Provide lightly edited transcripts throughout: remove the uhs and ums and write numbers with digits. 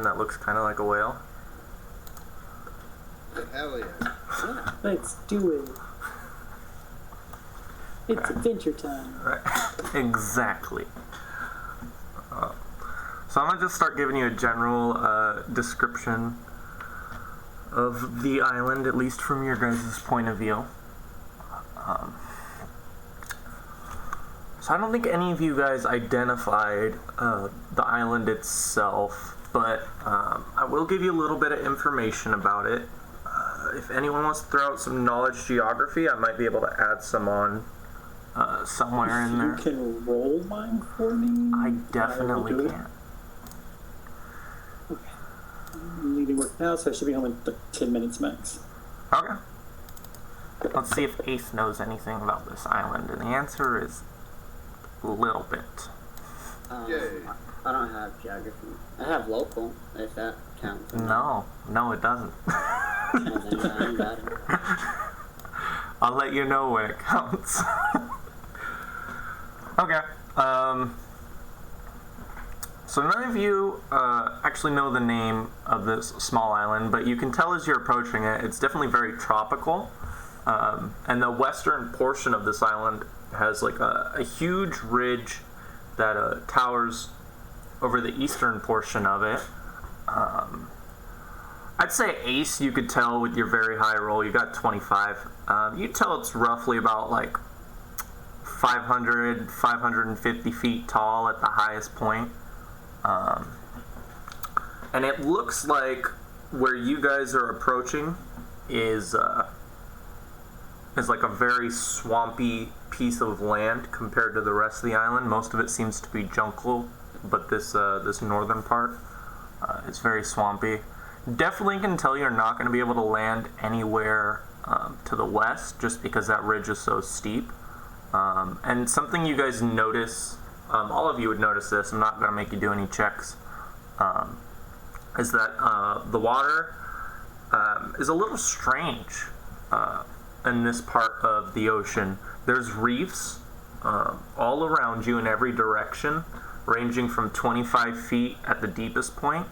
island that looks kind of like a whale? Hell yeah. Yeah, let's do it. It's adventure time. Right. Exactly. So I'm going to just start giving you a general description of the island, at least from your guys' point of view. So I don't think any of you guys identified the island itself, but I will give you a little bit of information about it. If anyone wants to throw out some knowledge geography, I might be able to add some on somewhere in there. You can roll mine for me? I definitely can. Okay. I'm leaving work now, so I should be home in like 10 minutes max. Okay. Let's see if Ace knows anything about this island, and the answer is a little bit. I don't have geography. I have local, if that counts. No, it doesn't. I'll let you know when it counts. Okay. So none of you actually know the name of this small island, but you can tell as you're approaching it, it's definitely very tropical. And the western portion of this island has like a huge ridge that towers over the eastern portion of it. I'd say Ace, you could tell with your very high roll, you got 25. You'd tell it's roughly about like 500, 550 feet tall at the highest point. And it looks like where you guys are approaching is like a very swampy piece of land compared to the rest of the island. Most of it seems to be jungle, but this northern part is very swampy. Definitely can tell you're not going to be able to land anywhere to the west, just because that ridge is so steep. And something you guys notice, all of you would notice this, I'm not going to make you do any checks, is that the water is a little strange in this part of the ocean. There's reefs all around you in every direction, ranging from 25 feet at the deepest point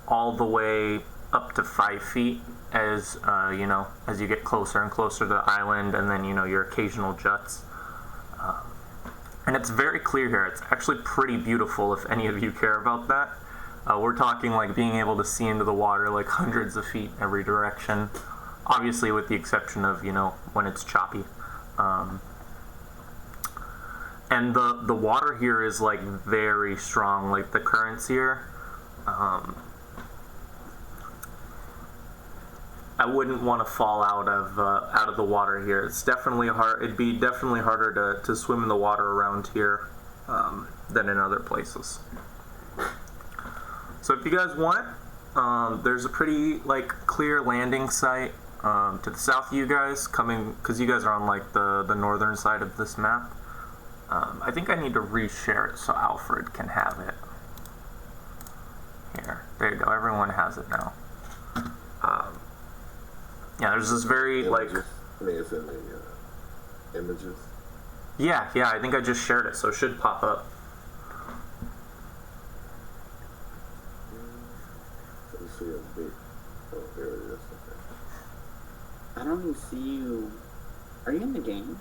all the way up to 5 feet as as you get closer and closer to the island, and then your occasional juts. And it's very clear here. It's actually pretty beautiful if any of you care about that. We're talking like being able to see into the water like hundreds of feet in every direction, obviously with the exception of when it's choppy. And the water here is like very strong, like the currents here. I wouldn't want to fall out of the water here. It's definitely hard. It'd be definitely harder to swim in the water around here than in other places. So if you guys want, there's a pretty like clear landing site to the south of you guys, because you guys are on like the northern side of this map. I think I need to reshare it so Alfred can have it. Here, there you go. Everyone has it now. Yeah, there's this very images. I mean, it's in the images. Yeah, I think I just shared it, so it should pop up. Let me see a big. Oh, there it is. Okay. I don't even see you. Are you in the game,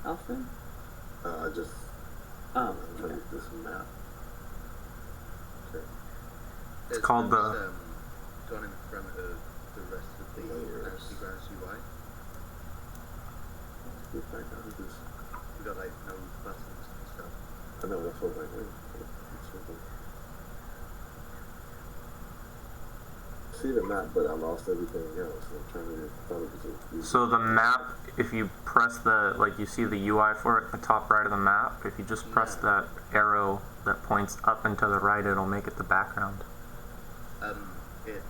Alfred? I just. Oh, I'm trying to get this map. Okay. It's called the. Gone in front of the rest of the Antivirus UI. Get back out of this. We got like no buttons and stuff. I know that's what I think. See the map, but I lost everything else. I'm trying to thought it was a. So the map, if you press you see the UI for it at the top right of the map. If you just press that arrow that points up and to the right, it'll make it the background. It's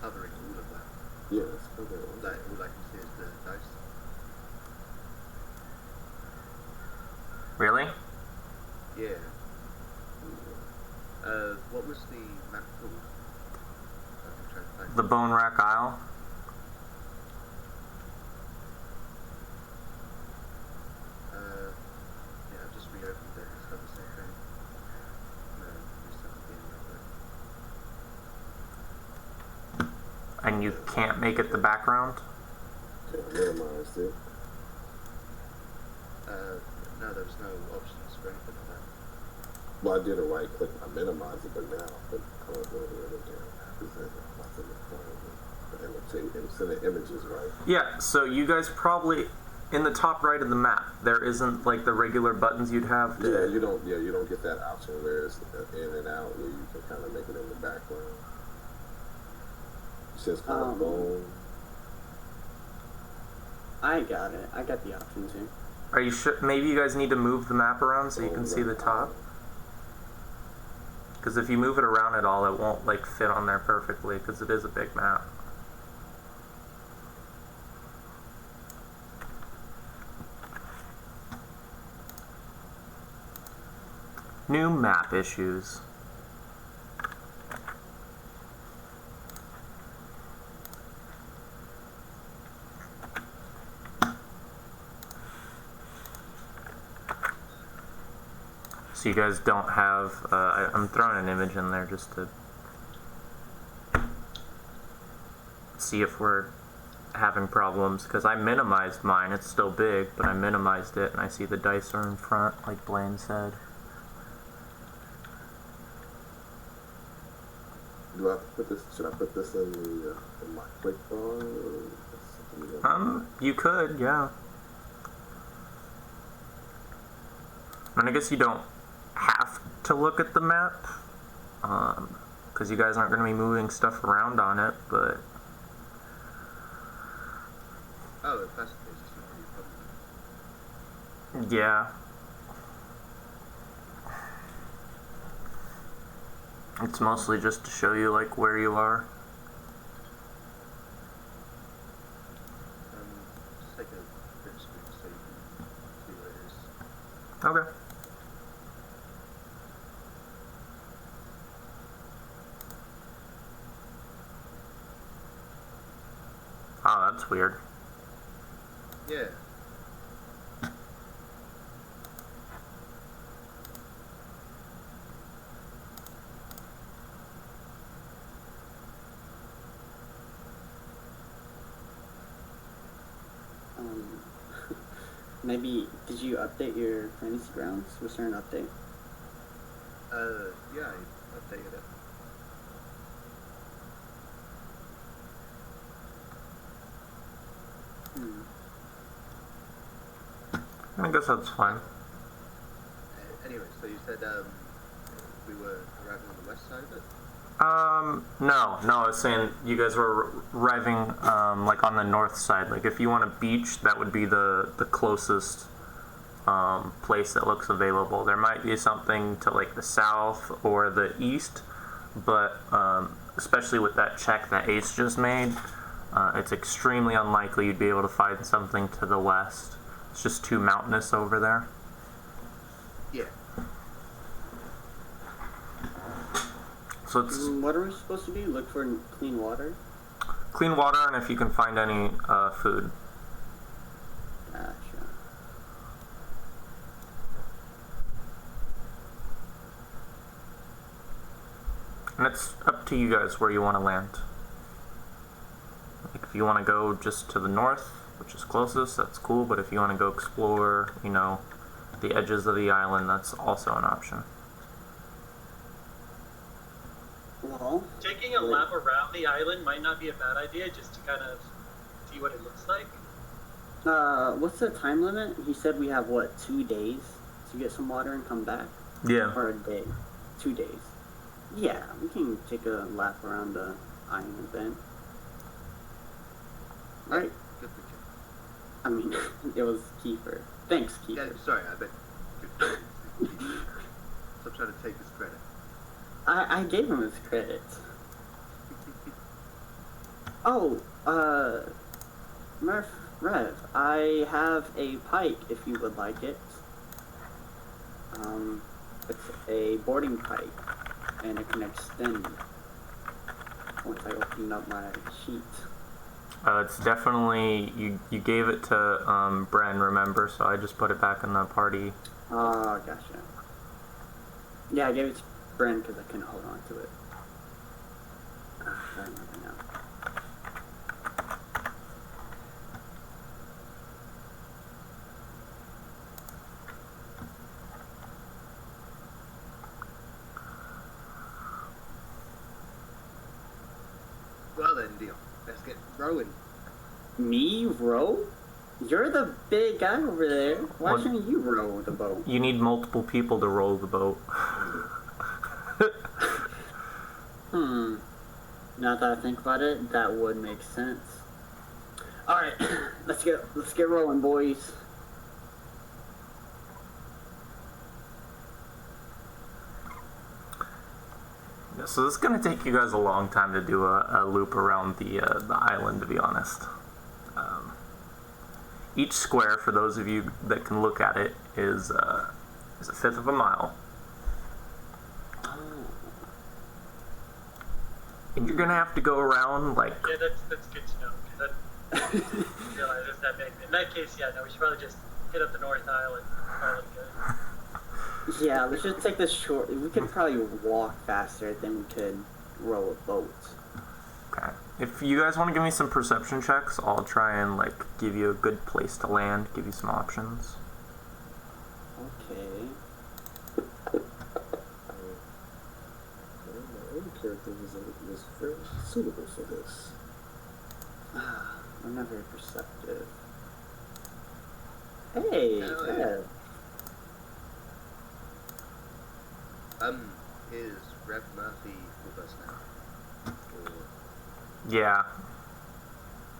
covering all of that. Yeah, it's covering all that. All I can see is the dice. Really? Yeah. What was the map called? I'm trying to find The Bone Rack Isle. Yeah, I've just reopened it. It's got the same thing. No, restart the game real quick. and you can't make it the background? Okay, I minimized it. No, there was no options for anything like that. Well, I did a right click. I minimized it, but now, I don't know where the damn app is at. I'm not in the front of it. But it'll send the images right. Yeah, so you guys probably, in the top right of the map, there isn't like the regular buttons you'd have to... Yeah, you don't get that option where it's in and out, where you can kind of make it in the background. It says phone. I got it. I got the option too. Are you sure? Maybe you guys need to move the map around so you can see the top? Because if you move it around at all, it won't like fit on there perfectly, because it is a big map. New map issues. So you guys don't have, I'm throwing an image in there just to see if we're having problems, because I minimized mine. It's still big, but I minimized it and I see the dice are in front, like Blaine said. Do I have to put this? Should I put this in my click bar? Or You could, yeah. And I guess you don't have to look at the map, because you guys aren't going to be moving stuff around on it, but... Oh, if that's the case, it's not really a problem. Yeah. It's mostly just to show you, like, where you are. Just take a print screen so you can see where it is. Okay. Oh, that's weird. Yeah. Maybe, did you update your fantasy grounds? Was there an update? Yeah, I updated it. I guess that's fine. Anyway, so you said we were arriving on the west side of it? No, I was saying you guys were arriving, like on the north side. Like if you want a beach, that would be the closest, place that looks available. There might be something to like the south or the east, but, especially with that check that Ace just made, it's extremely unlikely you'd be able to find something to the west. It's just too mountainous over there. Yeah. So it's What are we supposed to do? Look for clean water? clean water, and if you can find any food. Gotcha. And it's up to you guys where you want to land. Like if you want to go just to the north, which is closest, that's cool, but if you want to go explore, you know, the edges of the island, that's also an option. Well, Taking a lap around the island might not be a bad idea, just to kind of see what it looks like. what's the time limit? He said we have, what, 2 days to get some water and come back? Yeah. Or a day? 2 days. Yeah, we can take a lap around the island then. Right? Good for you. I mean, it was Kiefer. Thanks, Yeah, Kiefer. sorry, I bet. Good. Stop trying to take this credit. I gave him his credit. Oh, Rev, I have a pike if you would like it. It's a boarding pike, and it can extend once I open up my sheet. It's definitely, you gave it to Bren, remember? So I just put it back in the party. Oh, gotcha. Yeah, I gave it to Bren because I couldn't hold on to it. I remember now. Well then, Dion, let's get rowing. Me row? You're the big guy over there. Why What? shouldn't you row the boat? You need multiple people to roll the boat. Now that I think about it, that would make sense. All right, let's get rolling, boys. Yeah, so this is gonna take you guys a long time to do a loop around the island, to be honest. Each square, for those of you that can look at it, is a fifth of a mile. And you're gonna have to go around like. Yeah, that's good to know. Because I realize it's that big. In that case, yeah, no, we should probably just hit up the North Island. Probably good. Yeah, let's just take this short. We could probably walk faster than we could row a boat. Okay. If you guys want to give me some perception checks, I'll try and like give you a good place to land, give you some options. Okay. My own character was very suitable for this. I'm not very perceptive. Hey, Oh, yeah. Is Rev Murphy with us now? Or... Yeah,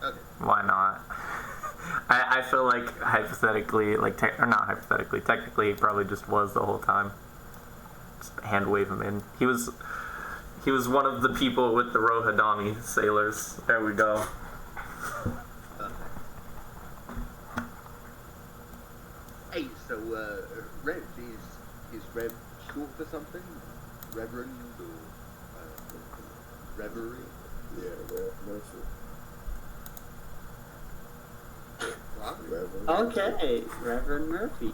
Okay. why not? I feel like hypothetically, like or not hypothetically, technically, he probably just was the whole time. Just hand wave him in. He was one of the people with the Rohadami sailors. There we go. Hey, so Rev is Rev short for something? Reverend or Reverie? Yeah, Rev Murphy. Reverend. Okay, Reverend Murphy.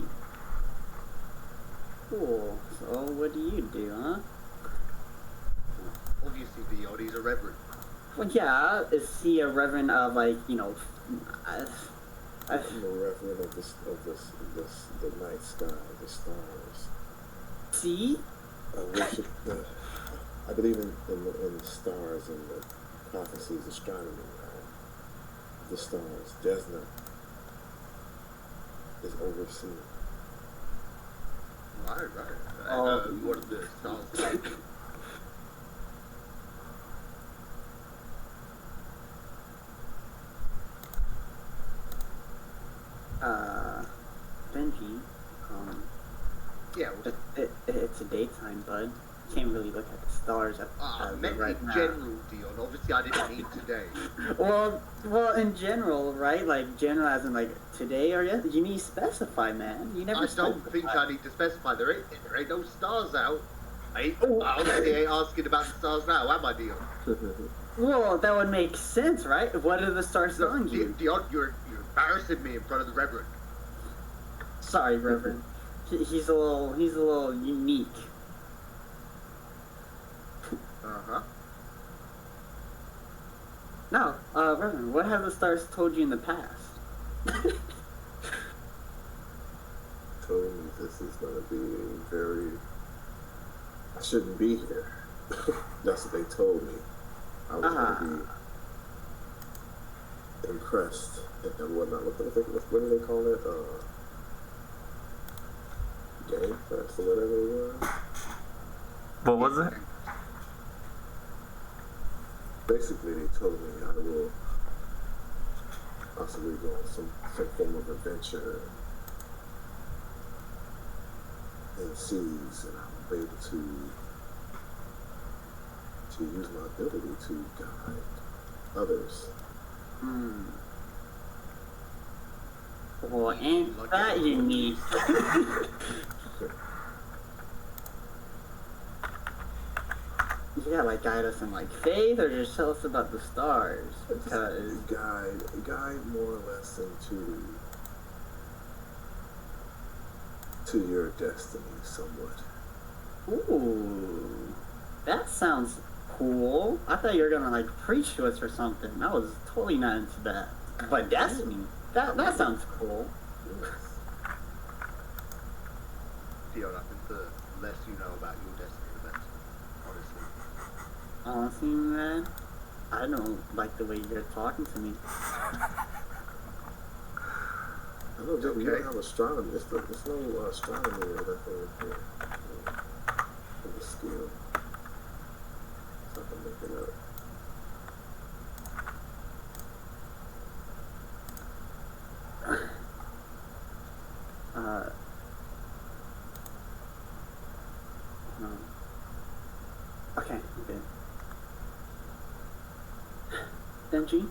Cool. So, what do you do, huh? Obviously, Dion, he's a reverend. Well, yeah, is he a reverend of, like, you know, I'm a reverend of the night sky, the stars. see? I worship I believe in the stars and the prophecies, astronomy, the stars. Desna is overseen. Right. Oh. What are the stars? Benji, Yeah, well, it's a daytime, bud. Can't really look at the stars meant right in now. general, Dion. Obviously, I didn't mean today. Well, in general, right? Like, general as in, like, today or yes? You need to specify, man. You never I don't specify. think I need to specify. There ain't no stars out. I Oh. obviously ain't asking about the stars now, am I, Dion? Well, that would make sense, right? What are the stars telling you? Dion, you're embarrassing me in front of the Reverend. Sorry, Reverend. He's a little unique. Uh-huh. Now, Reverend, what have the stars told you in the past? Told me this is going to be very. I shouldn't be here. That's what they told me. I was going to be impressed and whatnot. What do they call it? Game press or whatever it was. What was it? Basically, they told me I will possibly go on some form of adventure in seas, and I'll be able to use my ability to guide others. Well, ain't that unique? You gotta, like, guide us in, like, faith, or just tell us about the stars? Because... Guide more or less into to your destiny somewhat. Ooh, that sounds cool. I thought you were gonna, like, preach to us or something. I was totally not into that. But destiny, that sounds cool. Dion, I think the less you know about your destiny, the better. Honestly. Honestly, man. I don't like the way you're talking to me. I don't think we Okay. don't have astronomy. There's no astronomy or nothing here. In the skill. So I can look it up. No. Okay, okay. Benji,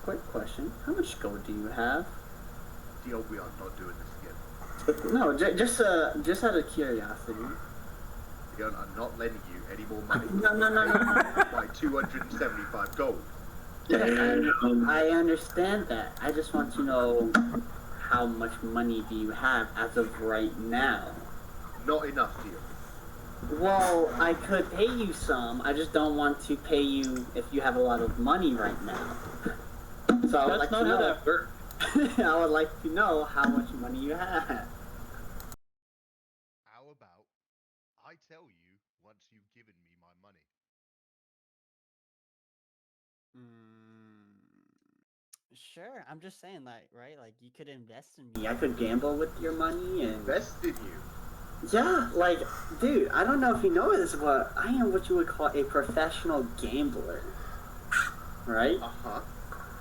quick question. How much gold do you have? Deal, we are not doing this again. No, just out of curiosity. Dion, I'm not lending you any more money. No. By 275 gold. I understand that. I just want to know how much money do you have as of right now? Not enough, Dion. Well, I could pay you some. I just don't want to pay you if you have a lot of money right now. So I would like That's not to how know. that works. I would like to know how much money you have. How about I tell you once you've given me my money? Sure. I'm just saying, like, right? Like, you could invest in me. I could gamble with your money and. Invest in you. Yeah, like, dude, I don't know if you know this, but I am what you would call a professional gambler. Right? Uh-huh.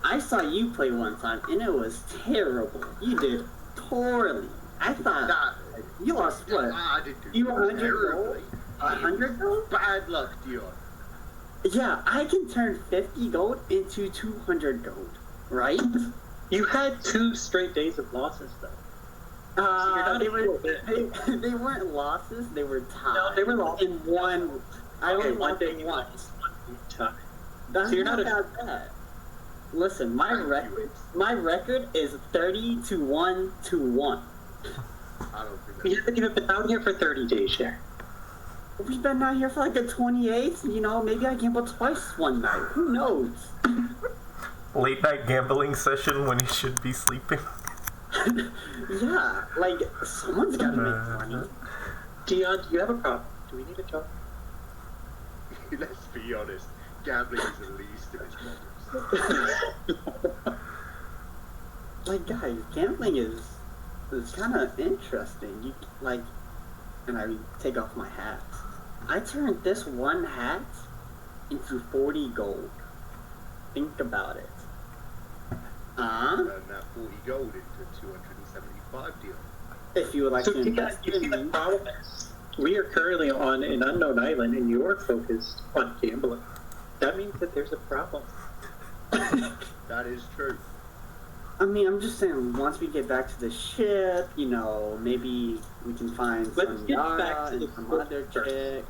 I saw you play one time, and it was terrible. You did poorly. I thought That, you lost what? I didn't do You were 100 terribly. gold? 100 gold? Bad luck, Dion. Yeah, I can turn 50 gold into 200 gold, right? You had 2 straight days of losses, though. not They a were little they weren't losses. They were ties. No, they were losses. in one. I Okay, only one lost day in you one. lost, one you took. That's So you're not a- that bad. Listen, my Thank you. record is 30 to 1 to 1. I don't think You that's... haven't even been out here for 30 days yet. We've been out here for like the 28th. You know, maybe I gambled twice one night. Who knows? Late night gambling session when you should be sleeping. Yeah, like someone's got to make money. Dion, do you have a problem? Do we need a job? Let's be honest. Gambling is the least of its problems. Like, guys, gambling is kind of interesting. You like, and I take off my hat. I turned this one hat into 40 gold. Think about it. Turn that 40 gold into 275 deal. If you would like So to Dion, invest you see in the me, problem is, we are currently on an unknown island and you're focused on gambling. That means that there's a problem. That is true. I mean, I'm just saying, once we get back to the ship, you know, maybe we can find Let's some get Yara back to and the some book other first. chick,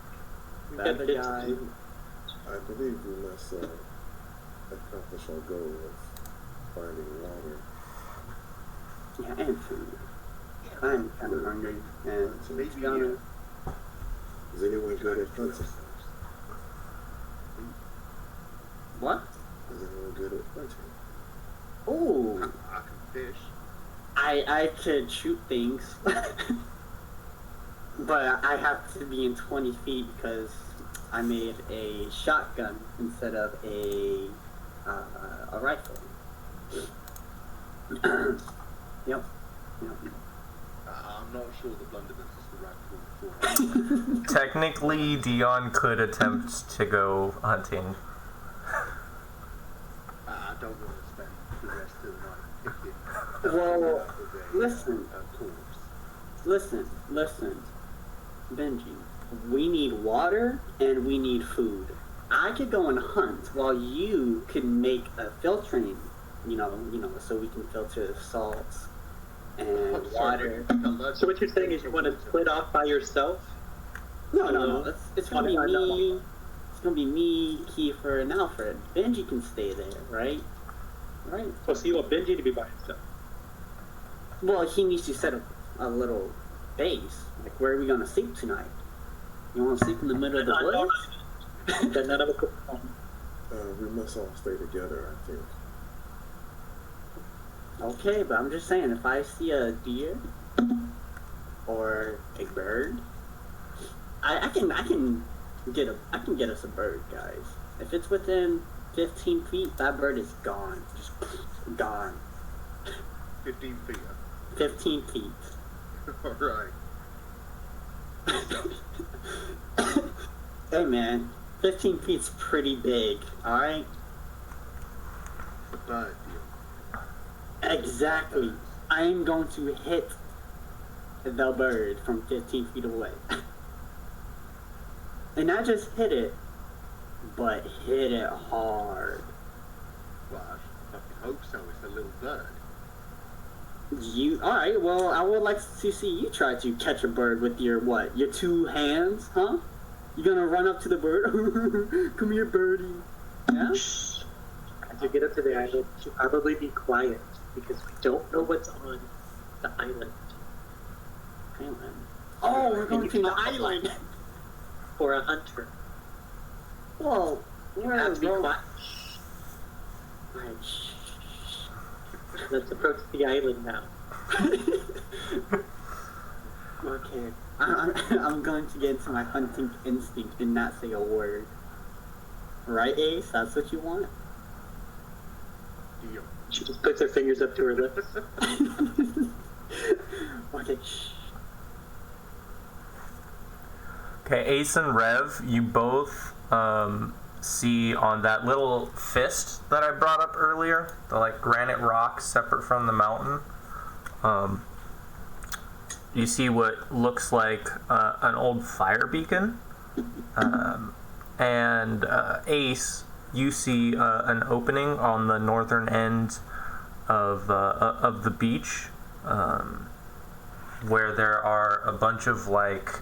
We've the got other bits to guy. do. I believe we must accomplish our goal of finding water. Yeah, and food. I'm kind of hungry, and to Maybe be honest, Is anyone good at hunting? what? Is anyone good at hunting? Oh, I can fish. I could shoot things, but I have to be in 20 feet because I made a shotgun instead of a rifle. Yep. I'm not sure the blunderbuss is the right tool for Technically, Dion could attempt to go hunting. I don't want to spend the rest of the night picking Well, up with a listen. corpse. Listen, Benji. We need water and we need food. I could go and hunt while you could make a filtering, you know, so we can filter salts and water. So what you're saying is you want to split off by yourself? No. It's gonna be I know. me. It's gonna be me, Kiefer, and Alfred. Benji can stay there, right? Right. Well, so you want Benji to be by himself. Well, he needs to set up a little base. Like, where are we gonna sleep tonight? You want to sleep in the middle of the woods? Then none of us We must all stay together, I think. Okay, but I'm just saying, if I see a deer or a bird, I can I can get us a bird, guys. If it's within 15 feet, that bird is gone. Just gone. 15 feet. 15 feet. Alright. Hey man, 15 feet's pretty big, alright? The bird deal. Exactly. I am going to hit the bird from 15 feet away. And not just hit it, but hit it hard. Well, I fucking hope so. It's a little bird. Alright, well, I would like to see you try to catch a bird with your, what, your 2 hands, huh? You gonna run up to the bird? Come here, birdie. Yeah? As you get up to the island, you should probably be quiet because we don't know what's on the island. Island. Oh, we're going to the island! For a hunter. Whoa, You have to be quiet. Alright, Let's approach the island now. okay. I'm going to get into my hunting instinct and not say a word. Right, Ace? That's what you want? Deal. She just puts her fingers up to her lips. Okay, shh. Okay, Ace and Rev, you both see on that little fist that I brought up earlier, the like granite rock separate from the mountain. You see what looks like an old fire beacon, and Ace, you see an opening on the northern end of the beach, where there are a bunch of like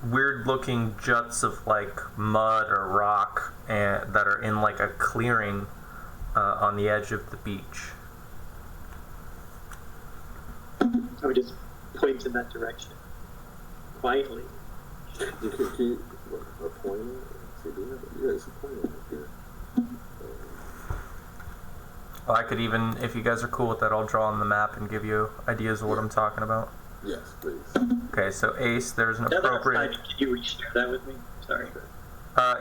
weird-looking juts of like mud or rock that are in like a clearing on the edge of the beach. I would just point in that direction. Quietly. You can keep a pointer. See, yeah, it's a pointer up here. Well, I could even, if you guys are cool with that, I'll draw on the map and give you ideas of what I'm talking about. Yes, please. Okay, so Ace, there's an Now that I'm appropriate... fine, can you reshare that with me? Sorry.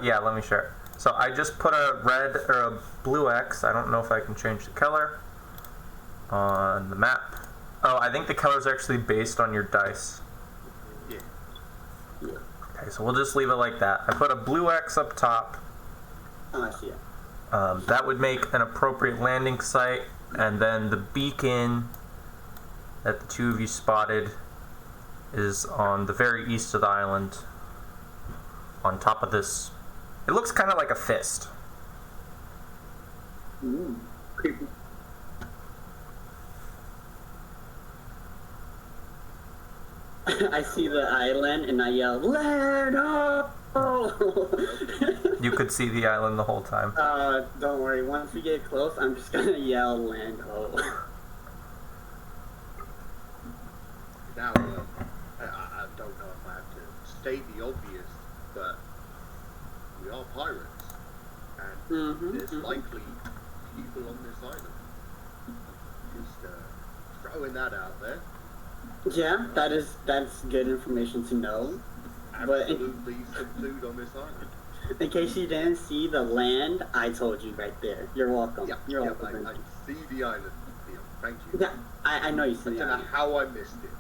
Yeah, let me share. So I just put a red or a blue X. I don't know if I can change the color on the map. Oh, I think the color's actually based on your dice. Yeah. Yeah. Okay, so we'll just leave it like that. I put a blue X up top. Oh, I see it. That would make an appropriate landing site, and then the beacon that the two of you spotted is on the very east of the island, on top of this. It looks kind of like a fist. Creepy. I see the island and I yell, "Land ho!" You could see the island the whole time. Don't worry. Once we get close, I'm just gonna yell, "Land ho!" Now, I don't know if I have to state the obvious, but we are pirates, and there's likely people on this island. Just throwing that out there. Yeah, that's good information to know. But Absolutely some food on this island. in case you didn't see the land, I told you right there. You're welcome. Yeah, You're yeah, welcome. I see the island. Deal. Thank you. Yeah, I know you I see don't the know island. how I missed it.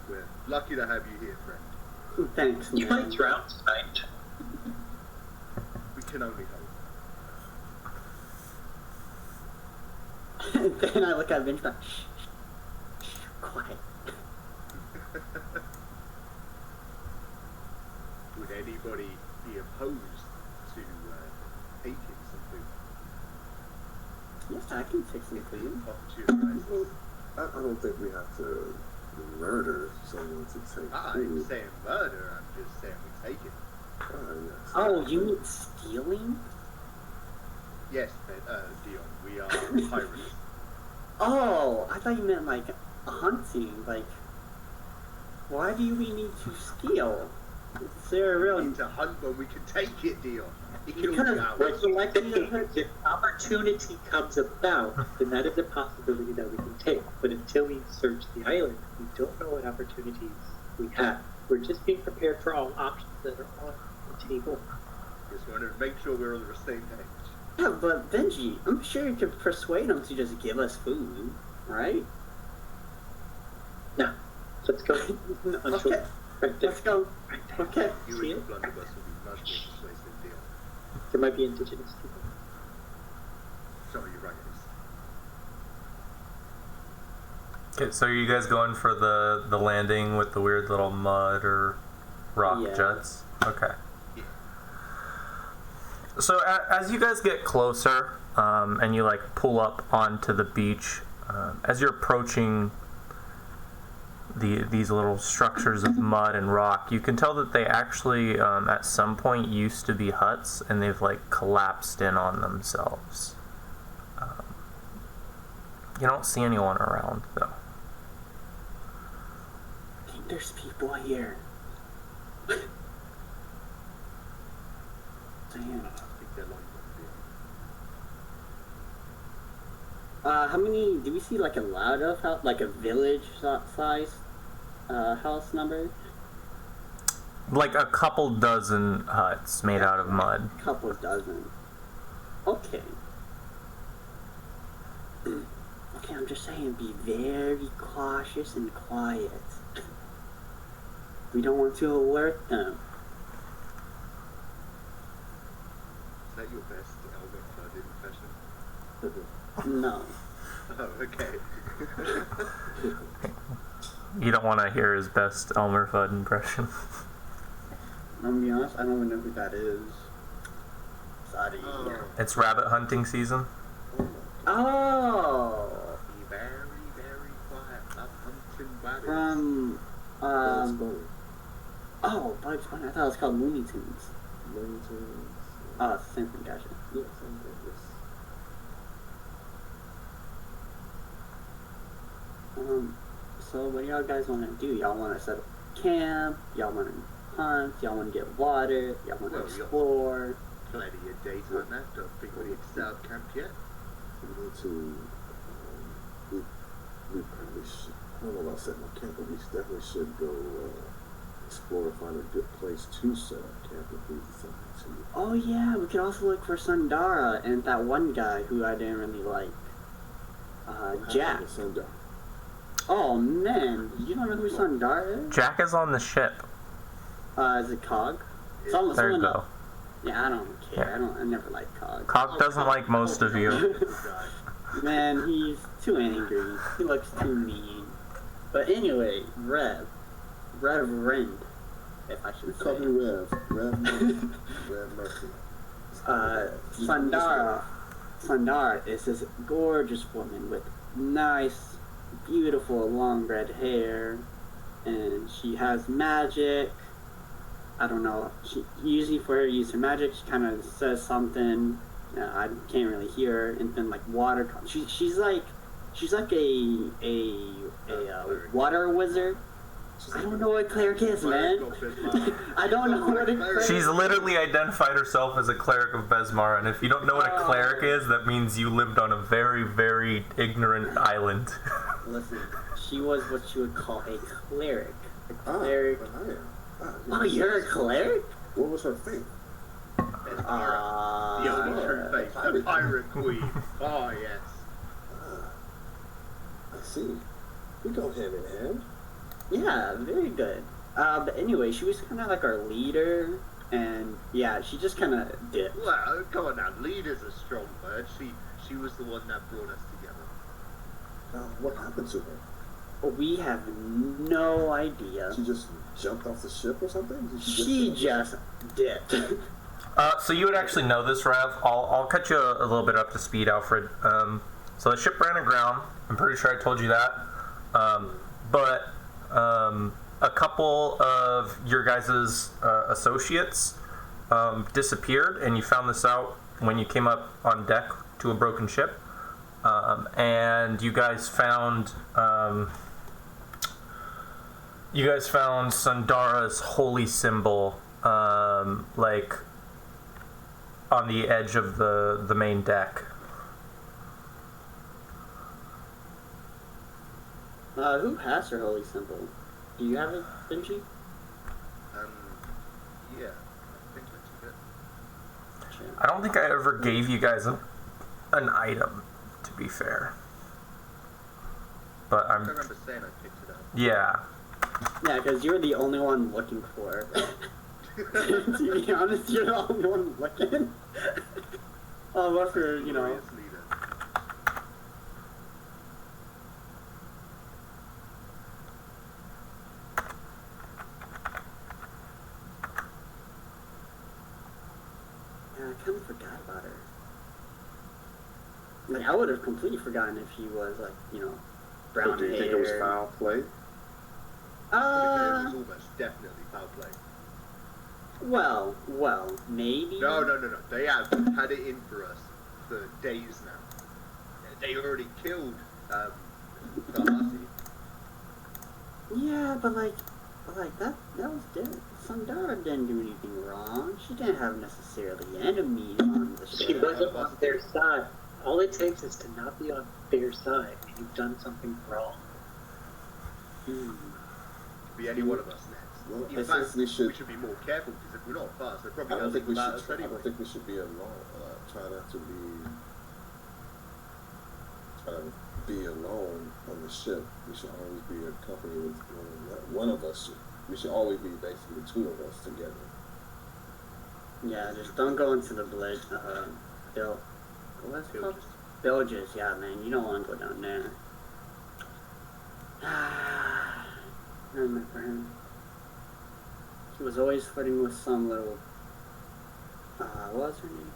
We're lucky to have you here, friend. Thanks, You might man. drown tonight. We can only hope. Then I look at Vince like, shh, quiet. Would anybody be opposed to taking some food? Yes, I can take some food. Off to your right. Well, I don't think we have to murder someone to take I food. ain't saying murder, I'm just saying we take it. Yes. Oh, you mean stealing? Yes, Dion, we are pirates. Oh, I thought you meant like hunting. Like, why do we need to steal? Is there a We real? need to hunt when we can take it, Dion. It can Because all be ours. what's the likelihood? If opportunity comes about, then that is a possibility that we can take. But until we search the island, we don't know what opportunities We have. We're just being prepared for all options that are on the table. Just wanted to make sure we're on the same page. Yeah, but Benji, I'm sure you could persuade them to just give us food, right? No. Let's go. Okay, Right there. let's go. Right there. Okay. You See and it? the blunderbuss will be much more persuasive deal. There might be indigenous people. Sorry, you're right, Ace. Okay, so are you guys going for the landing with the weird little mud or rock Yeah. jets? Okay. So as you guys get closer, and you like pull up onto the beach, as you're approaching these little structures of mud and rock, you can tell that they actually at some point used to be huts, and they've like collapsed in on themselves. You don't see anyone around though. I think there's people here. Damn. I think they're like How many? Do we see like a lot of house, like a village size house number? Like a couple dozen huts made out of mud. Couple dozen. Okay. Okay, I'm just saying, be very cautious and quiet. We don't want to alert them. Is that your best Elmer Fudd impression? No. Oh, okay. You don't want to hear his best Elmer Fudd impression. I'm gonna be honest, I don't even know who that is. Sorry. Oh, It's rabbit hunting season. Oh! be very, very quiet. Stop hunting rabbits. From, Bugs Bunny. oh, Bugs Bunny. I thought it was called Looney Tunes. Looney Tunes. Oh, it's the same thing, gotcha. Yeah, same thing. Yes. So what do y'all guys want to do? Y'all want to set up camp? Y'all want to hunt? Y'all want to get water? Y'all want to Well, yeah. explore? Plenty of days on that. Don't think we need to set up camp yet. We need to. We probably should. I don't know about setting up camp, but we definitely should go explore, find a good place to set up camp if we decide to. Oh yeah, we could also look for Sundara and that one guy who I didn't really like. Jack. Sundown. Oh man, you don't know who Sundara is? Jack is on the ship. Is it Cog? There you go. Yeah, I don't care. Yeah. I never liked Cog. Cog doesn't like most of you. Man, he's too angry. He looks too mean. But anyway, Reverend, if I should Call me say. Rev Murphy. Rev Murphy. Sundara is this gorgeous woman with nice, beautiful long red hair, and she has magic. I don't know. She usually for her to use her magic, she kind of says something. I can't really hear her, and then like water. She's like a water wizard. I don't know what cleric is, man. I don't know what a cleric. She's literally identified herself as a cleric of Besmar, and if you don't know what a cleric is, that means you lived on a very, very ignorant island. Listen, she was what you would call a cleric. A cleric. Oh, you're a cleric? What was her thing? The only true face, the pirate queen. Oh, yes. I see. We go hand in hand. Yeah, very good. But anyway, she was kind of like our leader, and yeah, she just kind of dipped. Well, come on now. Leader's a strong word. She was the one that brought us together. What happened to her? We have no idea. She just jumped off the ship or something? Did She just dipped. So you would actually know this, Rev. I'll cut you a little bit up to speed, Alfred. So the ship ran aground. I'm pretty sure I told you that. But a couple of your guys' associates disappeared, and you found this out when you came up on deck to a broken ship. And you guys found Sundara's holy symbol, like on the edge of the main deck. Who has her holy symbol? Do you have it, Benji? Yeah, I think that's good. Sure. I don't think I ever gave you guys an item, to be fair. But I remember saying I picked it up. yeah. Yeah, because you're the only one looking for it. To be honest, you're the only one looking. Oh, but for, you know. Glorious leader. Yeah, I kind of forgot about her. Like, I would have completely forgotten if she was, like, you know, brown Do you hair. think it was foul play? It was almost definitely foul play. Well, maybe. No. They have had it in for us for days now. They already killed Darcy. Yeah, but like that was different. Sundara didn't do anything wrong. She didn't have necessarily enemies on the She ship. wasn't on their side. All it takes is to not be on their side, and you've done something wrong. Hmm. Could be any one of us next. Well, In I fact, think we should. be more careful because if we're not fast, they're I probably don't going to think we think about us should. I anyway. don't think we should be alone. Try not to be. Try to be alone on the ship. We should always be accompanied with one of us. We should always be basically two of us together. Yeah, just don't go into the village. What's it called? Villages, yeah, man. You don't want to go down there. I remember him. He was always flirting with some little. What was her name?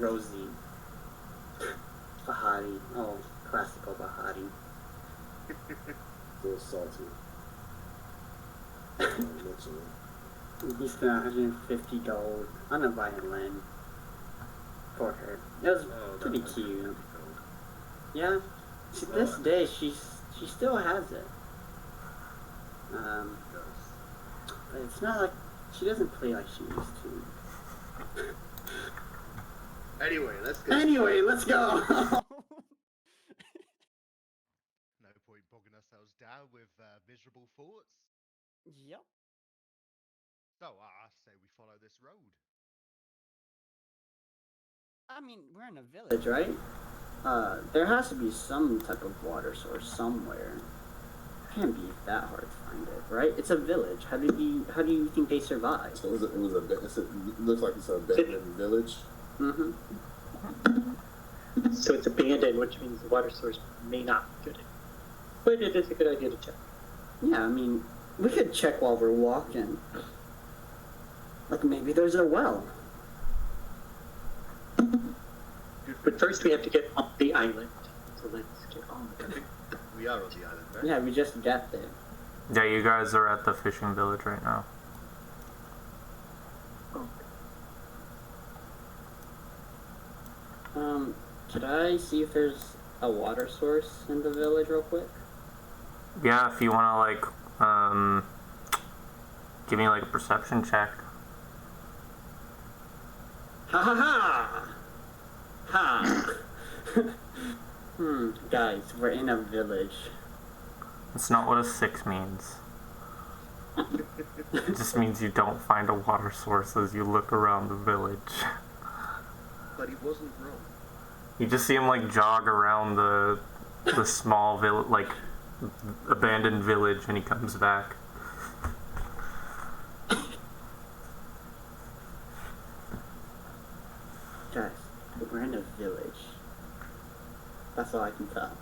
Rosie. Bahati. Oh, classical Bahati. Feel salty. Literally. He spent 150 gold on a violin for her. It was pretty cute. Yeah. To this day, she still has it. But it's not like she doesn't play like she used to. Anyway, let's go. Let's go. No point bogging ourselves down with miserable thoughts. Yep. So I say we follow this road. I mean, we're in a village, right? There has to be some type of water source somewhere. It can't be that hard to find it, right? It's a village. How do you think they survive? So it looks like it's an abandoned village. Mm-hmm. So it's abandoned, which means the water source may not be good. But it is a good idea to check. Yeah, I mean, we could check while we're walking. Like maybe there's a well. But first we have to get up the island. So let's get on. We are on the island, right? Yeah, we just got there. Yeah, you guys are at the fishing village right now. Could I see if there's a water source in the village real quick? Yeah, if you want to, like, give me, like, a perception check. Ha ha ha! Ha! Guys, we're in a village. That's not what a 6 means. It just means you don't find a water source as you look around the village. But he wasn't wrong. You just see him, like, jog around the small like, abandoned village, and he comes back. Guys, we're in a village. That's all I can tell.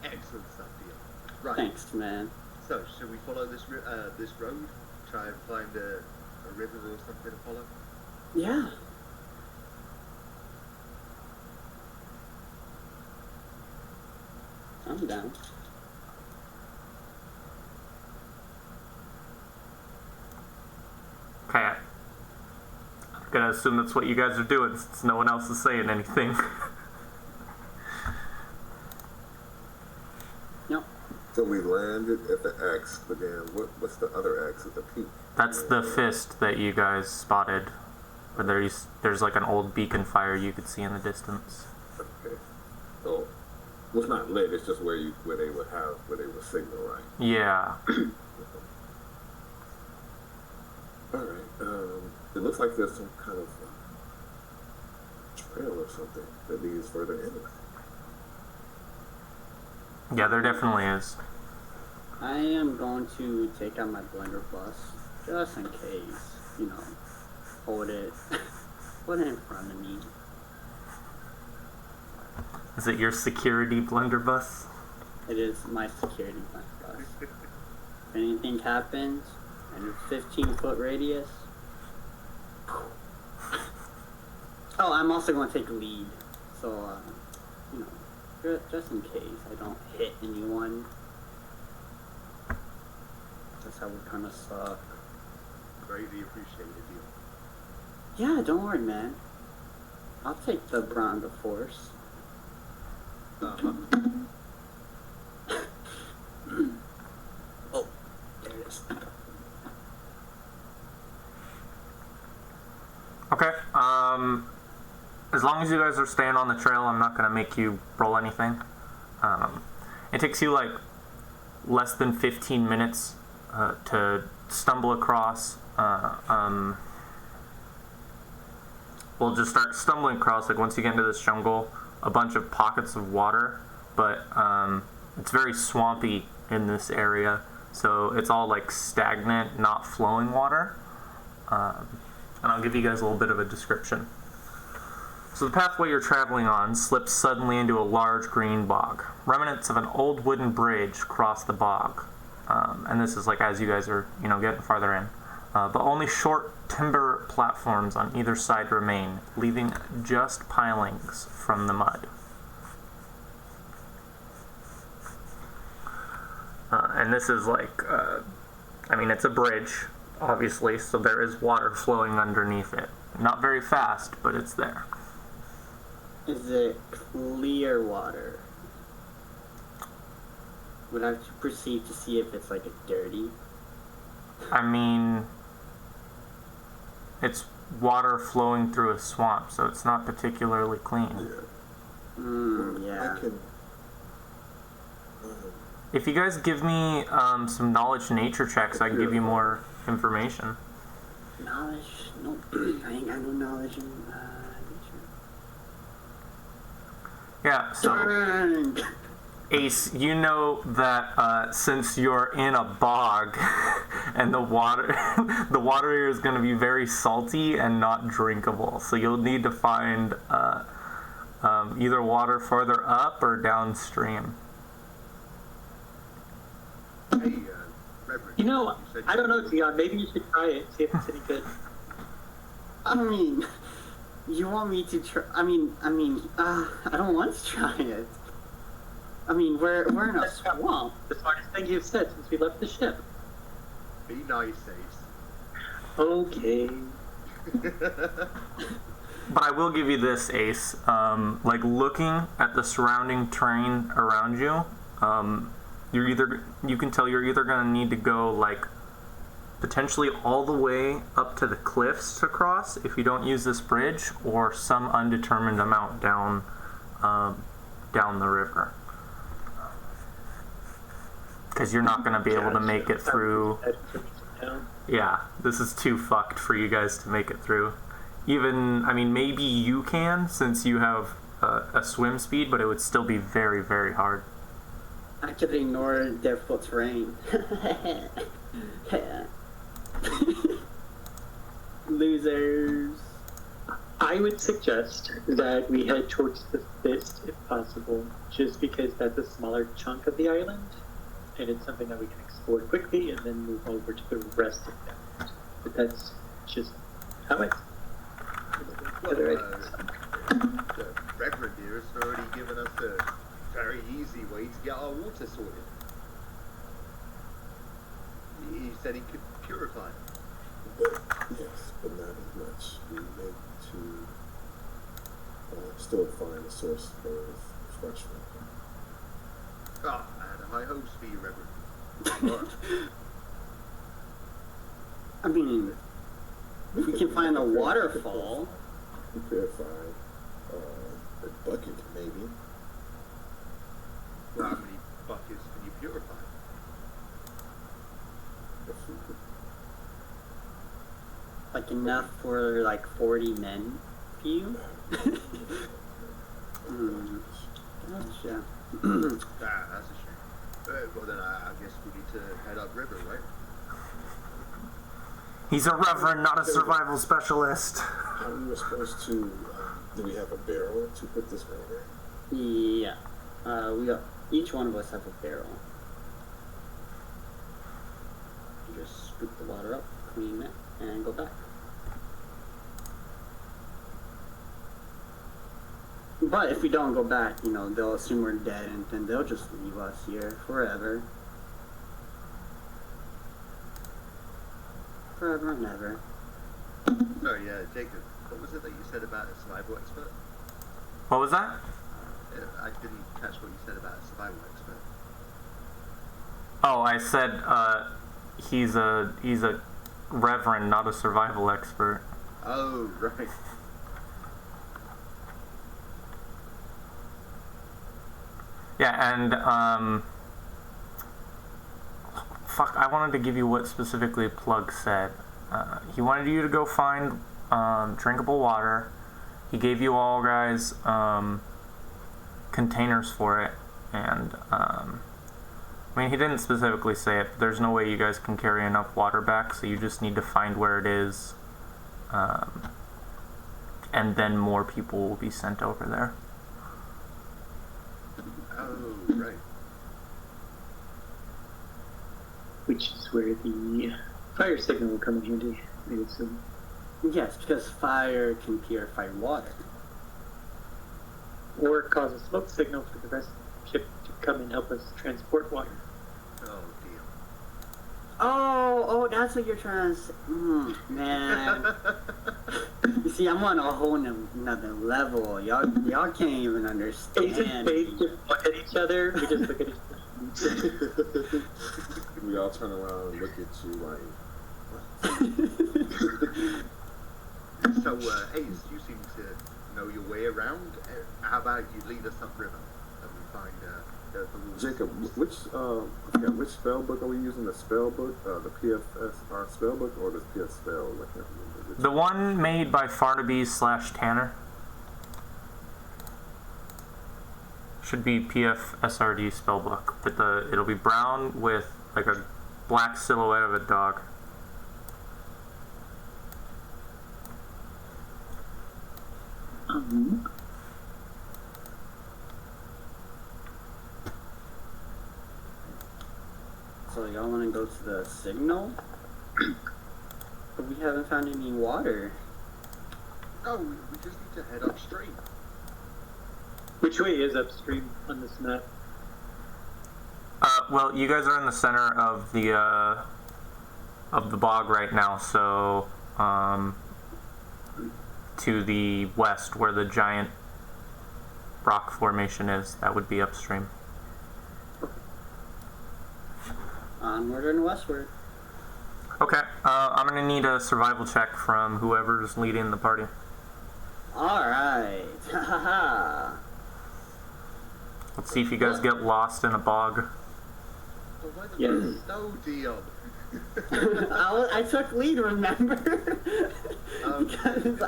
Excellent stuff, dear. Right. Thanks, man. So, should we follow this road? Try and find a river or something to follow? Yeah. I'm down. Okay. I'm gonna assume that's what you guys are doing since no one else is saying anything. Yep. So we landed at the X, but then what's the other X at the peak? That's the fist that you guys spotted. But there's like an old beacon fire you could see in the distance. Okay. So Well, it's not lit. It's just where they would signal, right? Yeah. All right. It looks like there's some kind of trail or something that leads further inland. Yeah, there definitely is. I am going to take out my blunderbuss just in case, hold it, put it in front of me. Is it your security blunderbuss? It is my security blunderbuss. If anything happens, and a 15-foot radius. Oh, I'm also going to take a lead, so just in case I don't hit anyone. That's how we kind of suck. Greatly appreciated you. Yeah, don't worry, man. I'll take the brunt of the force. Oh, there it is. Okay. As long as you guys are staying on the trail, I'm not going to make you roll anything. It takes you like less than 15 minutes to stumble across. We'll just start stumbling across, like once you get into this jungle, a bunch of pockets of water, but it's very swampy in this area, so it's all like stagnant, not flowing water. And I'll give you guys a little bit of a description. So the pathway you're traveling on slips suddenly into a large green bog. Remnants of an old wooden bridge cross the bog. And this is like as you guys are, getting farther in. But only short timber platforms on either side remain, leaving just pilings from the mud. And this is like, it's a bridge, obviously, so there is water flowing underneath it. Not very fast, but it's there. Is it clear water? Would I have to proceed to see if it's like dirty? It's water flowing through a swamp, so it's not particularly clean. Yeah. I can. If you guys give me some knowledge nature checks, I can give you more information. Knowledge? Nope. I ain't got no knowledge in nature. Yeah, so Darn! Ace, you know that since you're in a bog and the water here is going to be very salty and not drinkable, so you'll need to find either water farther up or downstream. Hey, Reverend. I don't know, Dion. Maybe you should try it, see if it's any good. You want me to try? I don't want to try it. We're in a swamp. The smartest thing you've said since we left the ship. Be nice, Ace. Okay. But I will give you this, Ace. Looking at the surrounding terrain around you, you can tell you're either going to need to go potentially all the way up to the cliffs to cross if you don't use this bridge, or some undetermined amount down the river. Because you're not going to be able to make it through. Yeah, this is too fucked for you guys to make it through. Maybe you can, since you have a swim speed, but it would still be very, very hard. I could ignore difficult terrain. Losers. I would suggest that we head towards the fist if possible, just because that's a smaller chunk of the island, and it's something that we can explore quickly and then move over to the rest of the island. But that's just how it's. The Reverend here has already given us a very easy way to get our water sorted. He said he could purify it. Yes, but not as much. We need to still find a source of fresh water. I had high hopes for you, Reverend. If we can find a waterfall. We purify a bucket, maybe. Well, how many buckets can you purify? Like enough for like 40 men for you? Gotcha. That's a shame. Well, then I guess we need to head upriver, right? He's a reverend, not a survival specialist. How we were supposed to? Do we have a barrel to put this water in? Yeah. We got, each one of us have a barrel. You just scoop the water up, clean it, and go back. But if we don't go back, you know, they'll assume we're dead, and then they'll just leave us here forever. Forever and ever. No, yeah, Jacob. What was it that you said about a survival expert? What was that? I didn't catch what you said about a survival expert. Oh, I said he's a reverend, not a survival expert. Oh, right. Yeah, and fuck, I wanted to give you what specifically Plug said. He wanted you to go find drinkable water. He gave you all guys containers for it, and I mean, he didn't specifically say it, but there's no way you guys can carry enough water back, so you just need to find where it is, and then more people will be sent over there. Oh, right. Which is where the fire signal will come in handy, I assume. Yes, because fire can purify water. Or cause a smoke signal for the rest of the ship to come and help us transport water. Oh, dear. Oh, that's what you're trying to say. Man. You see, I'm on a whole another level. Y'all can't even understand. They just look at each other. We just look at each other. We all turn around and look at you like. So, Ace, you seem to know your way around. How about you lead us upriver and we find the rules? Jacob, which spell book are we using? The spell book, the PFSR spell book, or the PS spell? I can't remember. The one made by Farnaby/Tanner should be PFSRD spellbook, but it'll be brown with like a black silhouette of a dog. So y'all want to go to the signal? But we haven't found any water. No, we just need to head upstream. Which way is upstream on this map? Well, you guys are in the center of the bog right now, so to the west, where the giant rock formation is, that would be upstream. Onward and westward. Okay, I'm gonna need a survival check from whoever's leading the party. Alright. Haha. Let's see if you guys get lost in a bog. Oh, why the Yes. No, Dion. I took lead, remember? Because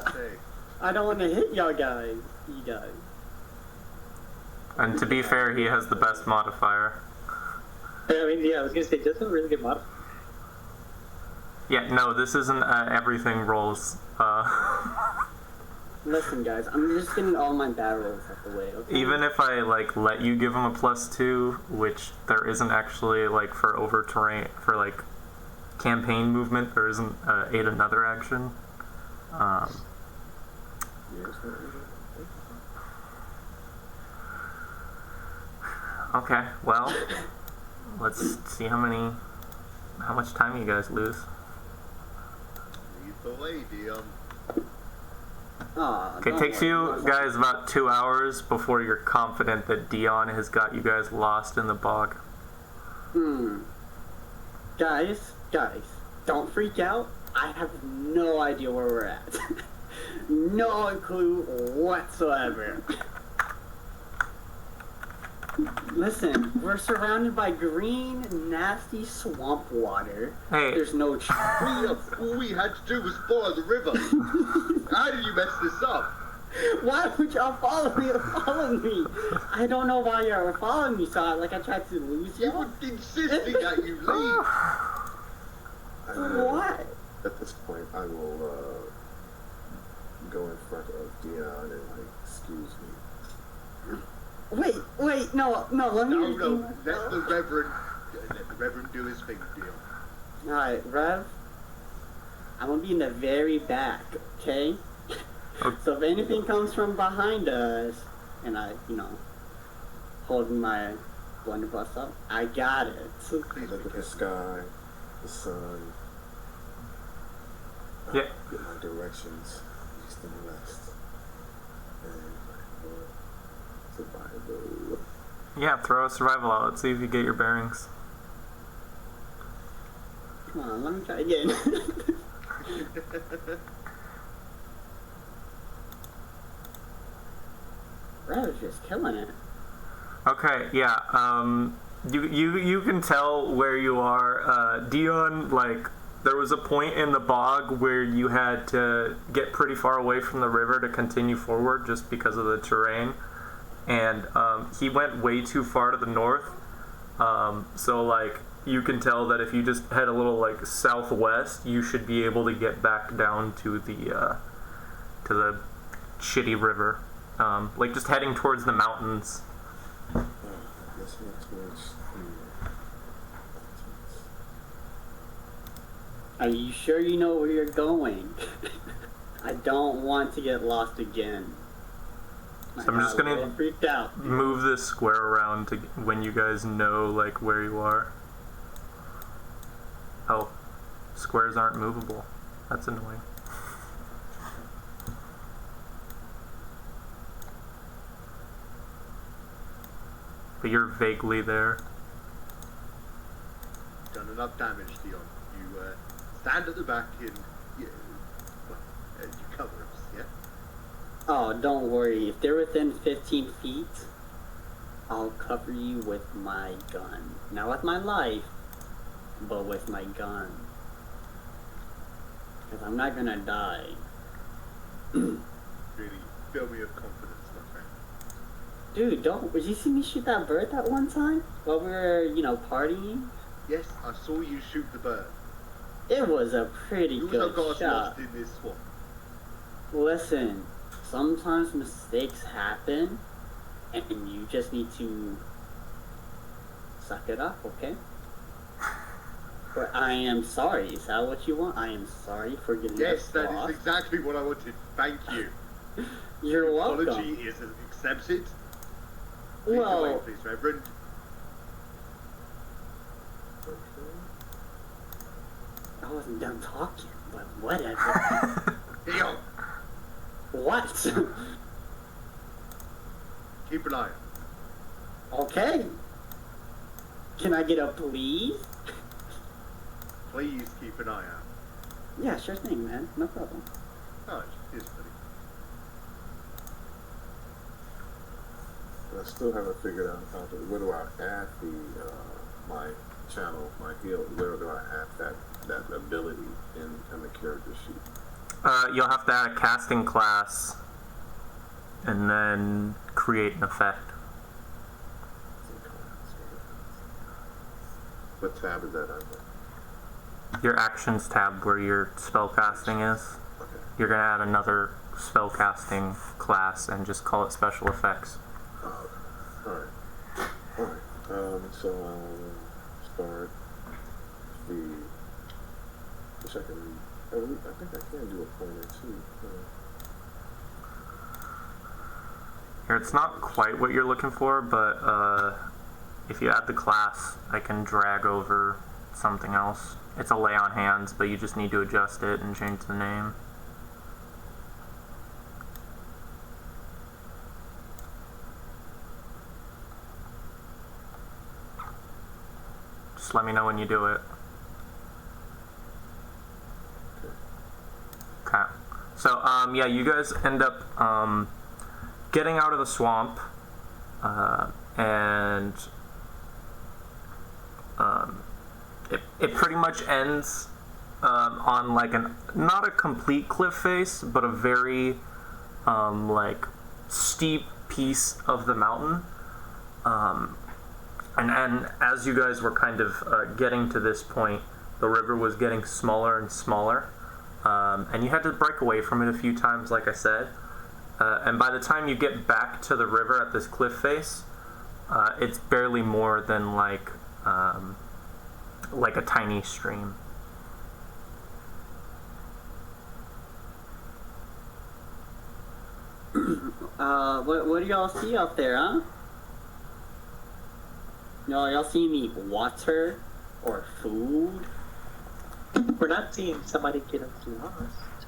I don't want to hit y'all guys. You guys. And to be fair, he has the best modifier. I mean, yeah, I was gonna say, doesn't really get modified. Yeah, no, this isn't everything rolls. Listen, guys, I'm just getting all my bad rolls out the way, okay? Even if I let you give him a +2, which there isn't actually for over terrain for campaign movement, there isn't aid another action. Okay, well, let's see how much time you guys lose. Lead the way, Dion. Okay, it takes you guys about 2 hours before you're confident that Dion has got you guys lost in the bog. Guys, don't freak out. I have no idea where we're at. No clue whatsoever. Listen, we're surrounded by green, nasty swamp water. Hey. There's no All we had to do was follow the river. How did you mess this up? Why would y'all follow me? I don't know why y'all were following me, so I tried to lose You y'all. were insisting that you leave. What? At this point, I will go in front of Dion and like, excuse me. Wait, no, let me. No, let the Reverend do his thing, Dion. Alright, Rev. I'm gonna be in the very back, okay? So if anything comes from behind us, and I, holding my blunderbuss up, I got it. Please look at the sky, the sun. Yeah. Get my directions, east and west. And survival. Yeah, throw a survival out. Let's see if you get your bearings. Come on, let me try again. Rev is just killing it. Okay, yeah. You can tell where you are. Dion, like, there was a point in the bog where you had to get pretty far away from the river to continue forward just because of the terrain. And he went way too far to the north. So, like, you can tell that if you just head a little, like, southwest, you should be able to get back down to the shitty river. Like, just heading towards the mountains. Are you sure you know where you're going? I don't want to get lost again. So I'm just gonna freaked out. move this square around to when you guys know, like, where you are. Oh, squares aren't movable. That's annoying. But you're vaguely there. Done enough damage, Dion. You stand at the back and you cover us, yeah? Oh, don't worry. If they're within 15 feet, I'll cover you with my gun. Not with my life, but with my gun. Because I'm not gonna die. Really, fill me with confidence, my friend. Dude, did you see me shoot that bird that one time? While we were, partying? Yes, I saw you shoot the bird. It was a pretty You good got us shot. lost in this swamp. Listen, sometimes mistakes happen, and you just need to suck it up, okay? But I am sorry. Is that what you want? I am sorry for getting Yes, us that lost. is exactly what I wanted. Thank you. You're welcome. Apology is accepted. Lead the way, Well, please, Reverend. I wasn't done talking, but whatever. Dion, What? keep an eye out. Okay. Can I get a please? Please keep an eye out. Yeah, sure thing, man. No problem. Oh, it's funny. I still haven't figured out where do I add my channel, my heal, where do I add that ability in the character sheet? You'll have to add a casting class and then create an effect. What tab is that under? Your actions tab where your spell casting is. Okay. You're gonna add another spell casting class and just call it special effects. Alright. So I'll start which I think I can do a pointer too. Here, it's not quite what you're looking for, but if you add the class, I can drag over something else. It's a lay on hands, but you just need to adjust it and change the name. Just let me know when you do it. Okay. So, yeah, you guys end up getting out of the swamp, and it pretty much ends on like not a complete cliff face, but a very like steep piece of the mountain. And as you guys were kind of getting to this point, the river was getting smaller and smaller, and you had to break away from it a few times, like I said. And by the time you get back to the river at this cliff face, it's barely more than like a tiny stream. What do y'all see out there, huh? Y'all see any water or food? We're not seeing somebody get us lost.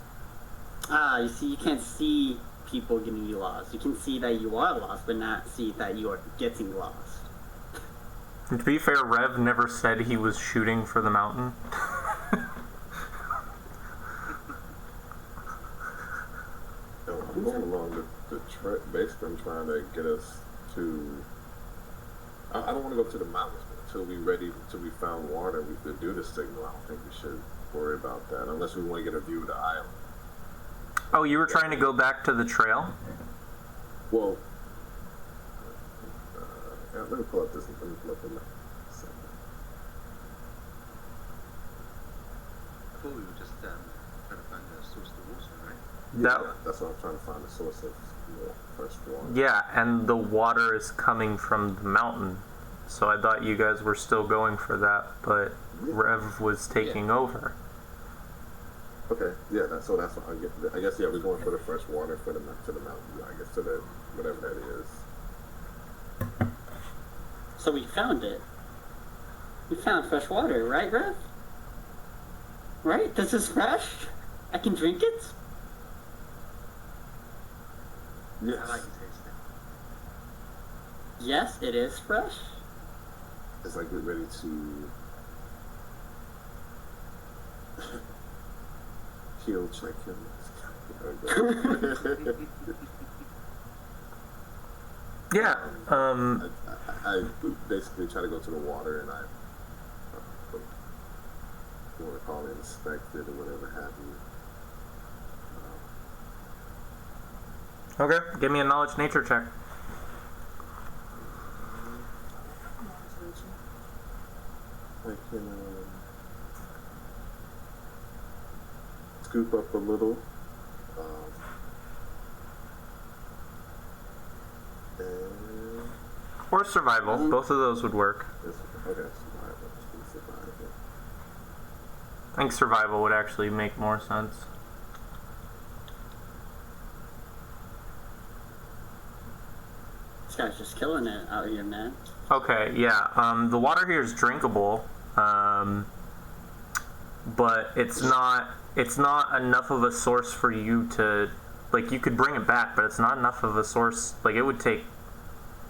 You see, you can't see people getting you lost. You can see that you are lost, but not see that you are getting lost. To be fair, Rev never said he was shooting for the mountain. I'm going along the trek. Basically, I'm trying to get us to. I don't want to go to the mountains until we found water. We could do the signal. I don't think we should worry about that unless we want to get a view of the island. Oh, you were trying to go back to the trail? Well, let me pull up this. Let me pull up the map. I thought we were just trying to find the source of the water, right? Yeah, that's what I'm trying to find, the source of fresh water. Yeah, and the water is coming from the mountain. So I thought you guys were still going for that, but Rev was taking over. Okay, yeah, that's what I get. I guess, yeah, we're going for the fresh water to the mountain. I guess to the whatever that is. So we found it. We found fresh water, right, Rev? Right? This is fresh? I can drink it? Yes. I like to taste it. Yes, it is fresh. It's like we're ready to kill chicken. Yeah, I basically try to go to the water and I you want to call it inspect it or whatever have you. okay, give me a knowledge nature check. I can scoop up a little. And Or survival, both of those would work. okay, survival. Let's do survival. I think survival would actually make more sense. This guy's just killing it out here, man. Okay, yeah. The water here is drinkable, but it's not enough of a source for you to, like, you could bring it back, but it's not enough of a source. Like, it would take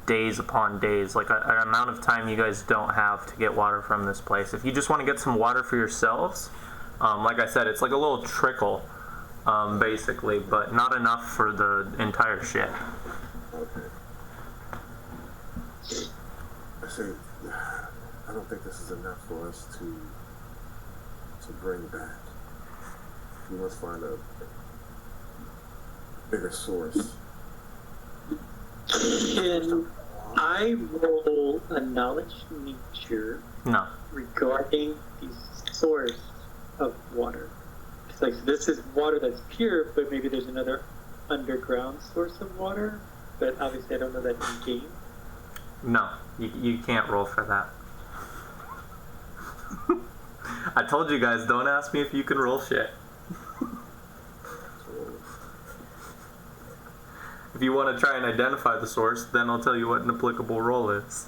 days upon days, like an amount of time you guys don't have to get water from this place. If you just want to get some water for yourselves, like I said, it's like a little trickle, basically, but not enough for the entire ship. Okay. I say, I don't think this is enough for us to bring back. We must find a bigger source. Can I roll a knowledge nature No. regarding the source of water? It's like, this is water that's pure, but maybe there's another underground source of water, but obviously I don't know that in game. No, you can't roll for that. I told you guys, don't ask me if you can roll shit. If you want to try and identify the source, then I'll tell you what an applicable roll is.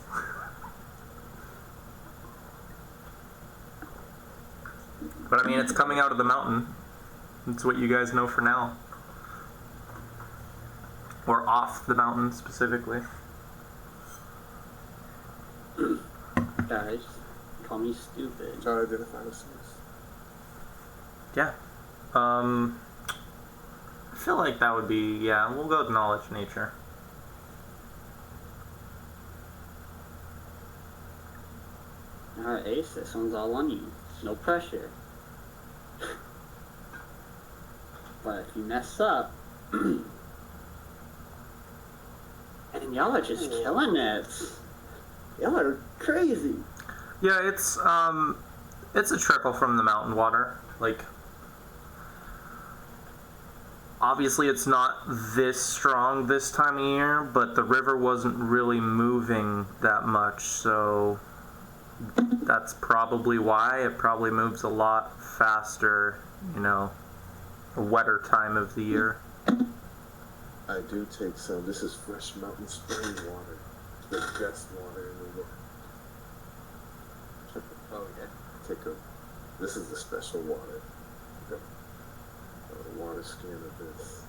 But I mean, it's coming out of the mountain. That's what you guys know for now. Or off the mountain, specifically. Guys, call me stupid. Try to identify the source. Yeah. I feel like that would be, yeah, we'll go with knowledge nature. Alright, Ace, this one's all on you. No pressure. But if you mess up, and y'all are just killing it. Y'all are crazy. Yeah, it's a trickle from the mountain water. Like, obviously it's not this strong this time of year, but the river wasn't really moving that much, so that's probably why. It probably moves a lot faster, a wetter time of the year. I do take some. This is fresh mountain spring water. The best water in the world. Oh yeah. This is the special water. The water skin of this.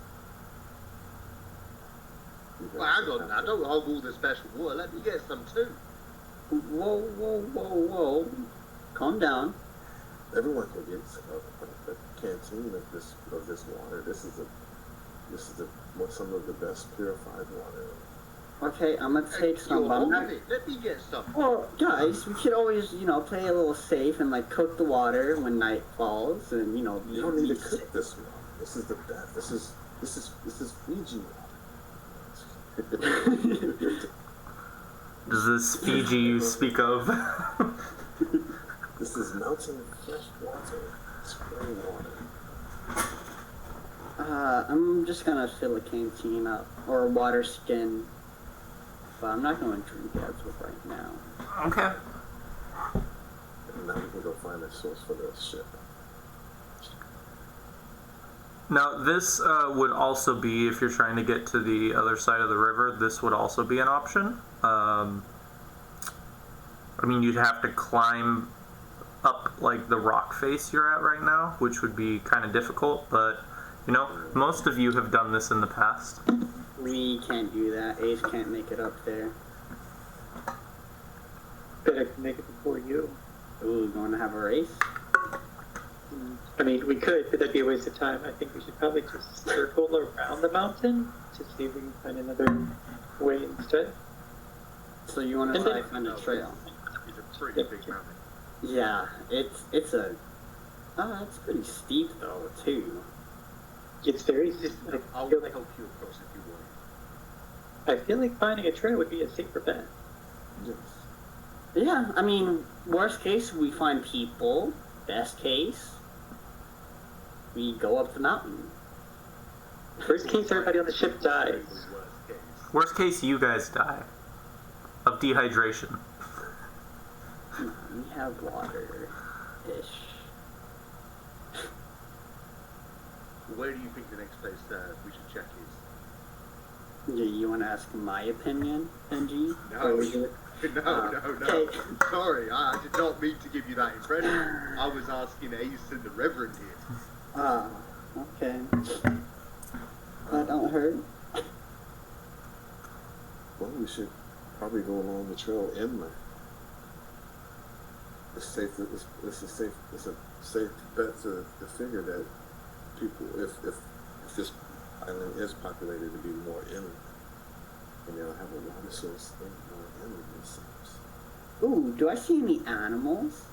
Well, hang on now. Don't hold all the special water. Let me get some too. Whoa. Calm down. Everyone can get a canteen of this water. This is some of the best purified water. Okay, I'm gonna take some. You're holding it. Let me get some. Well, guys, we should always, play a little safe and cook the water when night falls, and You don't need to cook this water. This is the best. This is Fiji water. Does this Fiji you speak of? This is mountain fresh water, spring water. I'm just gonna fill a canteen up, or a water skin, but I'm not gonna drink as of right now. Okay. And now we can go find a source for the ship. Now, this would also be, if you're trying to get to the other side of the river, this would also be an option. You'd have to climb up, the rock face you're at right now, which would be kind of difficult, but, most of you have done this in the past. We can't do that. Ace can't make it up there. Bet I can make it before you. Ooh, going to have a race? We could, but that'd be a waste of time. I think we should probably just circle around the mountain to see if we can find another way instead. So you want to try to find a trail? It's a pretty big mountain. Yeah, it's it's pretty steep though too. It's very. I'll I feel like help you across if you want. I feel like finding a trail would be a safer bet. Yes. Yeah, worst case we find people. Best case, we go up the mountain. Worst case, everybody on the ship dies. Worst case. Worst case, you guys die of dehydration. We have water-ish. Where do you think the next place we should check is? Yeah, you want to ask my opinion, Benji? No. Or would you- No. Okay. Sorry, I did not mean to give you that impression. I was asking Ace and the Reverend here. Okay. That don't hurt. Well, we should probably go along the trail inland. It's a safe bet to figure that people, if this island is populated, to be more inland, and they'll have a water source more inland themselves. Ooh, do I see any animals?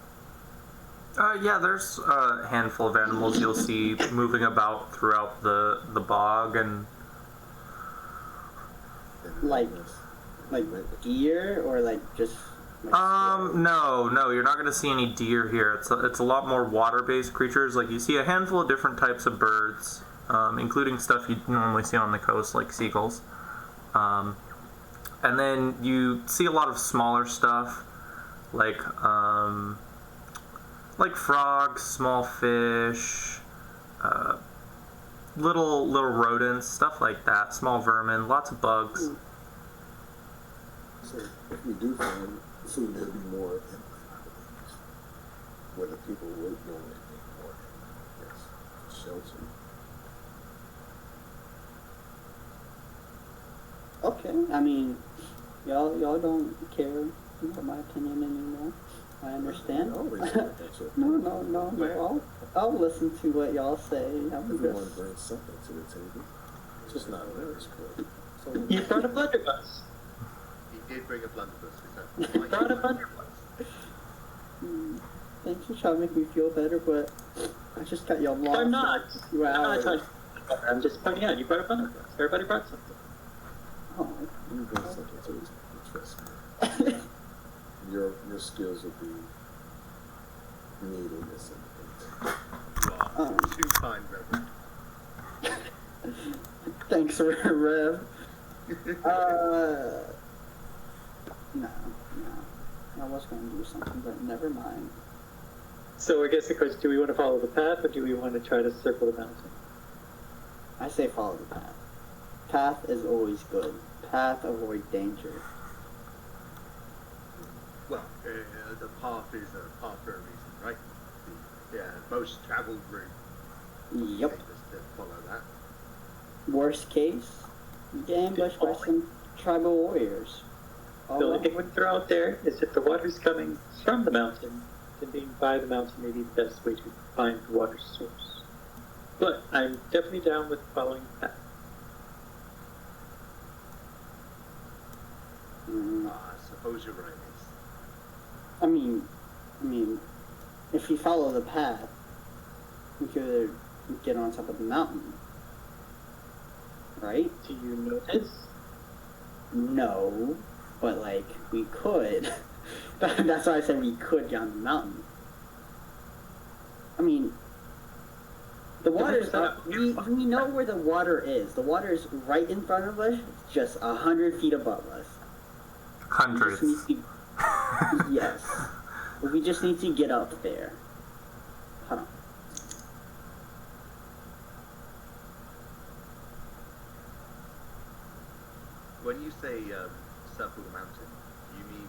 Yeah, there's a handful of animals you'll see moving about throughout the bog, and Like deer or just? no, you're not going to see any deer here. It's a lot more water-based creatures. Like, you see a handful of different types of birds, including stuff you normally see on the coast, like seagulls. And then you see a lot of smaller stuff, like frogs, small fish, little rodents, stuff like that, small vermin, lots of bugs. So if we do find food, it'll be more inland, I believe, where the people would normally be more inland. Yes, shelter. Okay, y'all don't care about my opinion anymore. I understand. No. I'll listen to what y'all say. Everyone brings something to the table. It's just not very sport. You brought a blunderbuss. He did bring a blunderbuss. You brought a blunderbuss. Thanks for trying to make me feel better, but I just got y'all lost. I'm not. For a few I'm not hours. talking. I'm just pointing out. You brought a bunch of things. Everybody brought something. Oh, You bring something to this, trust me. Your skills will be needed in this instance. You are too kind, Reverend. thanks, Rev. No. I was going to do something, but never mind. So I guess the question: do we want to follow the path, or do we want to try to circle the mountain? I say follow the path. Path is always good. Path avoid danger. Well, the path is a path for a reason, right? The most travelled route. Yep. Okay, just follow that. Worst case, you get ambushed by some tribal warriors. The only thing we can throw out there is if the water's coming from the mountain, then being by the mountain may be the best way to find the water source. But I'm definitely down with following the path. I suppose you're right. I mean, if you follow the path, we could get on top of the mountain, right? Do you notice? No, but like we could. That's why I said we could get on the mountain. I mean, the water's up. We know where the water is. The water is right in front of us, just 100 feet above us. Hundreds. Yes. We just need to get up there. Huh. When you say circle the mountain, you mean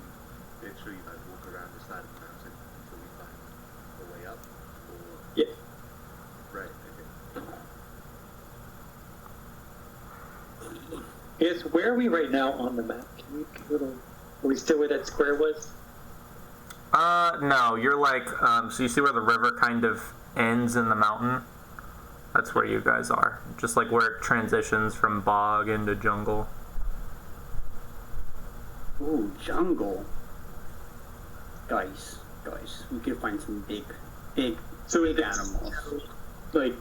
literally like walk around the side of the mountain until we find a way up? Or... Yeah. Right, okay. Yes, where are we right now on the map? Can we get a little... Are we still where that square was? No, you're like, so you see where the river kind of ends in the mountain? That's where you guys are. Just like where it transitions from bog into jungle. Ooh, jungle. Guys, we could find some big So is it animals. like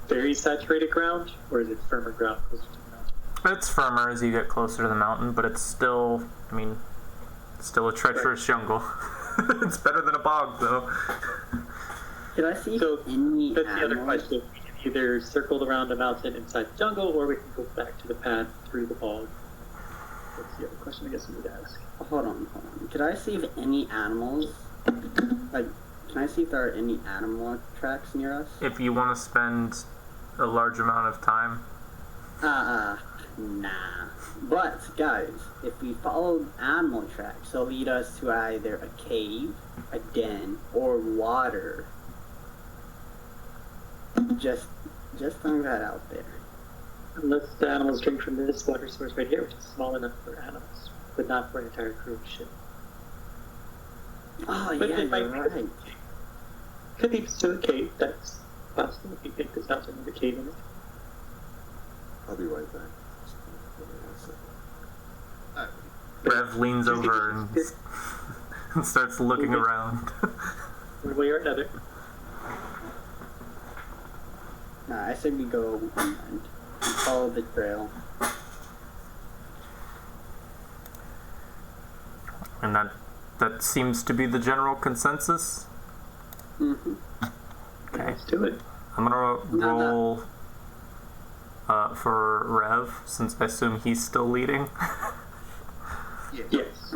very saturated ground, or is it firmer ground closer to the mountain? It's firmer as you get closer to the mountain, but it's still, still a treacherous jungle. It's better than a bog, though. Can I see So any that's the other animals? question. We can either circle around the mountain inside the jungle, or we can go back to the path through the bog. That's the other question I guess we would ask. Hold on. Can I see if any animals, like, can I see if there are any animal tracks near us? If you want to spend a large amount of time. Nah. But, guys, if we follow animal tracks, they'll lead us to either a cave, a den, or water. Just throwing that out there. Unless the animals drink from this water source right here, which is small enough for animals, but not for an entire crew of ship. Oh, But yeah, it might you're be- right. Could lead us to a cave. That's possible if you take this mountain with a cave in it. I'll be right back. Rev leans over and starts looking around. One way or another. Nah, I say we go and follow the trail. And that seems to be the general consensus. Mm-hmm. Okay. Let's do it. I'm gonna roll for Rev, since I assume he's still leading. Yeah. Yes.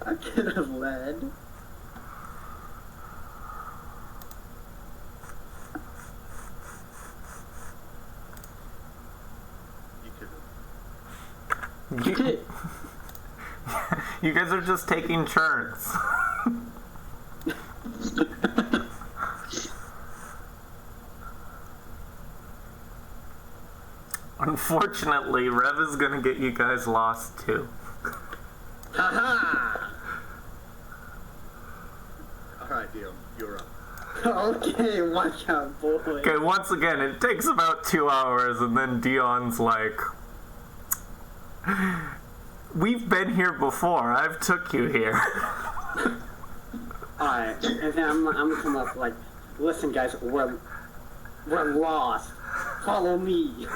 I could have led. You could You did. You guys are just taking turns. Unfortunately, Rev is gonna get you guys lost too. Haha! Alright, Dion, you're up. Okay, watch out, boy. Okay, once again, it takes about 2 hours, and then Dion's like, we've been here before. I've took you here. Alright, and then I'm gonna come up like, listen guys, we're lost. Follow me.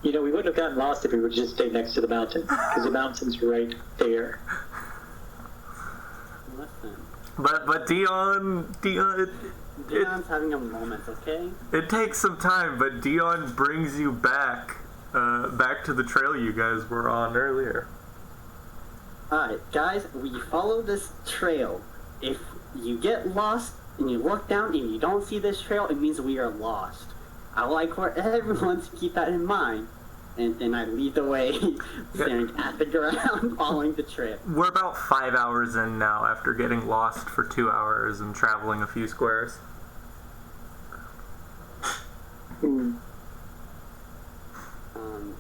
You know, we wouldn't have gotten lost if we would just stay next to the mountain, because the mountain's right there. Listen. But Dion, Dion's having a moment, okay? it takes some time, but Dion brings you back to the trail you guys were on earlier. Alright, guys, we follow this trail. If you get lost and you look down and you don't see this trail, it means we are lost. I like for everyone to keep that in mind. And then I lead the way, staring at the ground, following the trail. We're about 5 hours in now after getting lost for 2 hours and traveling a few squares. Hmm.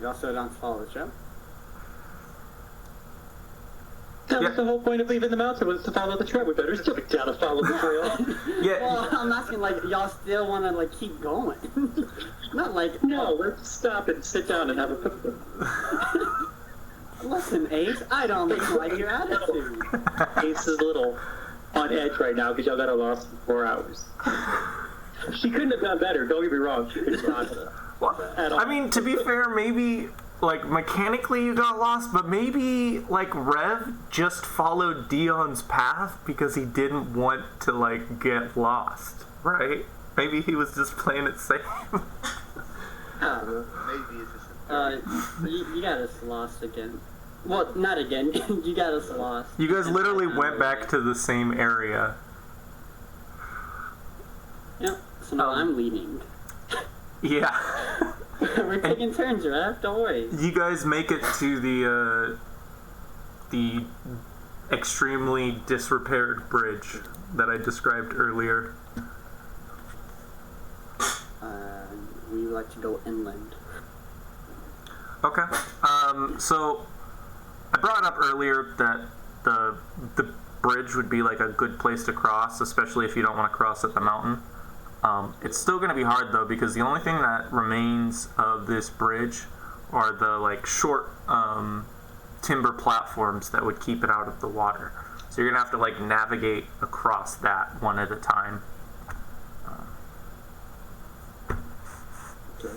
You also don't follow the trail? That Yeah. was the whole point of leaving the mountain, was to follow the trail. We better still get down and follow the trail. Yeah. Well, I'm asking, like, y'all still want to, like, keep going. Not like, No, let's stop and sit down and have a picnic. listen, Ace, I don't like your attitude. Ace is a little on edge right now because y'all got lost for 4 hours. She couldn't have done better, don't get me wrong. She couldn't have done better. Well, At all. I mean, to be fair, maybe, like, mechanically you got lost, but maybe, like, Rev just followed Dion's path because he didn't want to, like, get lost, right? Maybe he was just playing it safe. Maybe it's just You got us lost again. Well, not again. You got us lost. You guys literally went back to the same area. Yep. So now I'm leading. Yeah. We're taking turns, right? Don't worry. You guys make it to the extremely disrepaired bridge that I described earlier. We like to go inland. Okay. So I brought up earlier that the bridge would be like a good place to cross, especially if you don't want to cross at the mountain. It's still going to be hard though, because the only thing that remains of this bridge are the like short timber platforms that would keep it out of the water. So you're going to have to like navigate across that one at a time. Okay.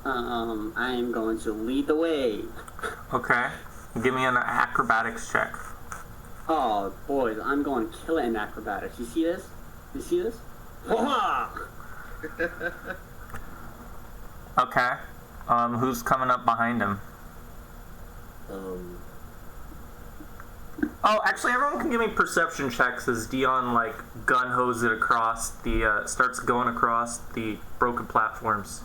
I am going to lead the way. Okay. Give me an acrobatics check. Oh, boys, I'm going to kill it in acrobatics. You see this? You see this? Wah! Okay. Who's coming up behind him? Oh, actually, everyone can give me perception checks as Dion, like, gun-hose it across the, starts going across the broken platforms.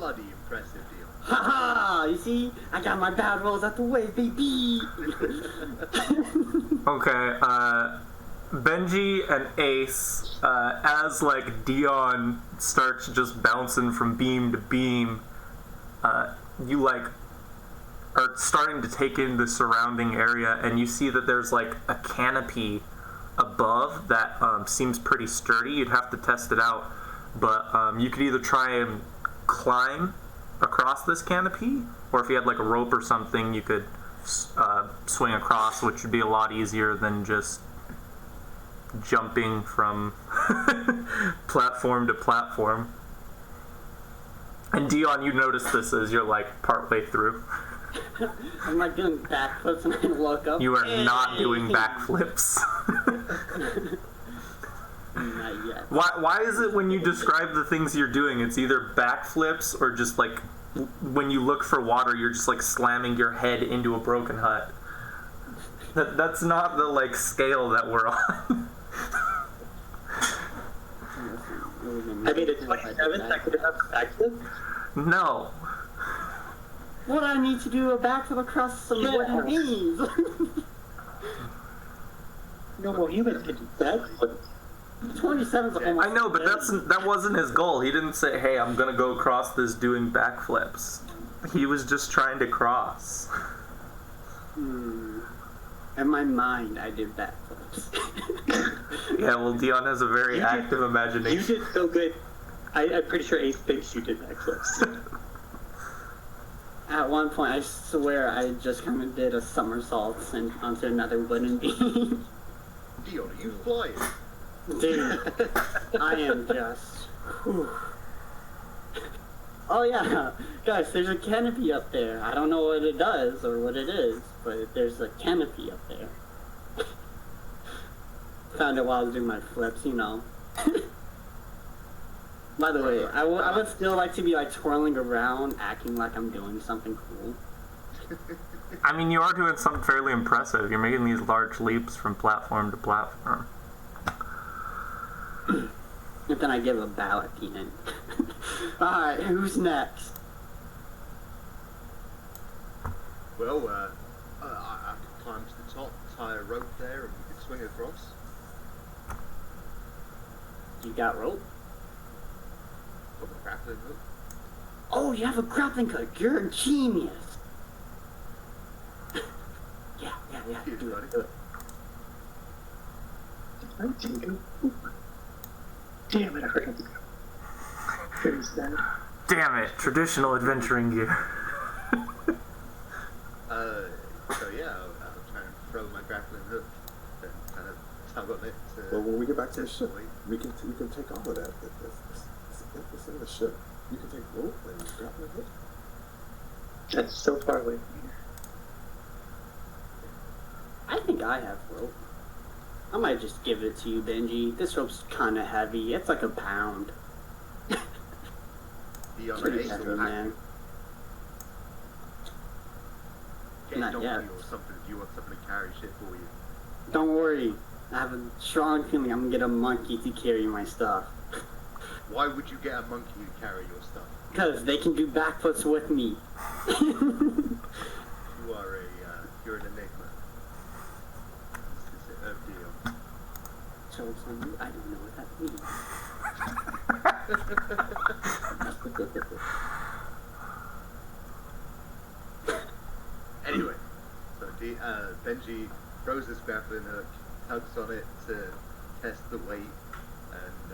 bloody impressive deal. Ha ha! You see? I got my bad rolls out the way, baby! Okay, Benji and Ace, as, like, Dion starts just bouncing from beam to beam, you, like, are starting to take in the surrounding area, and you see that there's, like, a canopy above that seems pretty sturdy. You'd have to test it out, but you could either try and climb across this canopy, or if you had, like, a rope or something, you could swing across, which would be a lot easier than just jumping from platform to platform. And Dion, you notice this as you're, like, partway through. I'm like doing backflips and I look up. You are not doing backflips. Not yet. Why is it when you describe the things you're doing, it's either backflips or just, like, when you look for water, you're just, like, slamming your head into a broken hut? That's not the, like, scale that we're on. I mean, it's 27, I could have a backflip. No. What I need to do a backflip across some wooden beams? Normal humans can do backflips. 27's almost. I know, but that wasn't his goal. He didn't say, hey, I'm gonna go across this doing backflips. He was just trying to cross. In my mind, I did backflips. Yeah, well, Dion has a very active imagination. You did so good. I'm pretty sure Ace thinks you did backflips. At one point, I swear I just kind of did a somersault and onto another wooden beam. Dion, are you flying? Dude, I am just... Whew. Oh yeah, guys, there's a canopy up there. I don't know what it does or what it is, but there's a canopy up there. Found it while I was doing my flips, you know. By the way, I would still like to be like twirling around, acting like I'm doing something cool. I mean, you are doing something fairly impressive. You're making these large leaps from platform to platform. And then I give a bow at the end. Alright, who's next? Well, I can climb to the top, tie a rope there, and we can swing across. You got rope? Got a grappling hook. Oh, you have a grappling hook. You're a genius. yeah. Here's Do buddy. it, do it. Damn it, I forgot to go. Very sad. Damn it, traditional adventuring gear. So yeah, I'll try and throw my grappling hook and kind of tug on it to... Well, when we get back to the ship, Wait. we can take all of that. It's in the ship. You can take rope and grappling hook. That's so far away from here. I think I have rope. I might just give it to you, Benji. This rope's kind of heavy. It's like a pound. The other Pretty ace heavy, will man. get a Not donkey yet. or something if you want something to carry shit for you. Don't worry. I have a strong feeling I'm gonna get a monkey to carry my stuff. Why would you get a monkey to carry your stuff? Because they can do backflips with me. You are you're an enigma. It's a deal. So it's on you. I don't know what that means. Anyway, so Benji throws this grappling hook, tugs on it to test the weight, and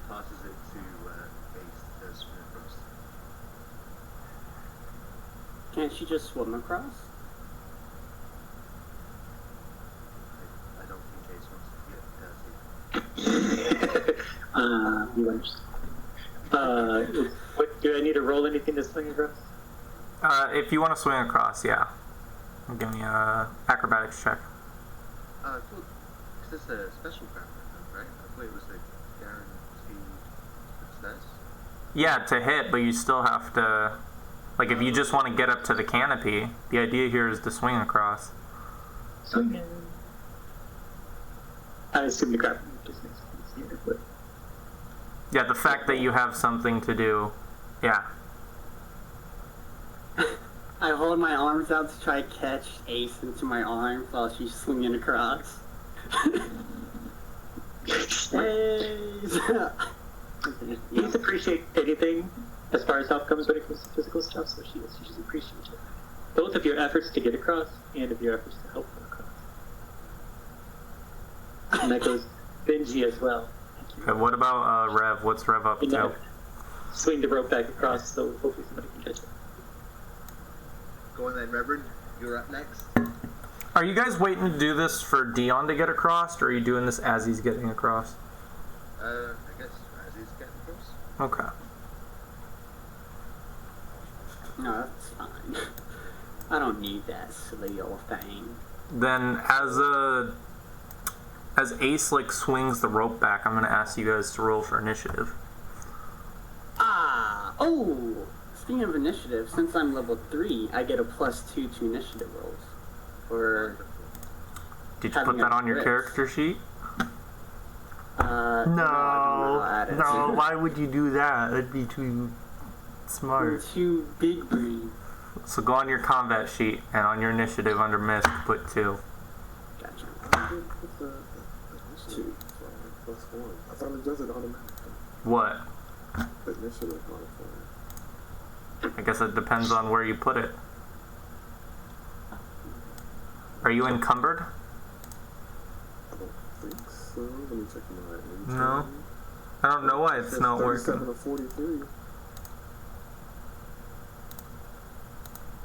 passes it to Ace to swim across. Can't she just swim across? I don't think Ace wants to get dirty. You understand. What, do I need to roll anything to swing across? If you want to swing across, yeah. Give me a acrobatics check. I thought, is this a special grappling hook, right? I thought it was a guaranteed success. Yeah, to hit, but you still have to... Like, if you just want to get up to the canopy, the idea here is to swing across. Swinging. I assume the grappling just makes it easier, but... Yeah, the fact that you have something to do... Yeah. I hold my arms out to try to catch Ace into my arms while she's swinging across. Ace! He's appreciate anything as far as help comes when it comes to physical stuff, so she's appreciative. Both of your efforts to get across and of your efforts to help them across. And that goes Benji as well. Okay, what about Rev? What's Rev up And to? now, swing the rope back across so hopefully somebody can catch it. Go on then, Reverend. You're up next. Are you guys waiting to do this for Dion to get across, or are you doing this as he's getting across? I guess as he's getting across. Okay. No, that's fine. I don't need that silly old thing. Then as Ace like swings the rope back, I'm gonna ask you guys to roll for initiative. Oh! Speaking of initiative, since I'm level 3, I get a +2 to initiative rolls. For Did you put having that a on your crit. character sheet? I don't know how to add it. No, why would you do that? That'd be too smart. Too big brain. So go on your combat sheet, and on your initiative under Mist, put 2. Gotcha. What's the initiative? +1. I thought it does it automatically. What? The initiative modifier. I guess it depends on where you put it. Are you encumbered? I don't think so. Let me check my inventory. No. I don't know why it's not 37 working. of 43.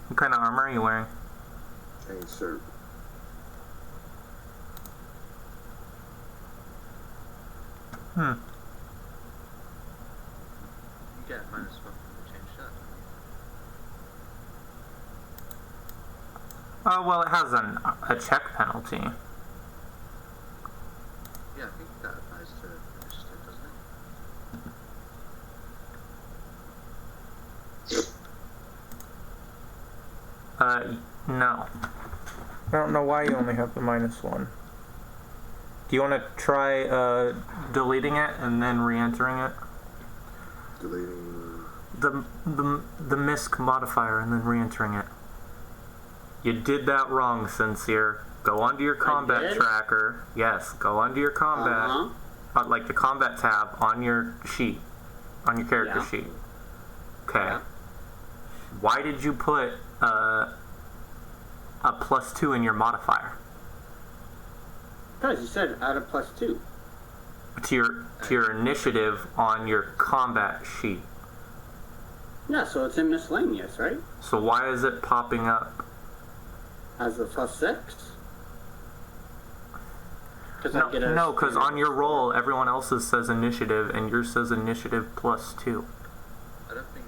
What kind of armor are you wearing? Chain shirt. Hmm. You get -1 from the chain shirt. Oh, well, it has a check penalty. Yeah, I think that applies to initiative, doesn't it? No. I don't know why you only have the -1. Do you want to try deleting it and then re-entering it? Deleting. The misc modifier and then re-entering it. You did that wrong, Sincere. Go onto your combat did? tracker. Yes, go onto your combat. Like the combat tab on your sheet. On your character Yeah. sheet. Okay. Yeah. Why did you put a +2 in your modifier? Because you said add a +2. To your initiative on your combat sheet. Yeah, so it's in miscellaneous, right? So why is it popping up? As a +6? No, because on your roll, everyone else's says initiative, and yours says initiative +2. I don't think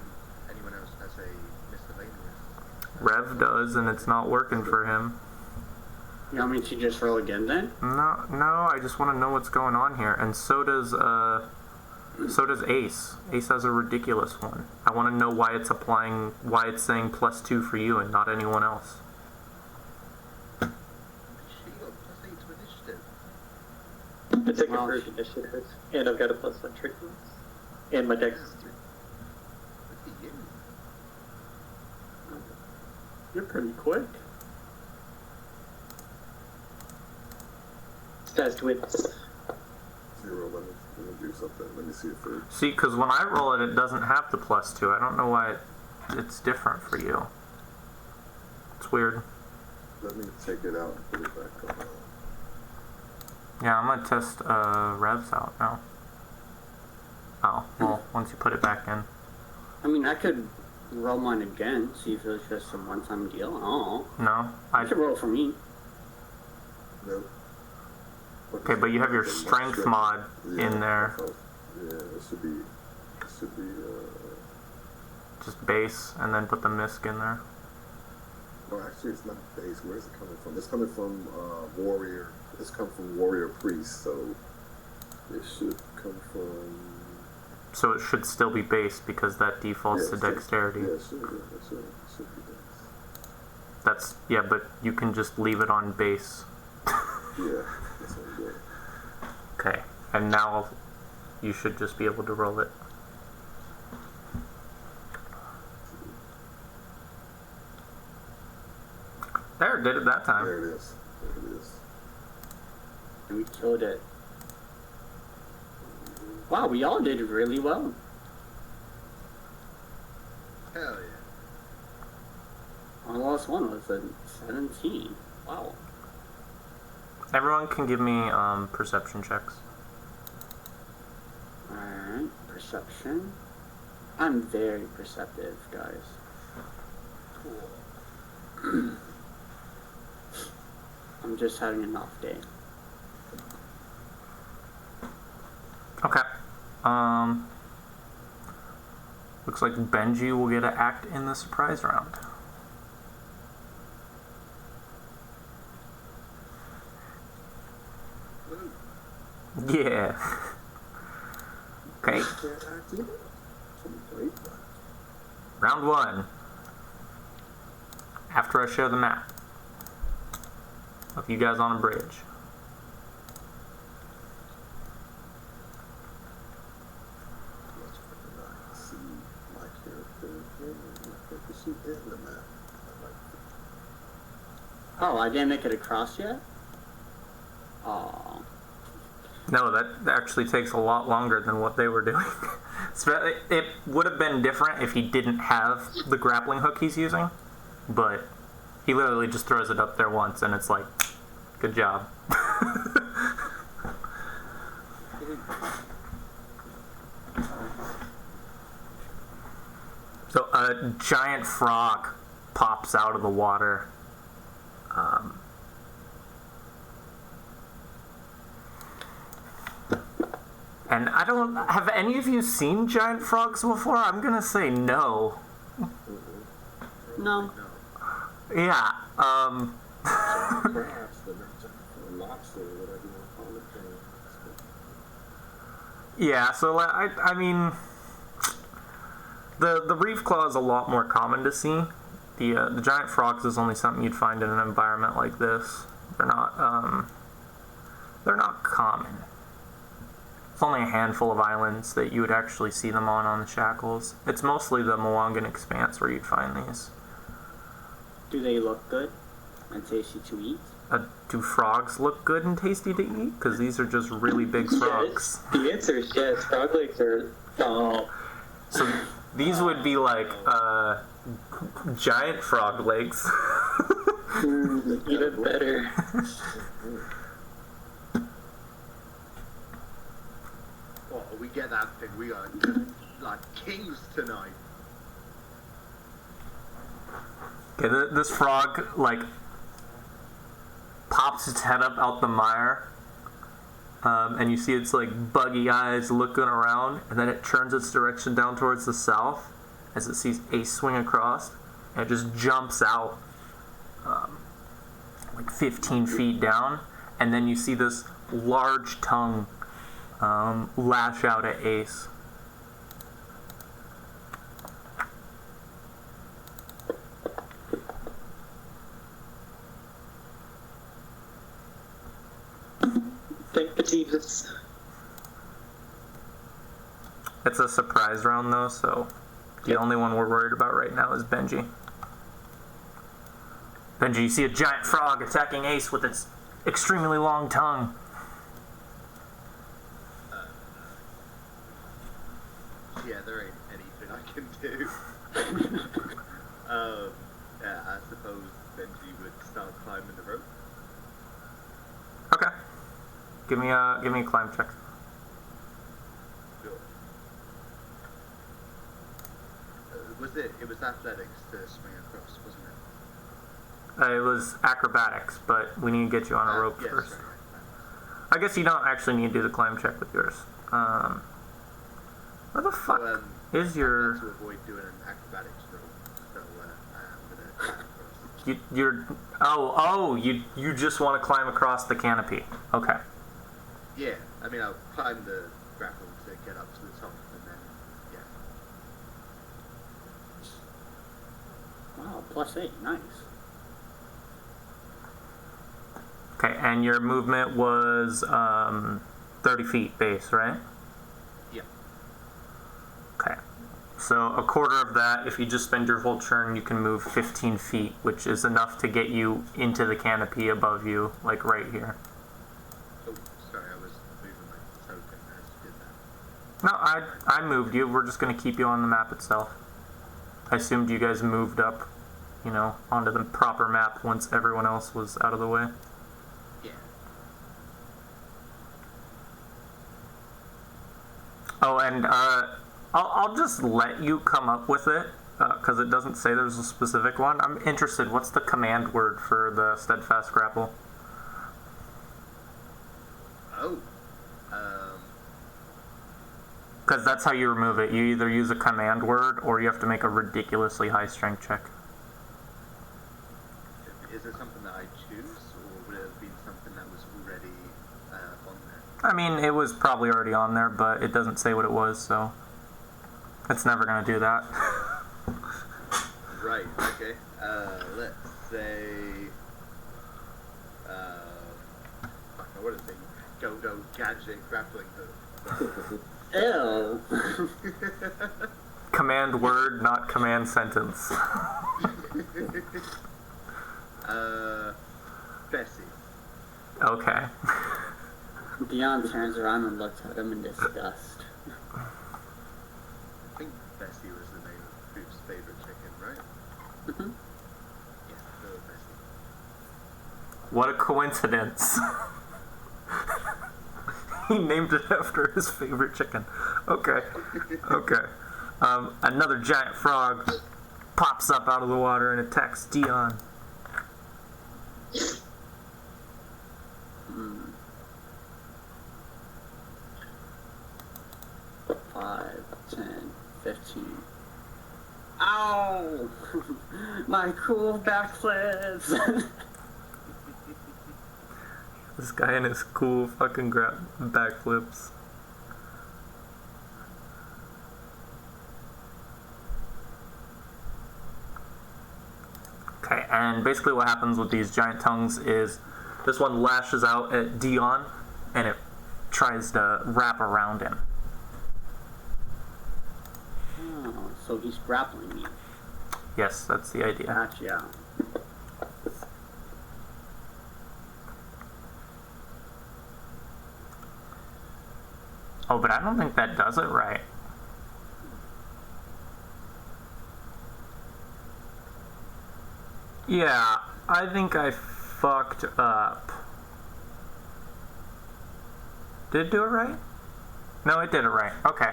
anyone else has a miscellaneous. Rev does, and it's not working for him. You want me to just roll again then? No, I just want to know what's going on here, and so does Ace. Ace has a ridiculous one. I want to know why it's saying +2 for you and not anyone else. She got +8 to initiative. It's a converted initiative, and I've got a +1 trait bonus. And my dex is 3. Look at you. You're pretty quick. Fast wins. 0. Let me do something. Let me see if it. See, because when I roll it, it doesn't have the +2. I don't know why it's different for you. It's weird. Let me take it out and put it back on. Yeah, I'm gonna test Revs out now. Oh, well, once you put it back in. I mean, I could roll mine again, see if it was just a one-time deal. Oh, No? I could roll for me. Nope. Okay, but you have your strength mod in there. Yeah, it should be. Just base, and then put the misc in there. Well, actually, it's not base. Where is it coming from? It's coming from warrior. It's coming from warrior priest. So it should come from. So it should still be base because that defaults to dexterity. Yeah, it should be base. Yeah, but you can just leave it on base. Yeah, that's what I'm doing. Okay, and now you should just be able to roll it. There, did it that time. There it is. And we killed it. Wow, we all did really well. Hell yeah. Our last one was a 17. Wow. Everyone can give me perception checks. Alright, perception. I'm very perceptive, guys. Cool. I'm just having an off day. Okay. Looks like Benji will get an act in the surprise round. Yeah. Okay. Round 1. After I show the map of you guys on a bridge. See my character in the map. Oh, I didn't make it across yet? Aw. No, that actually takes a lot longer than what they were doing. It would have been different if he didn't have the grappling hook he's using, but he literally just throws it up there once and it's like, good job. So a giant frog pops out of the water. And I don't... Have any of you seen giant frogs before? I'm gonna say no. No. Yeah, Crabs, the lobster, whatever you want to call it. yeah, so I mean... The reef claw is a lot more common to see. The giant frogs is only something you'd find in an environment like this. They're not common. It's only a handful of islands that you would actually see them on the Shackles. It's mostly the Mwangan Expanse where you'd find these. Do they look good and tasty to eat? Do frogs look good and tasty to eat? Because these are just really big frogs. Yes, the answer is yes. Frog legs are so These would be like giant frog legs. even better. Well, we get that thing. We are like kings tonight. Okay, this frog like pops its head up out the mire, and you see its like buggy eyes looking around, and then it turns its direction down towards the south as it sees Ace swing across, and it just jumps out like 15 feet down, and then you see this large tongue lash out at Ace. Thank the Jesus. It's a surprise round though, so the only one we're worried about right now is Benji. Benji, you see a giant frog attacking Ace with its extremely long tongue. Yeah, there ain't anything I can do. Yeah, I suppose Benji would start climbing the rope. Okay. Give me a climb check. Sure. It was athletics to swing across, wasn't it? It was acrobatics, but we need to get you on a rope yes, first. right. I guess you don't actually need to do the climb check with yours. Where the fuck Well, is your... to avoid doing an acrobatics roll, so I'm gonna climb across. You just want to climb across the canopy. Okay. Yeah, I mean I'll climb the grapple to get up to the top, and then yeah. Wow, +8, nice. Okay, and your movement was 30 feet base, right? Yeah. Okay. So a quarter of that, if you just spend your whole turn, you can move 15 feet, which is enough to get you into the canopy above you, like right here. Oh, sorry, I was moving my token as you did that. No, I moved you. We're just going to keep you on the map itself. I assumed you guys moved up, onto the proper map once everyone else was out of the way. Yeah. Oh, and I'll just let you come up with it, because it doesn't say there's a specific one. I'm interested. What's the command word for the Steadfast Grapple? Oh. Because that's how you remove it. You either use a command word, or you have to make a ridiculously high strength check. Is it something that I choose, or would it have been something that was already on there? I mean, it was probably already on there, but it doesn't say what it was, so it's never going to do that. Right, okay. Let's say... what is it? Go gadget grappling hook. Ew. Command word, not command sentence. Bessie. Okay. Dion turns around and looks at him in disgust. I think Bessie was the name of Boop's favorite chicken, right? Mhm. Yeah, go with Bessie. What a coincidence. He named it after his favorite chicken. Okay. Okay. Another giant frog pops up out of the water and attacks Dion. Hmm. 5, 10, 15. Ow! My cool backflips! This guy and his cool fucking backflips. Okay, and basically what happens with these giant tongues is this one lashes out at Dion and it tries to wrap around him. Oh, so he's grappling me. Yes, that's the idea. Gotcha. Oh, but I don't think that does it right. Yeah, I think I fucked up. Did it do it right? No, it did it right. Okay.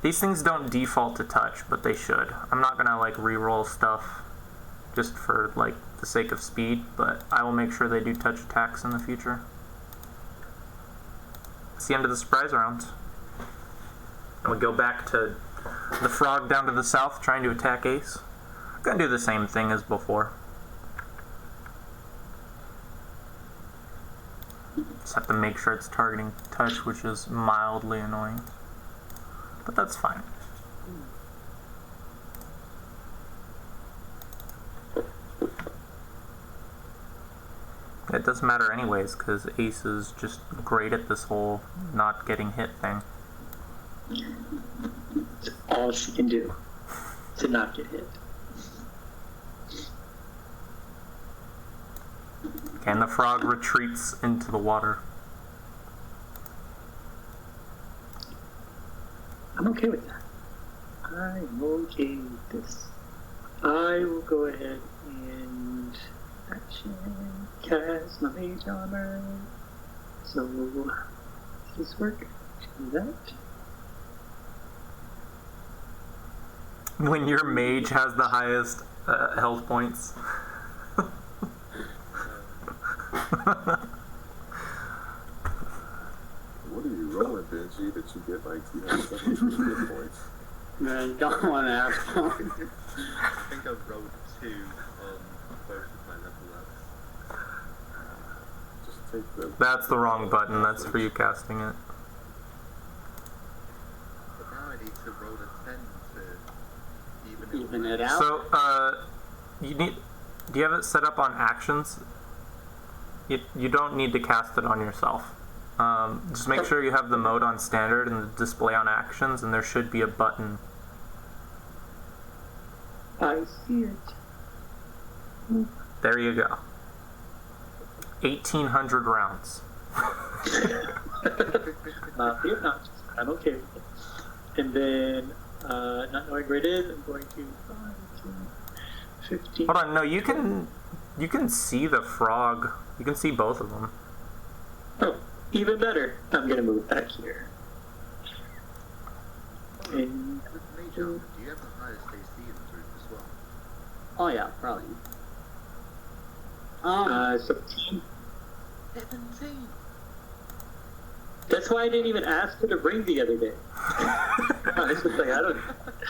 These things don't default to touch, but they should. I'm not gonna like re-roll stuff just for like the sake of speed, but I will make sure they do touch attacks in the future. It's the end of the surprise round. And we go back to the frog down to the south trying to attack Ace. I'm gonna do the same thing as before. Just have to make sure it's targeting touch, which is mildly annoying. But that's fine. It doesn't matter anyways, because Ace is just great at this whole not getting hit thing. It's all she can do to not get hit. And the frog retreats into the water. I'm okay with that. I'm okay with this. I will go ahead and action cast my mage armor. So, does this work? Do that. When your mage has the highest health points. What are you rolling, Benji, that you get like 200 hit points? Man, you don't want to ask. I think I've rolled 2 on both of my level ups. Just take the... That's the wrong button. That's for you casting it. But now I need to roll a 10 to Even it out? So, you need... Do you have it set up on actions? You don't need to cast it on yourself. Just make sure you have the mode on standard and the display on actions, and there should be a button. I see it. There you go. 1,800 rounds. Not the obnoxious. I'm okay with it. And then, not knowing where it is, I'm going to 5, 10, 15. Hold on, no, you can see the frog. You can see both of them. Oh, even better. I'm going to move back here. And With Mage Armor, do you have the highest AC in the group as well? Oh yeah, probably. 17. 17! That's why I didn't even ask her to bring the other day. I was just like, I don't.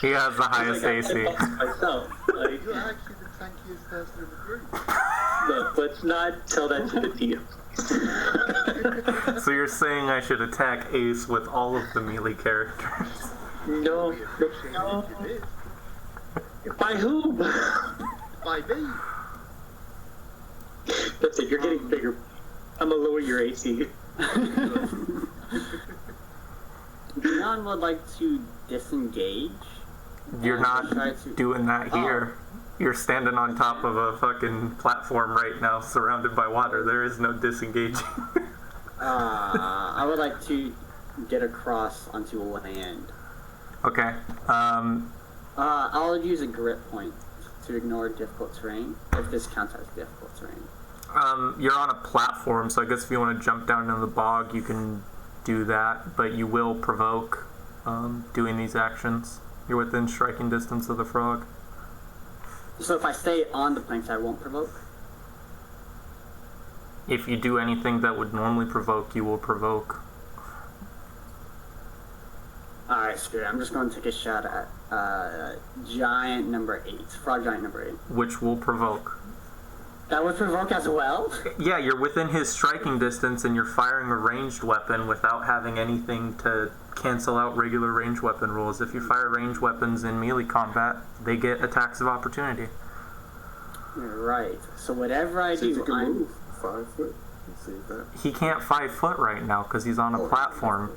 He has the highest I AC. myself. Like, You're actually the tankiest person in the group. look, let's not tell that to the DM. So you're saying I should attack Ace with all of the melee characters? No, We appreciate no. it if you did. By whom? By me! That's it, you're getting bigger. I'm gonna lower your AC. None would like to disengage. You're Try not to- doing that here. You're standing on top of a fucking platform right now, surrounded by water. There is no disengaging. I would like to get across onto land. Okay. I'll use a grit point to ignore difficult terrain, if this counts as difficult terrain. You're on a platform, so I guess if you want to jump down into the bog, you can do that, but you will provoke doing these actions. You're within striking distance of the frog. So if I stay on the planks, I won't provoke? If you do anything that would normally provoke, you will provoke. Alright, screw it. I'm just going to take a shot at giant number 8. Frog giant number 8. Which will provoke. That would provoke as well? Yeah, you're within his striking distance and you're firing a ranged weapon without having anything to cancel out regular ranged weapon rules. If you fire ranged weapons in melee combat, they get attacks of opportunity. Right. So whatever I Since do, you can I'm... move 5 foot. You see that? He can't 5 foot right now because he's on a platform.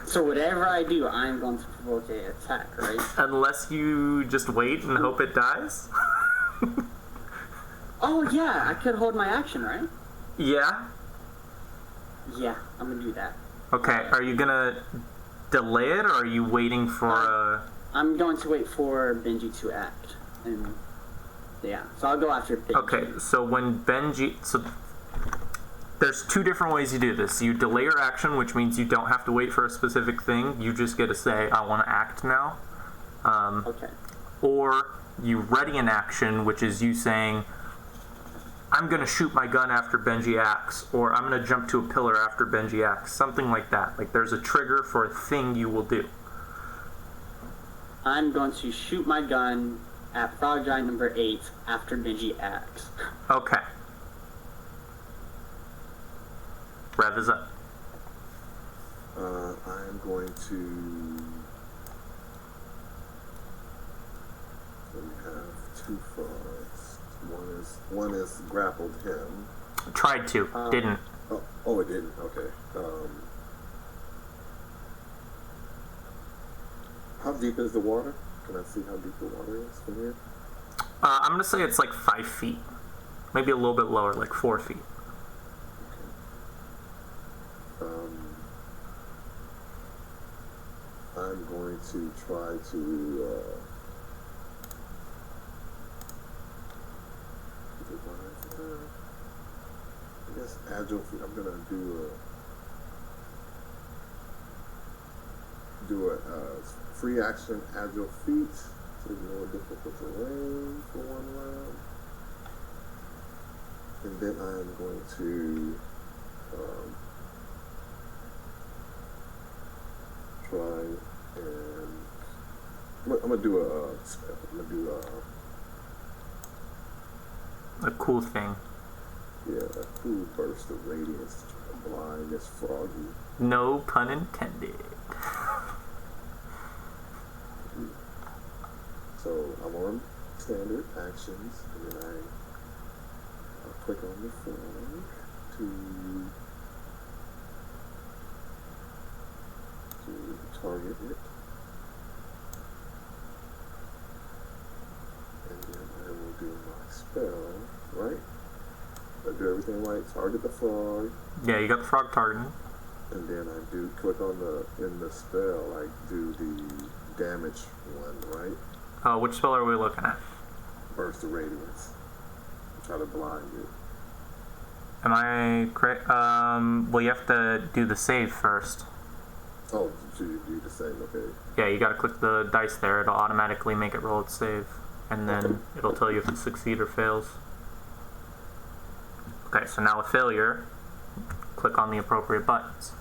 So whatever I do, I'm going to provoke a attack, right? Unless you just wait and hope it dies. Oh yeah, I could hold my action, right? Yeah? Yeah, I'm gonna do that. Okay, are you gonna delay it or are you waiting for I'm going to wait for Benji to act. And yeah, so I'll go after Benji. Okay, so when Benji... So there's 2 different ways you do this. You delay your action, which means you don't have to wait for a specific thing. You just get to say, I want to act now. Okay. Or you ready an action, which is you saying, I'm going to shoot my gun after Benji acts, or I'm going to jump to a pillar after Benji acts. Something like that. Like there's a trigger for a thing you will do. I'm going to shoot my gun at Frog Giant number 8 after Benji acts. Okay. Rev is up. I'm going to... So we have 2 frogs. One is grappled him. Tried to. Didn't. Oh, it didn't. Okay. How deep is the water? Can I see how deep the water is from here? I'm going to say it's like 5 feet. Maybe a little bit lower, like 4 feet. I'm going to try to I guess agile feet. I'm gonna do a free action agile feat to more difficult terrain for 1 round, and then I'm going to try and I'm gonna do A cool thing. a cool burst of radiance to try to blind this froggy. No pun intended. So I'm on standard actions, and then I click on the frog to target it, and then I will do my spell, right? I do everything right, target the frog, Yeah, you got the frog targeting. and then I do click on in the spell, I do the damage one, right? Which spell are we looking at? Burst of radiance. Try to blind it. Am I correct? Well, you have to do the save first. Oh, so you do the same, okay. Yeah, you gotta click the dice there. It'll automatically make it roll its save. And then it'll tell you if it succeeds or fails. Okay, so now with failure, click on the appropriate buttons.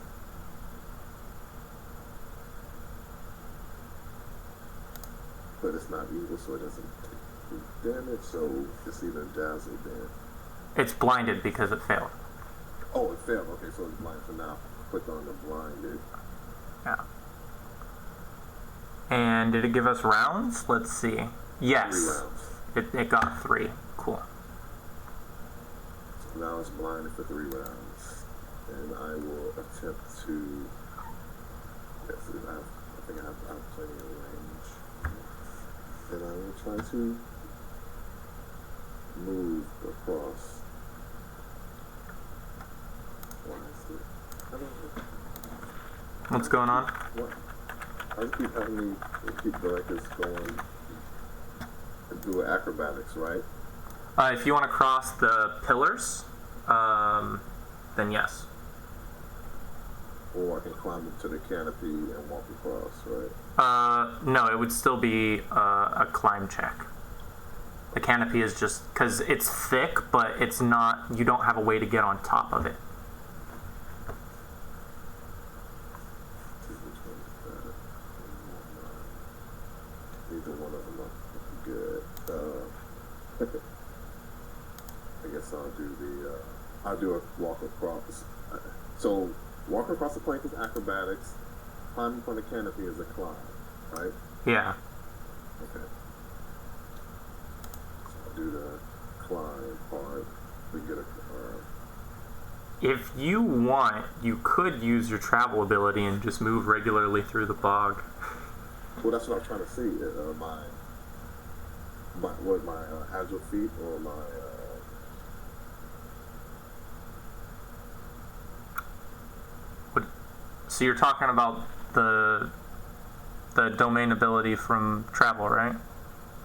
But it's not evil, so it doesn't take damage, so it's either dazzled then. It's blinded because it failed. Oh, it failed. Okay, so it's blind. So now click on the blinded. Yeah. And did it give us rounds? Let's see. Yes. 3 rounds. It got 3. Cool. So now it's blinded for 3 rounds. And I will attempt to... Yes, I think I have plenty of range. And I will try to move across. Why is it? I don't know. What's going on? What? I just keep having me keep like this going and do acrobatics, right? If you want to cross the pillars, then yes. Or I can climb up to the canopy and walk across, right? No, it would still be a climb check. The canopy is just because it's thick, but it's not. You don't have a way to get on top of it. Let's see which one is better. Neither one of them are good. I guess I'll do a walk across. So walk across the plank is acrobatics. Climbing from the canopy is a climb, right? Yeah. Okay. So I'll do the climb part to get a. If you want, you could use your travel ability and just move regularly through the bog. Well, that's what I'm trying to see. My agile feet or my. So you're talking about the domain ability from travel, right?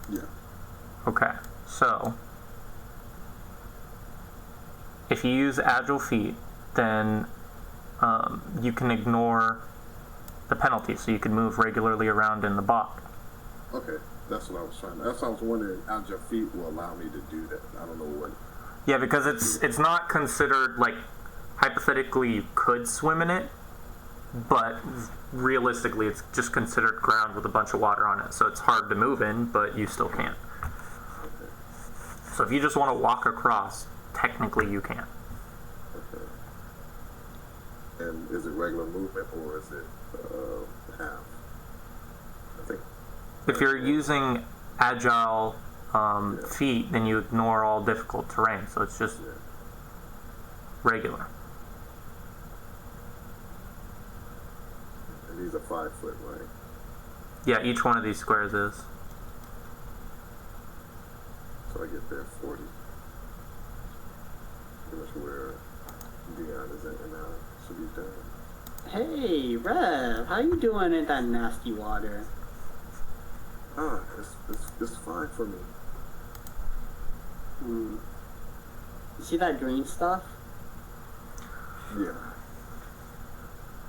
Yeah. Okay. So if you use agile feet, then you can ignore the penalty, so you can move regularly around in the bog. Okay, that's what I was trying. That's what I was wondering. Agile feet will allow me to do that. I don't know what. Yeah, because it's not considered, like, hypothetically you could swim in it, but realistically it's just considered ground with a bunch of water on it, so it's hard to move in, but you still can. Okay. So if you just want to walk across, technically you can. Okay. And is it regular movement or is it half? I think. If you're using agile feet, then you ignore all difficult terrain, so it's just regular. And these are 5 foot, right? Yeah, each one of these squares is. So I get there 40. Pretty much where Dion is at now. Should be done. Hey, Rev, how you doing in that nasty water? It's fine for me. You see that green stuff? Yeah.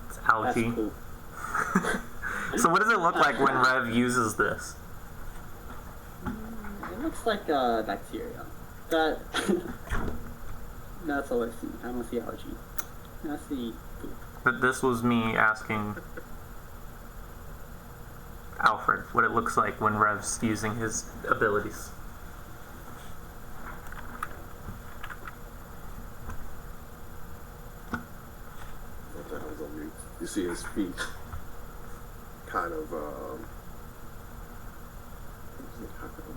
It's algae. That's cool. So what does it look like when Rev uses this? It looks like bacteria. That's all I see. I don't see algae. I see poop. But this was me asking Alfred what it looks like when Rev's using his abilities. What the hell's on mute? You see his feet kind of how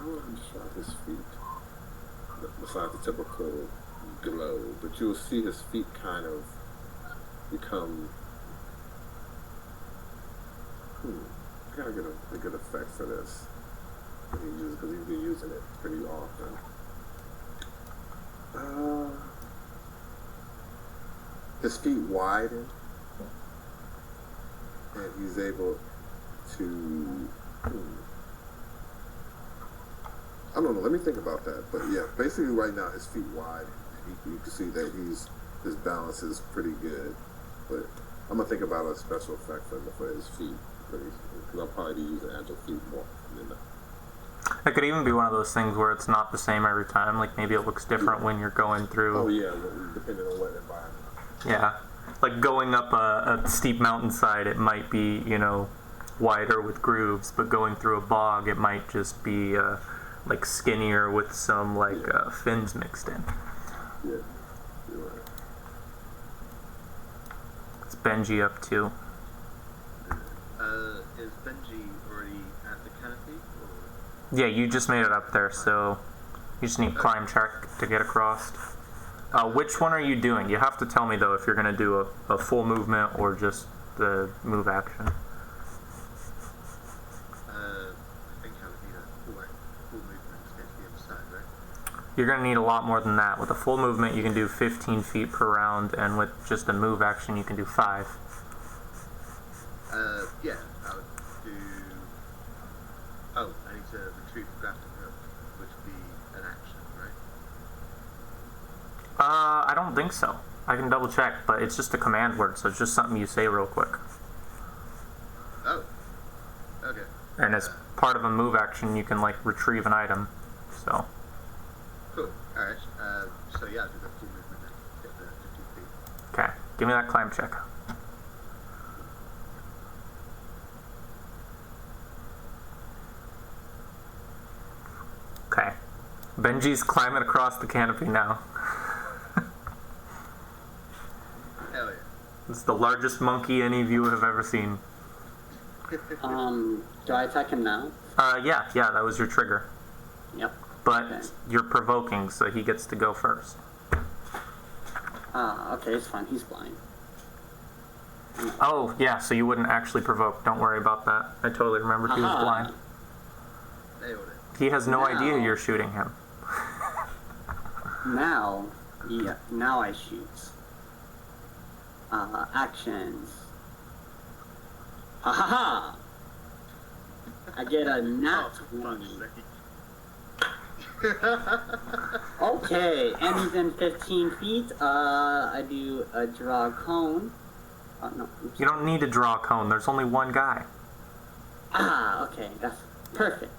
would I describe his feet? Besides the typical glow, but you'll see his feet kind of become I gotta get a good effect for this because he's been using it pretty often. His feet widen and he's able to I don't know, let me think about that, but yeah, basically right now his feet wide and you can see that his balance is pretty good, but I'm gonna think about a special effect for his feet because I'll probably be using agile feet more than that. It could even be one of those things where it's not the same every time. Like maybe it looks different when you're going through. Oh yeah, depending on what environment. Yeah, like going up a steep mountainside, it might be, wider with grooves, but going through a bog, it might just be like skinnier with some fins mixed in. Yeah, you're right. What's Benji up to? Is Benji already at the canopy? Or? Yeah, you just made it up there, so you just need climb check to get across. Which one are you doing? You have to tell me, though, if you're going to do a full movement or just the move action. I think I would need a full movement to get to the other side, right? You're going to need a lot more than that. With a full movement, you can do 15 feet per round, and with just a move action, you can do 5. Yeah, I would do... Oh, I need to retrieve the grappling hook, which would be an action, right? I don't think so. I can double check, but it's just a command word, so it's just something you say real quick. Oh. Okay. And as part of a move action, you can like retrieve an item. So. Cool. Alright. So yeah, I'll do the 2 movement then. Get the 15 feet. Okay. Give me that climb check. Okay. Benji's climbing across the canopy now. Hell yeah. It's the largest monkey any of you have ever seen. Do I attack him now? Yeah, that was your trigger. Yep. But Okay. you're provoking, so he gets to go first. Okay, it's fine. He's blind. Oh, yeah, so you wouldn't actually provoke. Don't worry about that. I totally remembered he was Aha. blind. Nailed it. He has no Now. idea you're shooting him. Now, yeah, now I shoot. Actions. Ha ha ha! I get a nat Oh, 20. fuck's sake. Okay, and he's in 15 feet. I do a draw cone. Oh, no. Oops. You don't need to draw a cone. There's only one guy. Okay, that's perfect.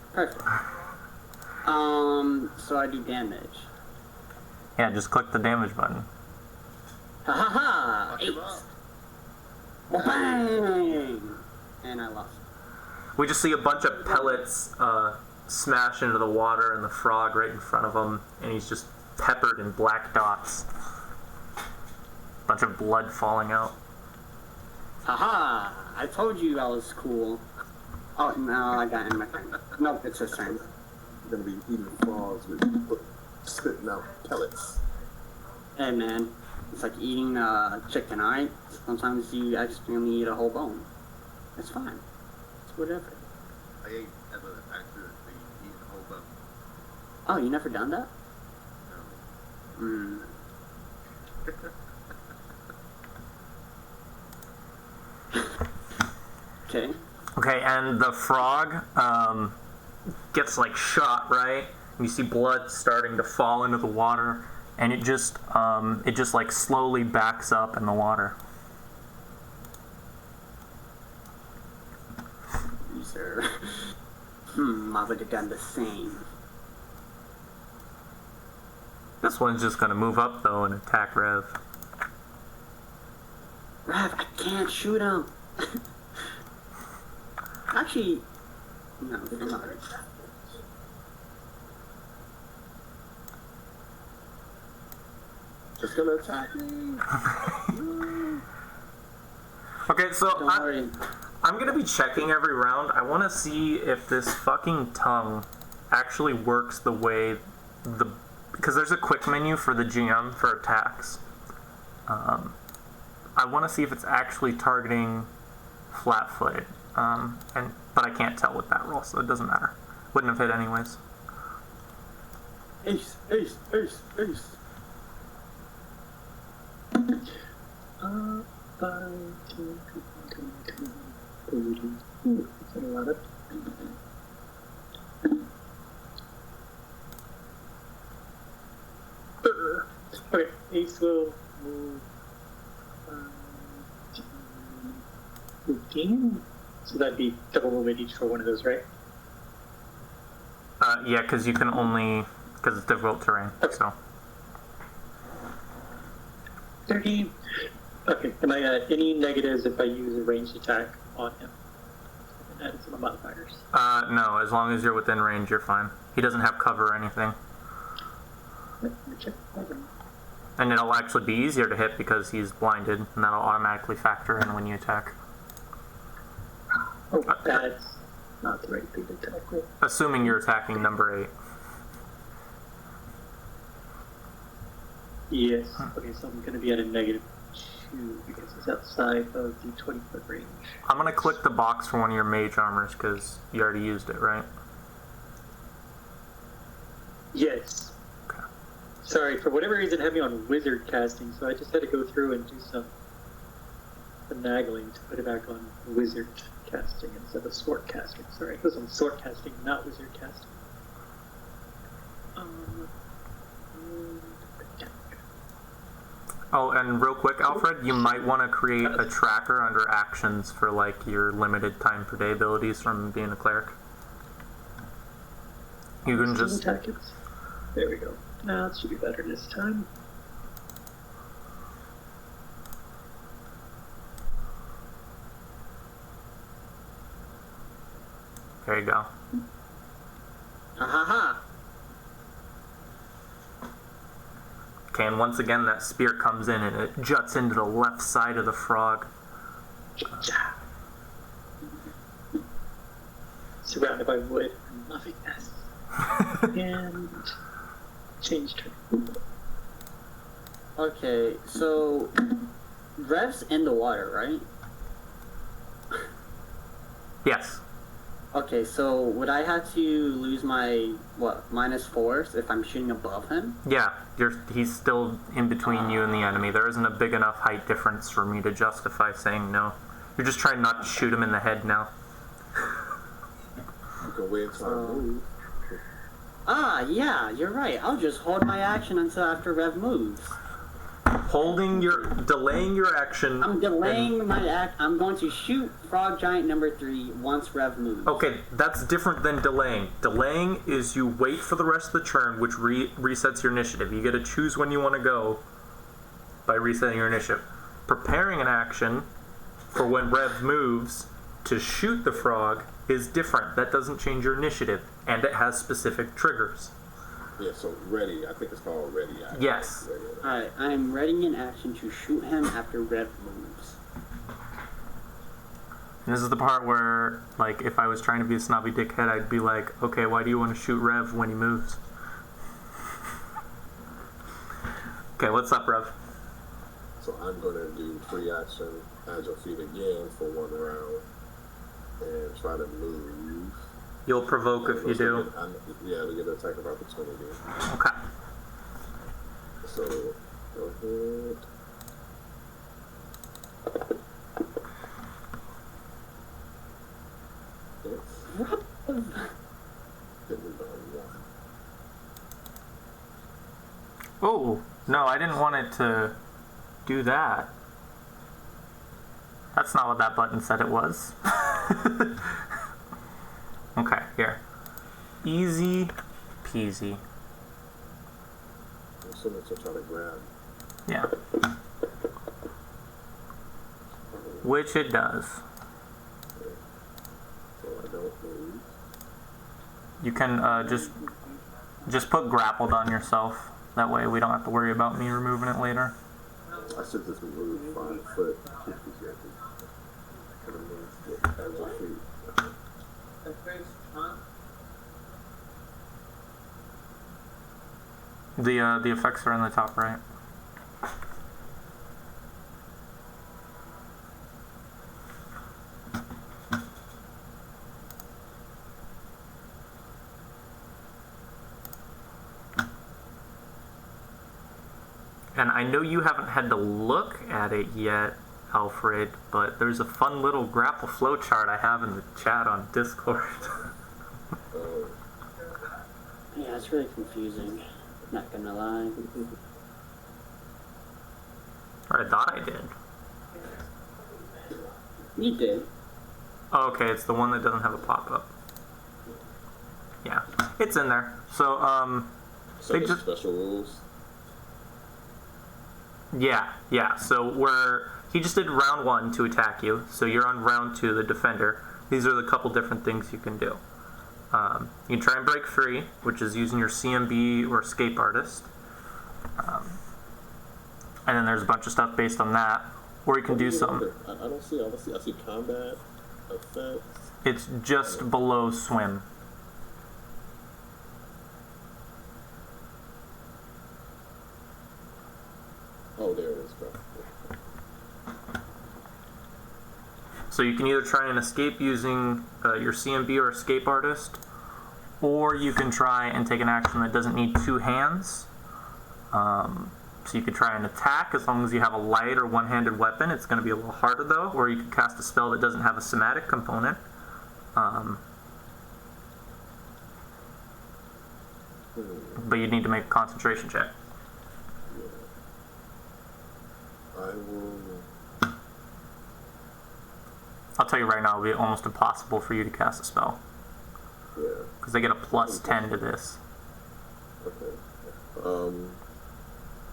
So I do damage. Yeah, just click the damage button. Ha ha ha! Fuck 8. him up. Bang! And I lost. We just see a bunch of pellets smash into the water and the frog right in front of him, and he's just peppered in black dots. Bunch of blood falling out. Haha! I told you I was cool. Oh, no, I got in my turn. Nope, it's his turn. You're gonna be eating frogs with spitting out pellets. Hey, man. It's like eating chicken, alright? Sometimes you accidentally eat a whole bone. It's fine. It's whatever. I ain't ever accidentally eaten a whole bone. Oh, you never done that? No. Hmm. Okay. Okay, and the frog gets like shot, right? And you see blood starting to fall into the water, and it just like slowly backs up in the water. Sir. I would have done the same. This one's just gonna move up though and attack Rev. Rev, I can't shoot him. Actually, no, come on. It's gonna attack me. Okay, so Don't worry. I'm gonna be checking every round. I want to see if this fucking tongue actually works the way because there's a quick menu for the GM for attacks. I want to see if it's actually targeting flat-footed, but I can't tell with that roll, so it doesn't matter. Wouldn't have hit anyways. Ace. That's a lot of. Okay, Ace will move 15. So that'd be double movement each for one of those, right? Yeah, because you can only because it's difficult terrain. Okay. So 30. Okay, am I at any negatives if I use a ranged attack on him? And add some modifiers. no, as long as you're within range, you're fine. He doesn't have cover or anything, Let me check. and it'll actually be easier to hit because he's blinded, and that'll automatically factor in when you attack. Oh, that's not the right thing to attack with. Assuming you're attacking number 8. Yes. Okay, so I'm going to be at a -2 because it's outside of the 20-foot range. I'm gonna click the box for one of your mage armors because you already used it, right? Yes. Okay. Sorry, for whatever reason, it had me on wizard casting, so I just had to go through and do some finagling to put it back on wizard casting instead of sword casting. Sorry, it was on sword casting, not wizard casting. And attack. Oh, and real quick, Alfred, you might want to create a tracker under actions for like your limited time per day abilities from being a cleric. You can just Tactics. There we go. Now it should be better this time. there you go. Ha ha ha. Okay, and once again that spear comes in and it juts into the left side of the frog. Surrounded by wood and nothingness. And changed her. Okay, so Rev's in the water, right? Yes. Okay, so would I have to lose my -4s if I'm shooting above him? Yeah, he's still in between you and the enemy. There isn't a big enough height difference for me to justify saying no. You're just trying not to shoot him in the head now. You can wait until I move. Ah, yeah, you're right. I'll just hold my action until after Rev moves. Delaying your action. I'm delaying my act. I'm going to shoot Frog Giant number 3 once Rev moves. Okay, that's different than delaying. Delaying is you wait for the rest of the turn, which resets your initiative. You get to choose when you want to go by resetting your initiative. Preparing an action for when Rev moves to shoot the frog is different. That doesn't change your initiative, and it has specific triggers. Yeah, so ready. I think it's called ready. Yes. Alright, I'm readying an action to shoot him after Rev moves. And this is the part where, like, if I was trying to be a snobby dickhead, I'd be like, okay, why do you want to shoot Rev when he moves? Okay, what's up, Rev? So I'm going to do free action, agile feet again for 1 round, and try to move. You'll provoke if you do. Yeah, we get an attack of opportunity. Okay. So, go ahead. Hit me by 1. Oh, no, I didn't want it to do that. That's not what that button said it was. Okay, here. Easy peasy. I'm assuming to try to grab. Yeah. Which it does. So I don't move. You can just put grappled on yourself. That way we don't have to worry about me removing it later. I should just move 5 foot. Could have moved agile feet. The effects are in the top right. And I know you haven't had to look at it yet, Alfred, but there's a fun little grapple flowchart I have in the chat on Discord. Yeah, it's really confusing. Not gonna lie. Or I thought I did. You did. Oh, okay, it's the one that doesn't have a pop-up. Yeah, it's in there. So, So they there's just... special rules. Yeah. So he just did round 1 to attack you. So you're on round 2, the defender. These are the couple different things you can do. You can try and break free, which is using your CMB or escape artist. And then there's a bunch of stuff based on that. Or you can do some... I don't see. I see combat effects. It's just below swim. Oh, there it is. So you can either try and escape using your CMB or escape artist, or you can try and take an action that doesn't need 2 hands. So you could try and attack as long as you have a light or one-handed weapon. It's going to be a little harder though. Or you can cast a spell that doesn't have a somatic component. But you need to make a concentration check. I will. I'll tell you right now, it'll be almost impossible for you to cast a spell. Yeah. Because they get a plus 10 to this. Okay.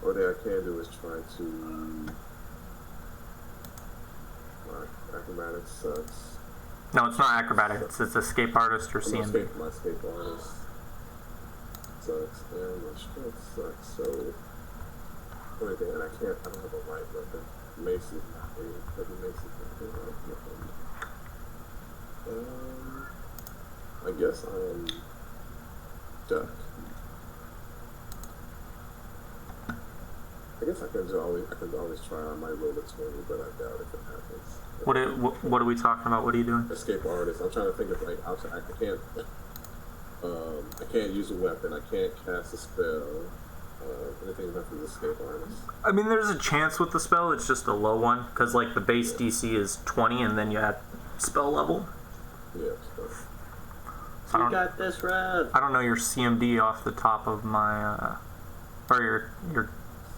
What I can do is try to. My acrobatics sucks. No, it's not acrobatics. It's escape artist or CMB. My escape artist sucks, and my strength sucks. So, only thing, and I don't have a right weapon. Mace is not a heavy mace is not a right weapon. I guess I am duck. I guess I can always try. I might roll a 20, but I doubt if it happens. What are we talking about? What are you doing? Escape artist. I'm trying to think of like I can't use a weapon. I can't cast a spell. Anything left is escape artist. I mean, there's a chance with the spell. It's just a low one because like the base DC is 20, and then you add spell level. Yeah. So. You got this, Rev. I don't know your CMD off the top of my or your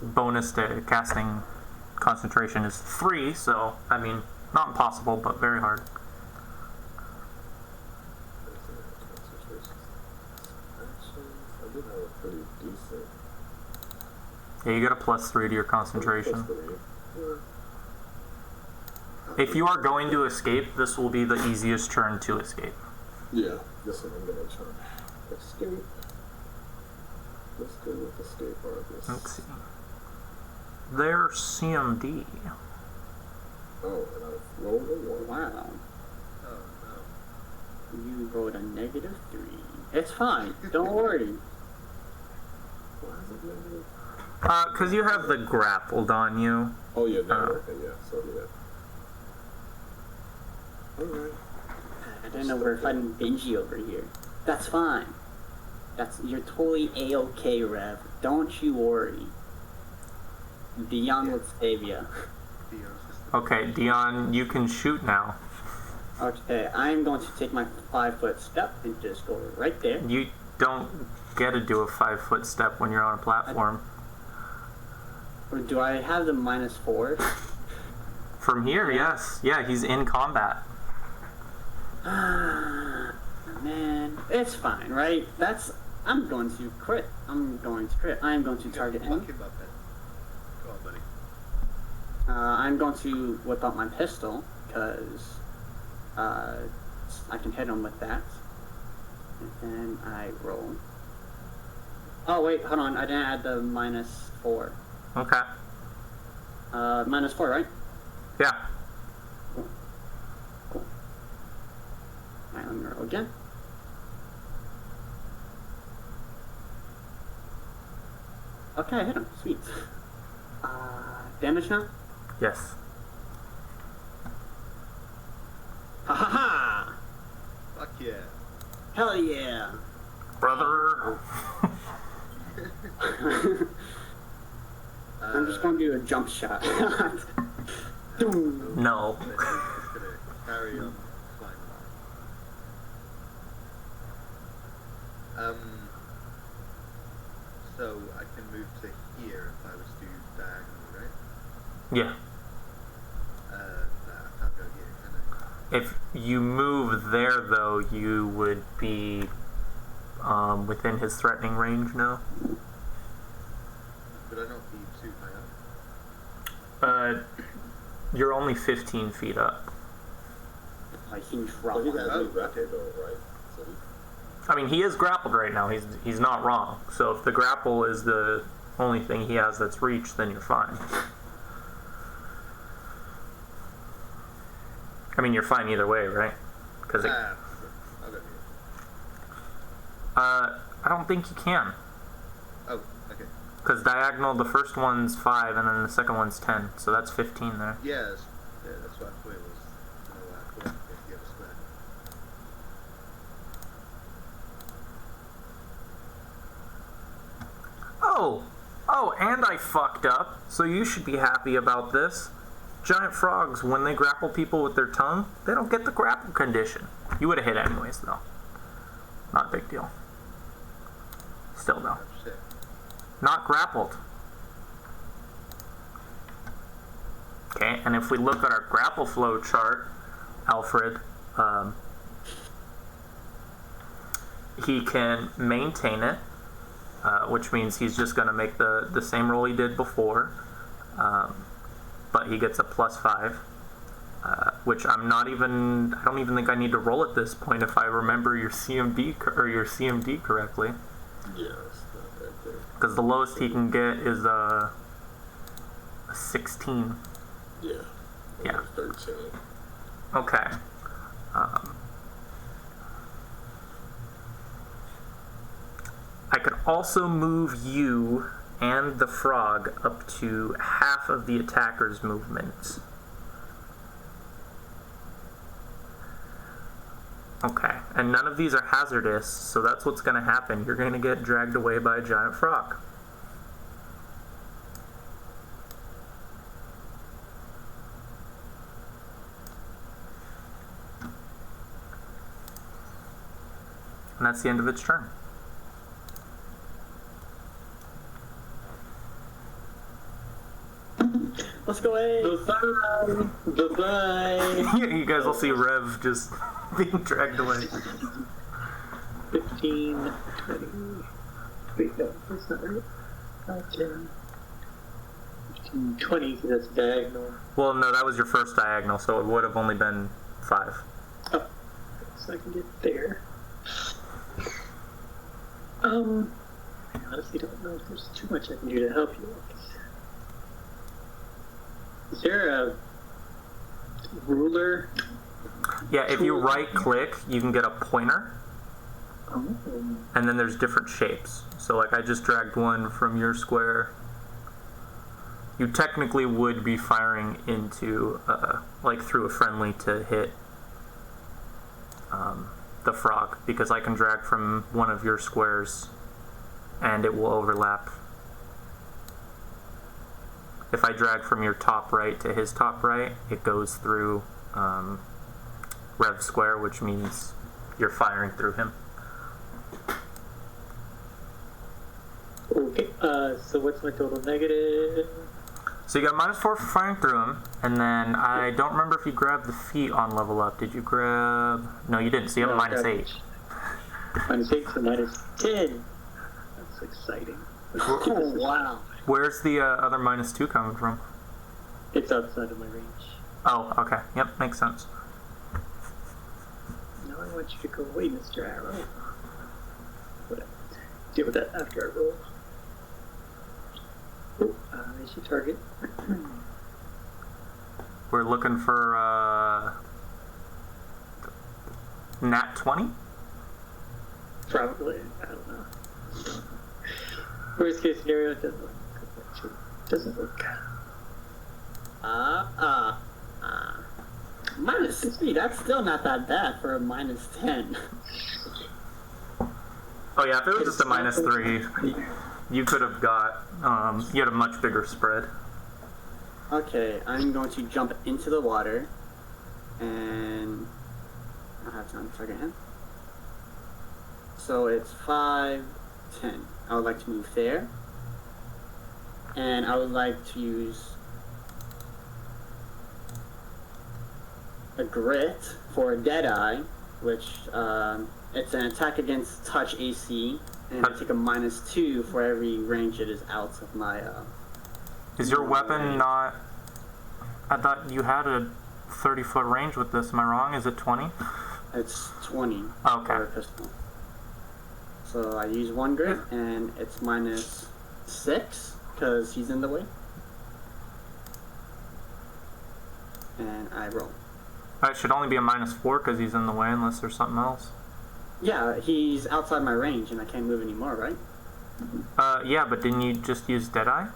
bonus to casting concentration is 3. So I mean, not impossible, but very hard. I did have a pretty decent. Yeah, you get a +3 to your concentration. If you are going to escape, this will be the easiest turn to escape. Yeah, this one I'm gonna try. Escape. Let's go with escape artist. Let's see. Their CMD. Oh, and I've rolled a 1. Wow. Oh no. You rolled a -3. It's fine. Don't worry. Why is it negative? Because you have the grappled on you. Oh yeah, no, okay, yeah, so yeah. Alright. I don't know, we're fighting Benji over here. That's fine. You're totally A-okay, Rev. Don't you worry. Dion will save you. Okay, Dion, you can shoot now. Okay, I'm going to take my 5-foot step and just go right there. You don't get to do a 5-foot step when you're on a platform. Or do I have the -4? From here, yes. Yeah, he's in combat. Man, it's fine, right? I'm going to crit. I'm going to target him. Fuck him up then. Go on, buddy. I'm going to whip out my pistol, because I can hit him with that. And then I roll. Oh, wait, hold on. I didn't add the -4. Okay. -4, right? Yeah. Cool. Alright, let me roll again. Okay, I hit him. Sweet. Damage now? Yes. Ha ha ha! Fuck yeah. Hell yeah! Brother. I'm just going to do a jump shot. Doom. No. Just gonna carry on flying along. So I can move to here if I was to diagonal, right? Yeah. Nah, I can't go here, can I? If you move there, though, you would be within his threatening range now. Would I not be too high up? You're only 15 feet up. Like he's Well, he rough. has no grapple though, right? So I mean, he is grappled right now. He's not wrong. So if the grapple is the only thing he has that's reach, then you're fine. I mean, you're fine either way, right? Because I'll go here. I don't think you can. Oh, okay. Because diagonal, the first one's 5, and then the second one's 10. So that's 15 there. Yes. Yeah, that's what I thought it was. No, I thought the other square. Oh, and I fucked up. So you should be happy about this. Giant frogs, when they grapple people with their tongue, they don't get the grapple condition. You would have hit anyways, though. Not a big deal. Still, though. Shit. Not grappled. Okay, and if we look at our grapple flow chart, Alfred, he can maintain it, which means he's just going to make the same roll he did before, but he gets a +5, which I don't even think I need to roll at this point if I remember your CMD correctly. Yeah, it's not that good. Because the lowest he can get is a 16. Yeah. Yeah. 13. Okay. I could also move you and the frog up to half of the attacker's movements. Okay, and none of these are hazardous, so that's what's going to happen. You're going to get dragged away by a giant frog. And that's the end of its turn. Let's go away. Bye-bye. Bye-bye. You guys will see Rev just being dragged away. 15, 20. Wait, no, that's not right. 10, 15, 20, so that's diagonal. Well, no, that was your first diagonal, so it would have only been 5. Oh, so I can get there. I honestly don't know if there's too much I can do to help you. Is there a ruler? Yeah, if you right-click, you can get a pointer, Oh. and then there's different shapes. So, like, I just dragged one from your square. You technically would be firing into, like, through a friendly to hit the frog, because I can drag from one of your squares, and it will overlap. If I drag from your top right to his top right, it goes through Rev square, which means you're firing through him. Okay, so what's my total negative? So you got -4 for firing through him, and then I don't remember if you grabbed the feat on level up. Did you grab... No, you didn't, so you have No, a -8. -8, so -10. That's exciting. Oh, wow. Where's the other -2 coming from? It's outside of my range. Oh, okay. Yep, makes sense. Now I want you to go away, Mr. Arrow. Whatever. Deal with that after I roll. Oh, is your target? We're looking for nat 20? Probably. I don't know. Worst case scenario, it doesn't look good. Doesn't look good. -3, that's still not that bad for a -10. Oh yeah, if it was just a -3, you could have got, you had a much bigger spread. Okay, I'm going to jump into the water, and I'll have time to target him. So it's 5, 10. I would like to move there, and I would like to use a grit for a Deadeye, which it's an attack against touch AC, and I take a -2 for every range it is out of my. Is your weapon not... I thought you had a 30-foot range with this. Am I wrong? Is it 20? It's 20 Okay. for a pistol. So I use 1 grit, and it's -6 because he's in the way. And I roll. It should only be a -4 because he's in the way unless there's something else. Yeah, he's outside my range, and I can't move anymore, right? Yeah, but didn't you just use Deadeye?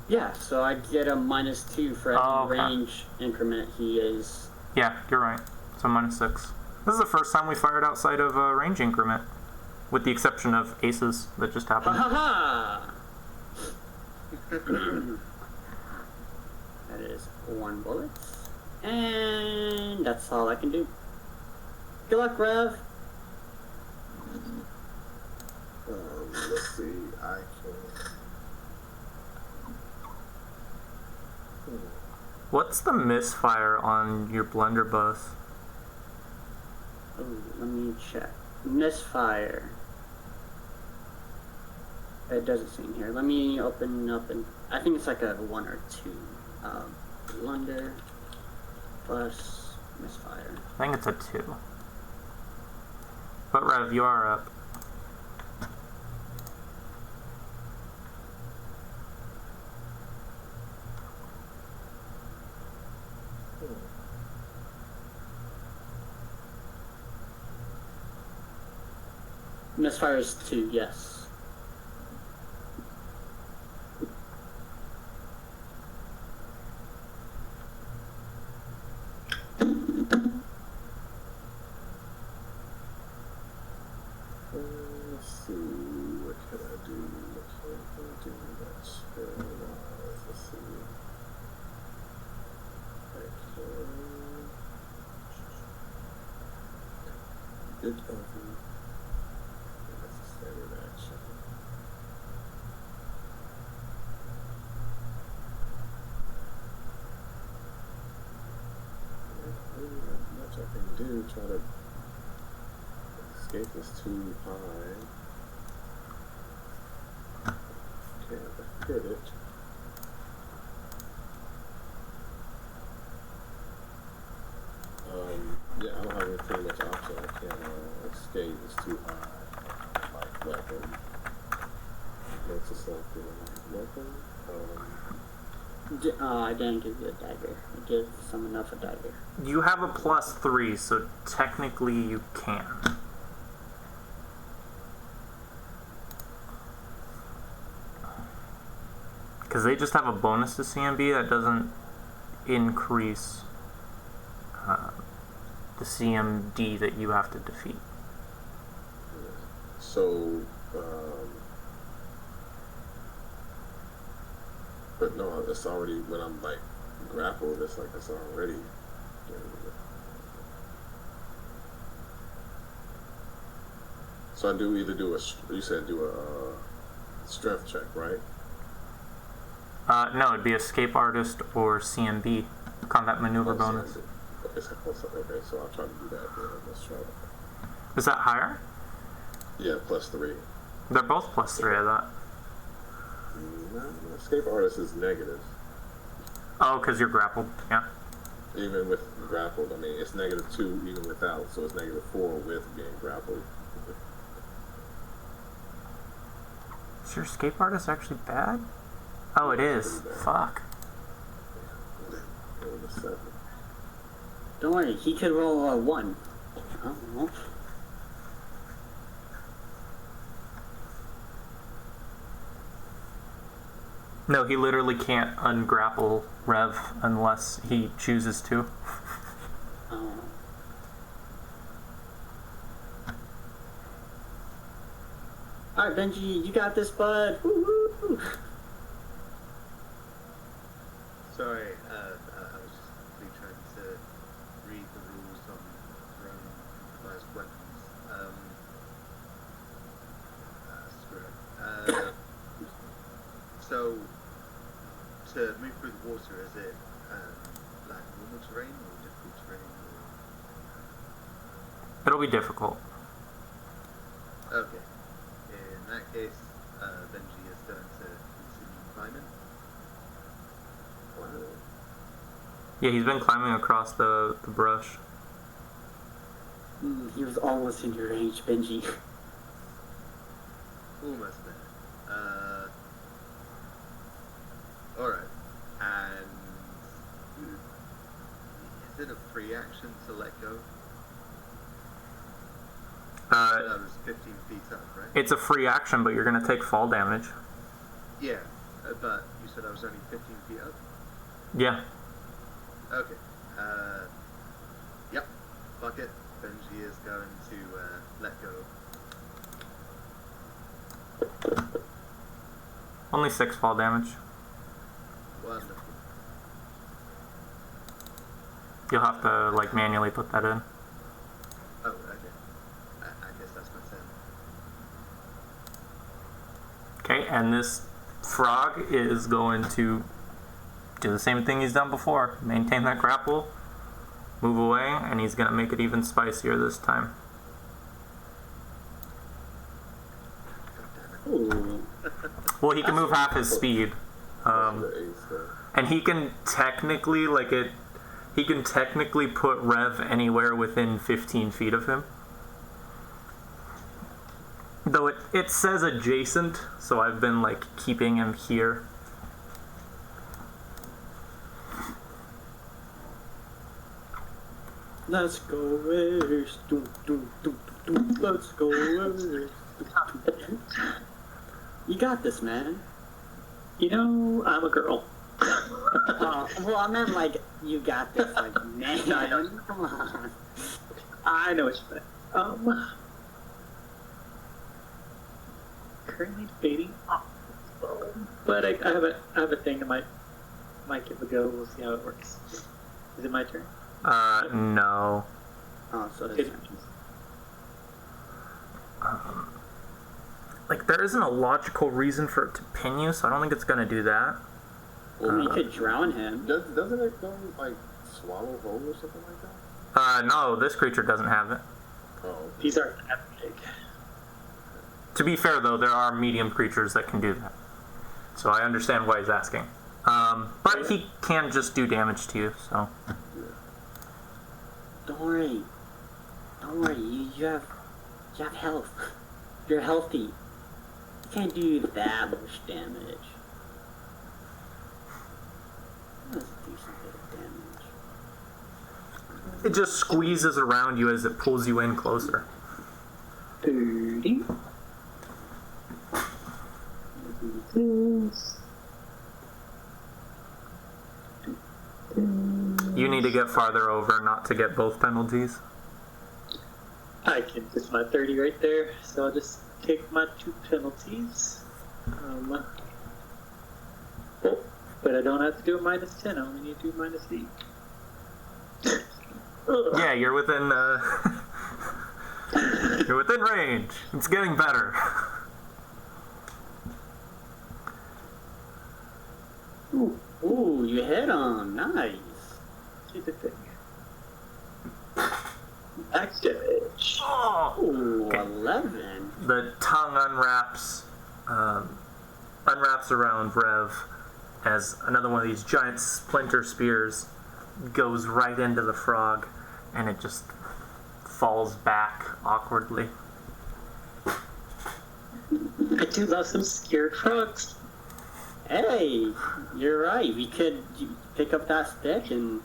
Yeah, so I get a -2 for every Oh, okay. range increment he is. Yeah, you're right. So -6. This is the first time we fired outside of a range increment, with the exception of aces that just Ha happened. ha ha! That is 1 bullet. And that's all I can do. Good luck, Rev. Let's see. I can. What's the misfire on your blunderbuss? Oh, let me check. Misfire. It doesn't seem here. Let me open up and I think it's like a 1 or 2. Blunder plus misfire. I think it's a 2. But Rev, you are up. Misfire is 2, yes. Let's see, what can I do? What can I do? That's spell-wise. Let's see. I can... Bit of that's a standard action. Really not much I can do. Try to escape is too high. Can't hit it. Yeah, I don't have anything much option. I can't escape. It's too high. Like weapon. Makes it selected weapon. I didn't give you a dagger. I gave someone else a dagger. You have a +3, so technically you can. Because they just have a bonus to CMB that doesn't increase the CMD that you have to defeat. So, but no, it's already, when I'm like grappled, it's like it's already. So I do either do you said do a strength check, right? No, it'd be Escape Artist or CMB, Combat Maneuver bonus. Okay, so I'll try to do that then. Let's try that. Is that higher? Yeah, +3. They're both +3, I thought. No, Escape Artist is negative. Oh, because you're grappled, yeah. Even with grappled, I mean, it's -2 even without, so it's -4 with being grappled. Is your Escape Artist actually bad? Oh, it is. Fuck. Don't worry, he could roll a 1. Oh, well. No, he literally can't ungrapple Rev unless he chooses to. Alright, Benji, you got this, bud. Woo-hoo. Sorry, I was just quickly trying to read the rules on throwing improvised weapons. Screw it. So, to move through the water, is it like normal terrain or difficult terrain? It'll be difficult. Okay. In that case, Benji is going to continue climbing. Yeah, he's been climbing across the brush. He was almost in your range, Benji. Almost there. Alright. And is it a free action to let go? That was 15 feet up, right? It's a free action, but you're going to take fall damage. Yeah, but you said I was only 15 feet up? Yeah. Okay. Yep. Fuck it. Benji is going to let go. Only 6 fall damage. Wonderful. You'll have to, like, manually put that in. Oh, okay. I guess that's my turn. Okay, and this frog is going to do the same thing he's done before. Maintain that grapple, move away, and he's going to make it even spicier this time. Ooh. Well, he can move half his speed. And he can technically, he can technically put Rev anywhere within 15 feet of him. Though it says adjacent, so I've been, keeping him here. Let's go west. Let's go west. You got this, man. You know, I'm a girl. Well, I meant you got this, man. Come on. I know what you meant. Currently debating, but I have a thing. I might give it a go. We'll see how it works. Is it my turn? No. Oh, so Okay. There isn't a logical reason for it to pin you, so I don't think it's gonna do that. Well, we could drown him. Doesn't it go swallow whole or something like that? No, this creature doesn't have it. Oh. These aren't that big. To be fair, though, there are medium creatures that can do that. So I understand why he's asking. But he can just do damage to you, so... Don't worry. Don't worry. You have health. You're healthy. You can't do that much damage. Let's do some bit of damage. It just squeezes around you as it pulls you in closer. 30. You need to get farther over, not to get both penalties. I can just my 30 right there, so I'll just take my 2 penalties. But I don't have to do a -10. I only need to do -8. Yeah, you're within. You're within range. It's getting better. Ooh, you hit him. Nice. See the thing. Max damage. Oh! Ooh, Okay. 11. The tongue unwraps around Rev as another one of these giant splinter spears goes right into the frog, and it just falls back awkwardly. I do love some scared frogs. Hey, you're right. We could pick up that stick and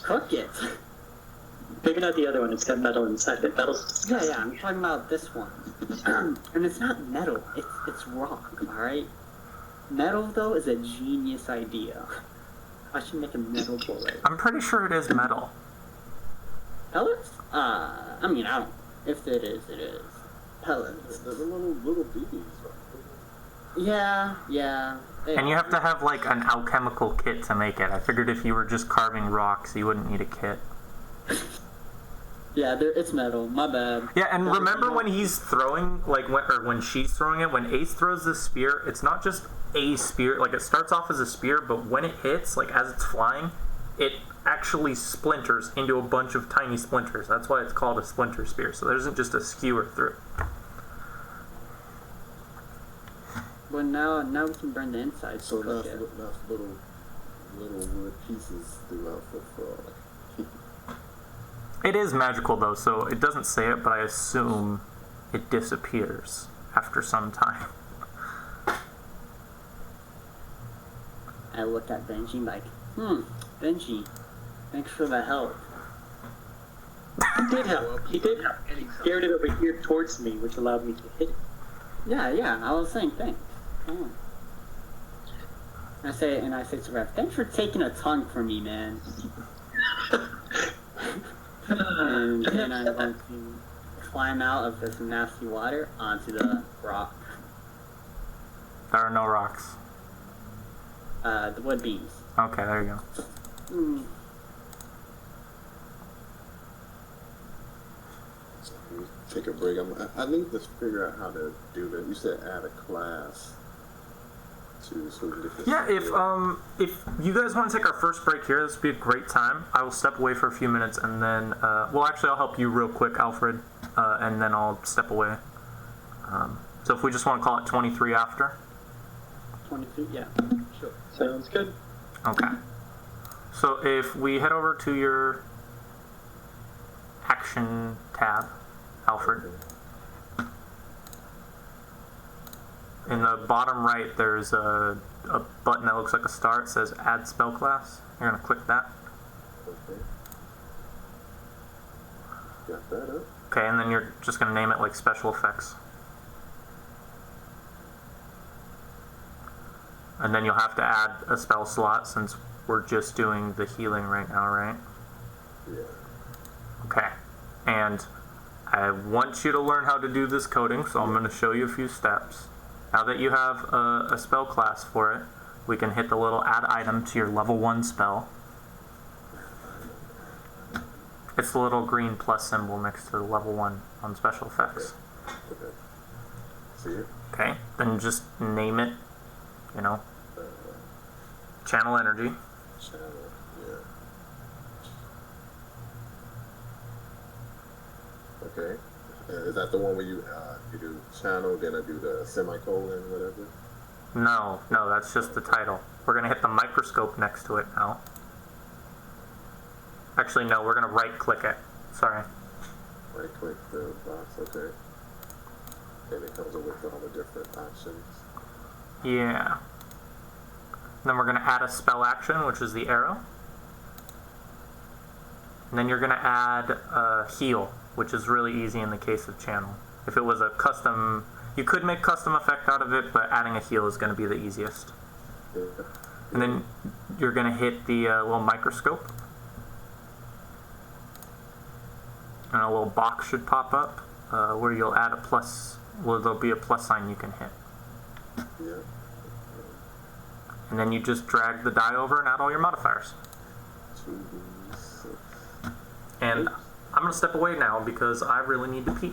cook it. Maybe not the other one. It's got metal inside it. Metal's disgusting. Yeah, I'm talking about this one. And it's not metal. It's rock, alright? Metal, though, is a genius idea. I should make a metal bullet. I'm pretty sure it is metal. Pellets? I don't... If it is, it is. Pellets. There's a little BBs, right? Yeah. And you have to have, an alchemical kit to make it. I figured if you were just carving rocks, you wouldn't need a kit. Yeah, it's metal. My bad. Yeah, and remember when he's throwing, when she's throwing it, when Ace throws this spear, it's not just a spear. It starts off as a spear, but when it hits, as it's flying, it actually splinters into a bunch of tiny splinters. That's why it's called a splinter spear. So there isn't just a skewer through. But now we can burn the inside. So cook that's it. little wood pieces throughout the frog. It is magical, though, so it doesn't say it, but I assume it disappears after some time. I look at Benji Benji, thanks for the help. He did help. He scared it over here towards me, which allowed me to hit it. Yeah, I was saying thanks. Come on. I say to Rev, thanks for taking a tongue from me, man. And then I'm going to climb out of this nasty water onto the rock. There are no rocks. The wood beams. Okay, there you go. Take a break. I need to figure out how to do that. You said add a class to so we can get this. Yeah, if you guys want to take our first break here, this would be a great time. I will step away for a few minutes, and then well, actually, I'll help you real quick, Alfred, and then I'll step away. So if we just want to call it 23 after. 23, yeah. Sure. Sounds good. Okay. So if we head over to your action tab, Alfred. In the bottom right, there's a button that looks like a star. It says Add Spell Class. You're going to click that. Okay. Got that up. Okay, and then you're just going to name it like Special Effects. And then you'll have to add a spell slot since we're just doing the healing right now, right? Yeah. Okay. And I want you to learn how to do this coding, so I'm going to show you a few steps. Now that you have a spell class for it, we can hit the little add item to your level 1 spell. It's the little green plus symbol next to the level 1 on special effects. Okay. See it? Okay, then just name it, you know, channel energy. Channel. Yeah. Okay. Is that the one where you do channel, then I do the semicolon, whatever? No, that's just the title. We're going to hit the microscope next to it now. Actually, no, we're going to right-click it. Sorry. Right click the box, okay. And it comes up with all the different options. Yeah. Then we're going to add a spell action, which is the arrow. And then you're going to add a heal, which is really easy in the case of channel. If it was a custom, you could make custom effect out of it, but adding a heal is going to be the easiest. Yeah. And then you're going to hit the little microscope. And a little box should pop up where you'll add a plus, well, there'll be a plus sign you can hit. Yeah. And then you just drag the die over and add all your modifiers. 2d6. And I'm going to step away now because I really need to pee.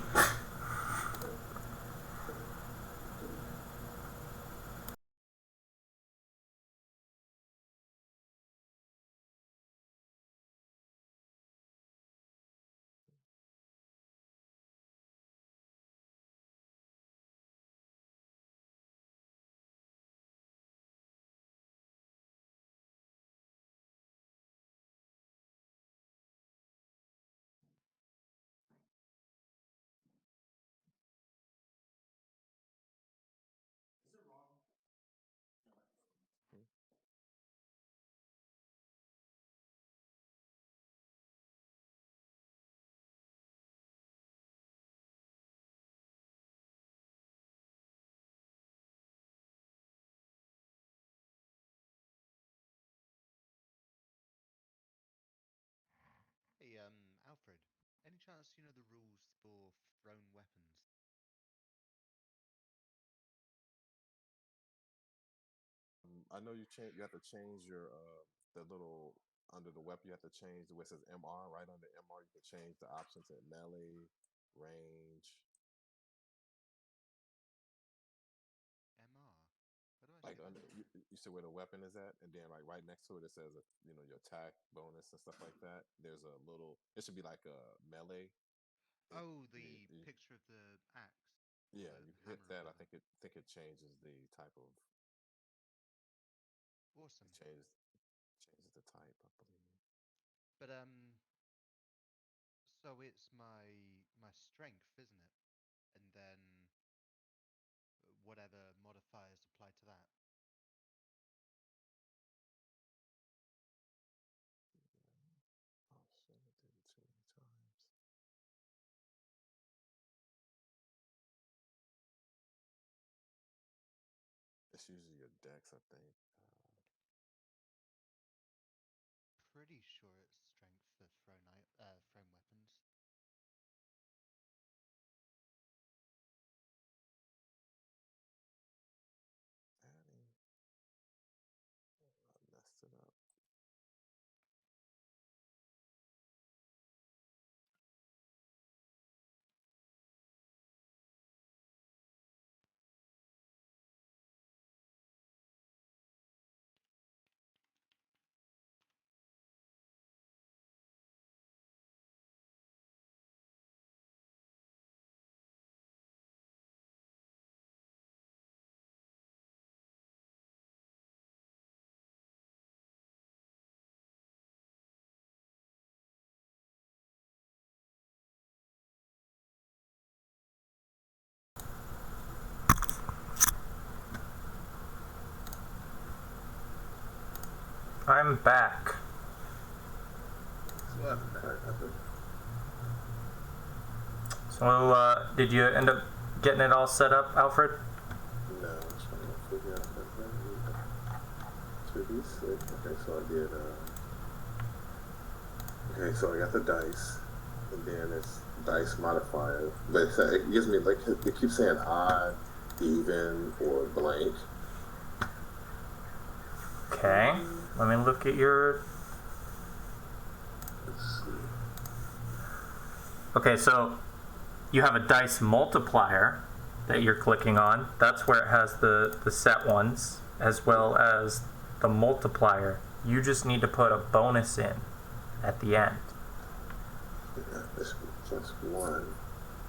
Hey, Alfred, any chance you know the rules for thrown weapons? I know you change. You have to change your the little under the weapon. You have to change the where it says MR. Right under MR, you can change the options to melee, range. MR? Where do I Like see under, that? you see where the weapon is at, and then like right next to it, it says you know your attack bonus and stuff like that. There's a little. It should be like a melee. Oh, You, the you, picture of the axe, yeah, the you hit hammer or that. I whatever. think it changes the type of. Awesome. It changes the type, I believe. But so it's my strength, isn't it? And then whatever modifiers apply to that. Oh shit! I did it too many times. It's usually your dex, I think. Pretty sure it's strength for thrown weapons. Adding. I messed it up. I'm back. So I'm back. So, did you end up getting it all set up, Alfred? No, I'm trying to figure out what 2d6. Okay, so I did. Okay, so I got the dice, and then it's dice modifier. But it gives me like it keeps saying odd, even, or blank. Okay. Let me look at your. Let's see. Okay, so you have a dice multiplier that you're clicking on. That's where it has the set ones as well as the multiplier. You just need to put a bonus in at the end. Yeah, it's plus 1.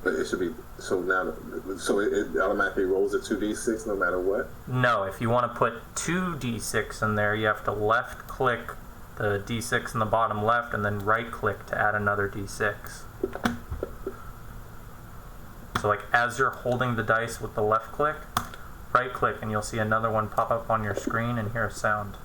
But it should be so now. So it automatically rolls a 2d6 no matter what. No, if you want to put 2d6 in there, you have to left click the d6 in the bottom left and then right click to add another d6. So like as you're holding the dice with the left click, right click and you'll see another one pop up on your screen and hear a sound.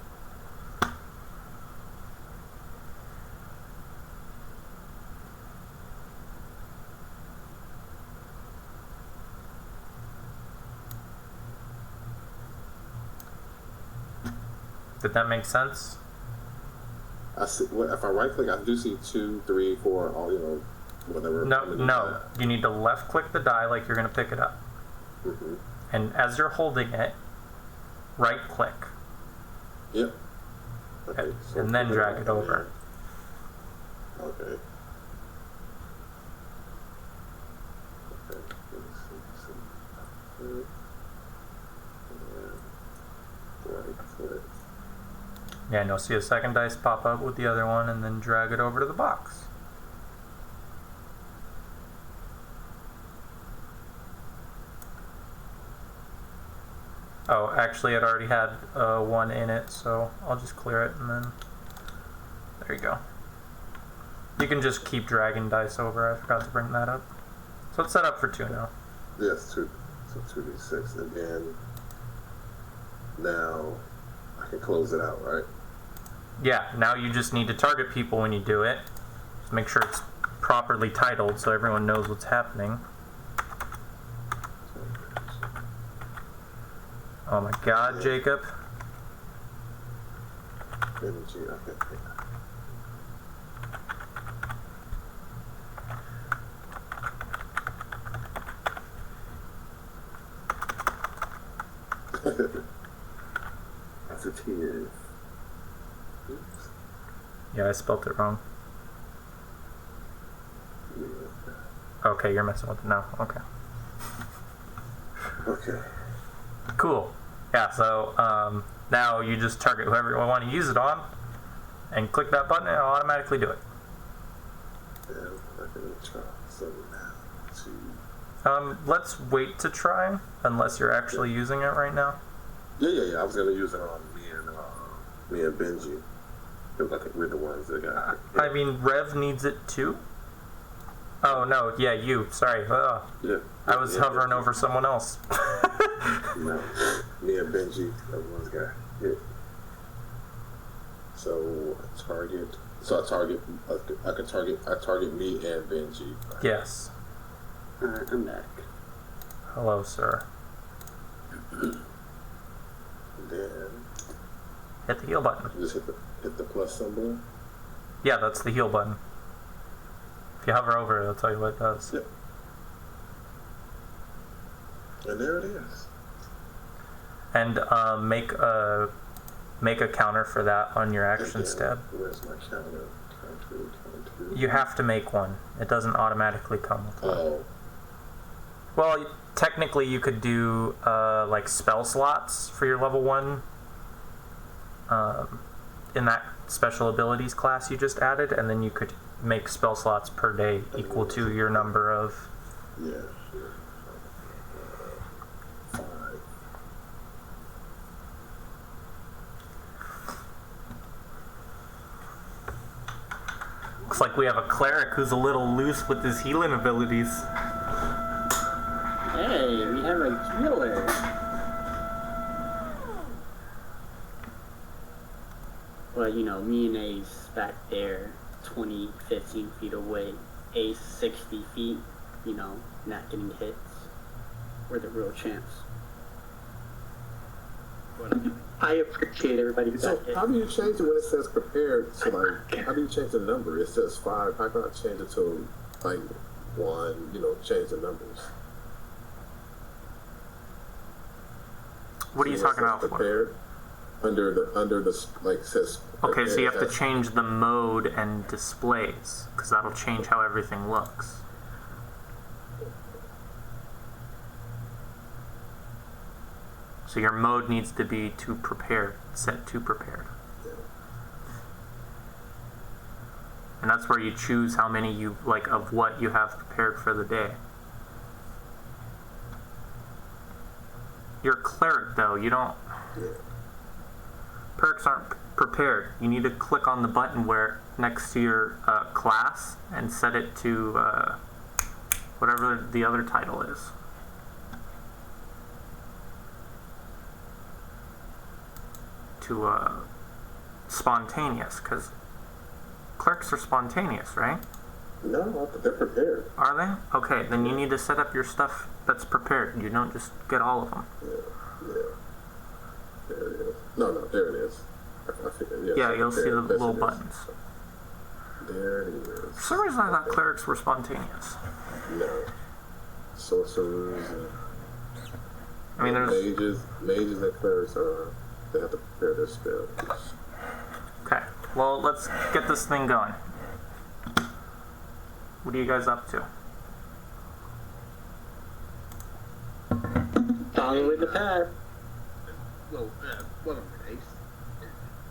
Did that make sense? I see. If I right click, I do see 2, 3, 4, all whatever. No. You need to left click the die like you're going to pick it up. Mm-hmm. And as you're holding it, right click. Yep. Okay, And then drag it over. Okay. Okay. Let's see. Right click. Yeah, and you'll see a second dice pop up with the other one and then drag it over to the box. Oh, actually it already had one in it, so I'll just clear it and then there you go. You can just keep dragging dice over. I forgot to bring that up. So it's set up for 2 now. Yes, 2. So 2d6, and then now I can close it out, right? Yeah, now you just need to target people when you do it. Just make sure it's properly titled so everyone knows what's happening. Oh my god, Jacob. Energy, okay. That's a tear. Oops. Yeah, I spelled it wrong. Yeah. Okay, you're messing with it now. Okay. Okay. Cool. Yeah, so now you just target whoever you want to use it on and click that button and it'll automatically do it. And I'm going to try so now to... Let's wait to try unless you're actually using it right now. Yeah. I was going to use it on me and Benji. Because I think we're the ones that got it. I mean, Rev needs it too? Oh, no. Yeah, you. Sorry. Yeah. I was hovering over someone else. No. Me and Benji, the ones got hit. So, I target me and Benji. Yes. Alright, I'm back. Hello, sir. Then, Hit the heal button. just hit the plus symbol. Yeah, that's the heal button. If you hover over it, it'll tell you what it does. Yep. And there it is. And make a counter for that on your action step. Where's my counter? Count two. You have to make one. It doesn't automatically come with one. Oh. Well, technically you could do like spell slots for your level 1 in that special abilities class you just added, and then you could make spell slots per day equal to your number of... Yeah, sure. 5. Looks like we have a cleric who's a little loose with his healing abilities. Hey, we have a healer. But, me and Ace back there, 20, 15 feet away, Ace 60 feet, not getting hits. We're the real champs. I appreciate everybody So back how do you change it when it says prepared to like? How do you change the number? It says 5. How can I change it to like 1? Change the numbers. What are you talking about? Prepared under the like says. Okay, so you have to as- change the mode and displays, because that'll change how everything looks. So your mode needs to be to prepared, set to prepared. And that's where you choose how many of what you have prepared for the day. You're a cleric though, you don't... Perks aren't prepared. You need to click on the button where next to your class and set it to whatever the other title is. To spontaneous, because clerks are spontaneous, right? No, they're prepared. Are they? Okay, then you need to set up your stuff that's prepared. You don't just get all of them. Yeah. There it is. No, there it is. I figured, yes, Yeah, you'll see the prepared. little Yes, it is. buttons. There it is. For some reason I thought clerics were spontaneous. No. Sorcerers and I mean, there's... mages and clerics they have to prepare their spells. Okay, well, let's get this thing going. What are you guys up to? Following the path. Well, one of them, Ace.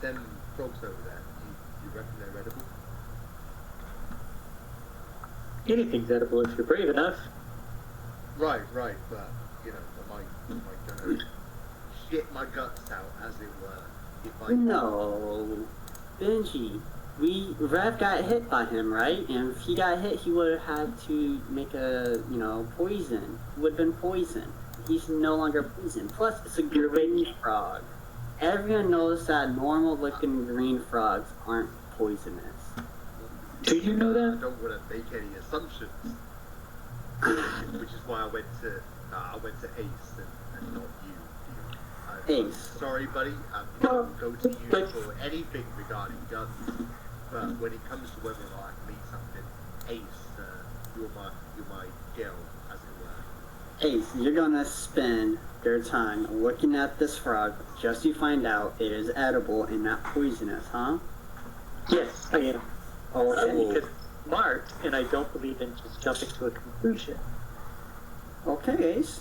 Them frogs over there, you reckon they're edible? Anything's edible if you're brave enough. Right, but, am I gonna shit my guts out, as it were, if I... No. Benji, Rev got hit by him, right? And if he got hit, he would have had to make a, poison. He would have been poisoned. He's no longer poisoned. Plus, it's a green frog. Everyone knows that normal-looking green frogs aren't poisonous. Do you know I that? don't want to make any assumptions, which is why I went to Ace and not you. Ace. Sorry, buddy. I don't go to you for anything regarding guns. But when it comes to whether or not I can eat something, Ace, you're my girl, as it were. Ace, you're gonna spend your time looking at this frog just to find out it is edible and not poisonous, huh? Yes, I am. Okay. Because marked, and I don't believe in just jumping to a conclusion. Okay, Ace.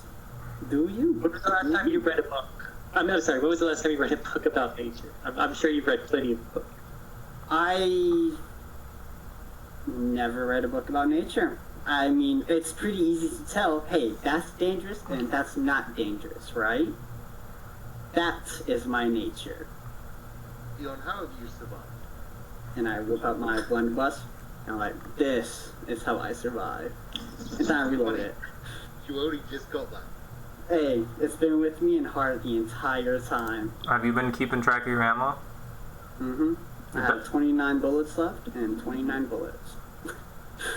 Do you? When was the last time you read a book? I'm sorry, when was the last time you read a book about nature? I'm sure you've read plenty of books. I never read a book about nature. I mean, it's pretty easy to tell, hey, that's dangerous and that's not dangerous, right? That is my nature. Dion, how have you survived? And I whip out my blunderbuss, and I'm like, this is how I survive. And then I reload it. You only just got that. Hey, it's been with me in heart the entire time. Have you been keeping track of your ammo? Mm-hmm. I have 29 bullets left and 29 bullets.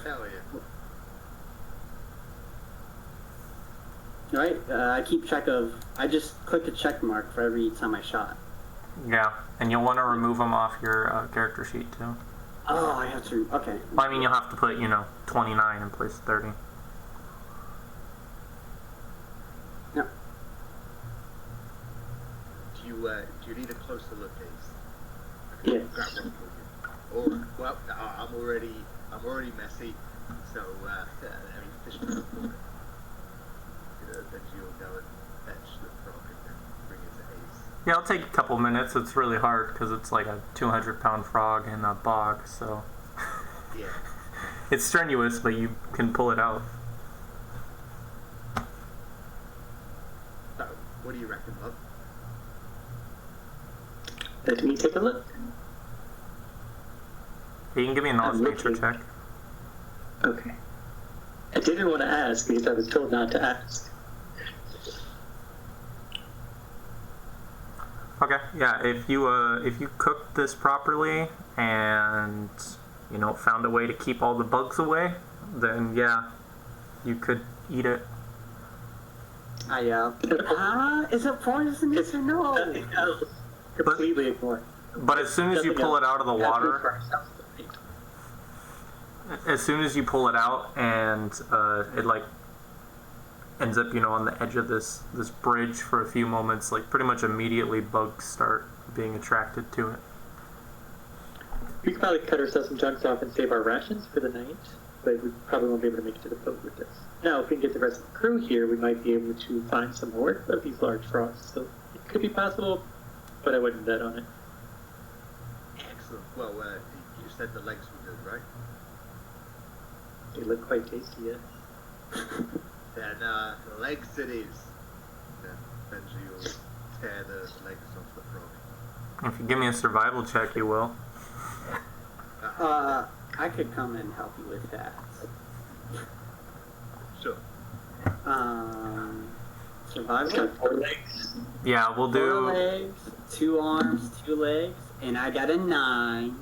Hell yeah. Right? I keep track of... I just click a check mark for every time I shot. Yeah, and you'll want to remove them off your character sheet too. Oh, I have to... Okay. Well, I mean, you'll have to put, 29 in place of 30. Yep. Do you need a closer look, Ace? Yes. Grab one for you. Or, well, I'm already messy, so, fish for it. Then you'll go and fetch the frog and then bring it to Ace. Yeah, it'll take a couple minutes. It's really hard because it's like a 200-pound frog in a bog, so... Yeah. It's strenuous, but you can pull it out. So, what do you reckon, bud? Let me take a look. You can give me a knowledge I'm nature looking. check. Okay. I didn't want to ask because I was told not to ask. Okay, yeah. If you cooked this properly and found a way to keep all the bugs away, then yeah, you could eat it. Is it poisonous or no? Nothing else. Completely ignored. But as soon as you pull it out of the water, as soon as you pull it out and it like ends up on the edge of this bridge for a few moments, like pretty much immediately bugs start being attracted to it. We could probably cut ourselves some chunks off and save our rations for the night, but we probably won't be able to make it to the boat with this. Now, if we can get the rest of the crew here, we might be able to find some more of these large frogs. So it could be possible, but I wouldn't bet on it. Excellent. Well, you said the legs were good, right? They look quite tasty, yeah. Then legs it is. Then Benji will tear the legs off the frog. If you give me a survival check, you will. I could come and help you with that. Sure. Survival. It's got 4 legs. Yeah, we'll 4 do. legs, 2 arms, 2 legs, and I got a 9.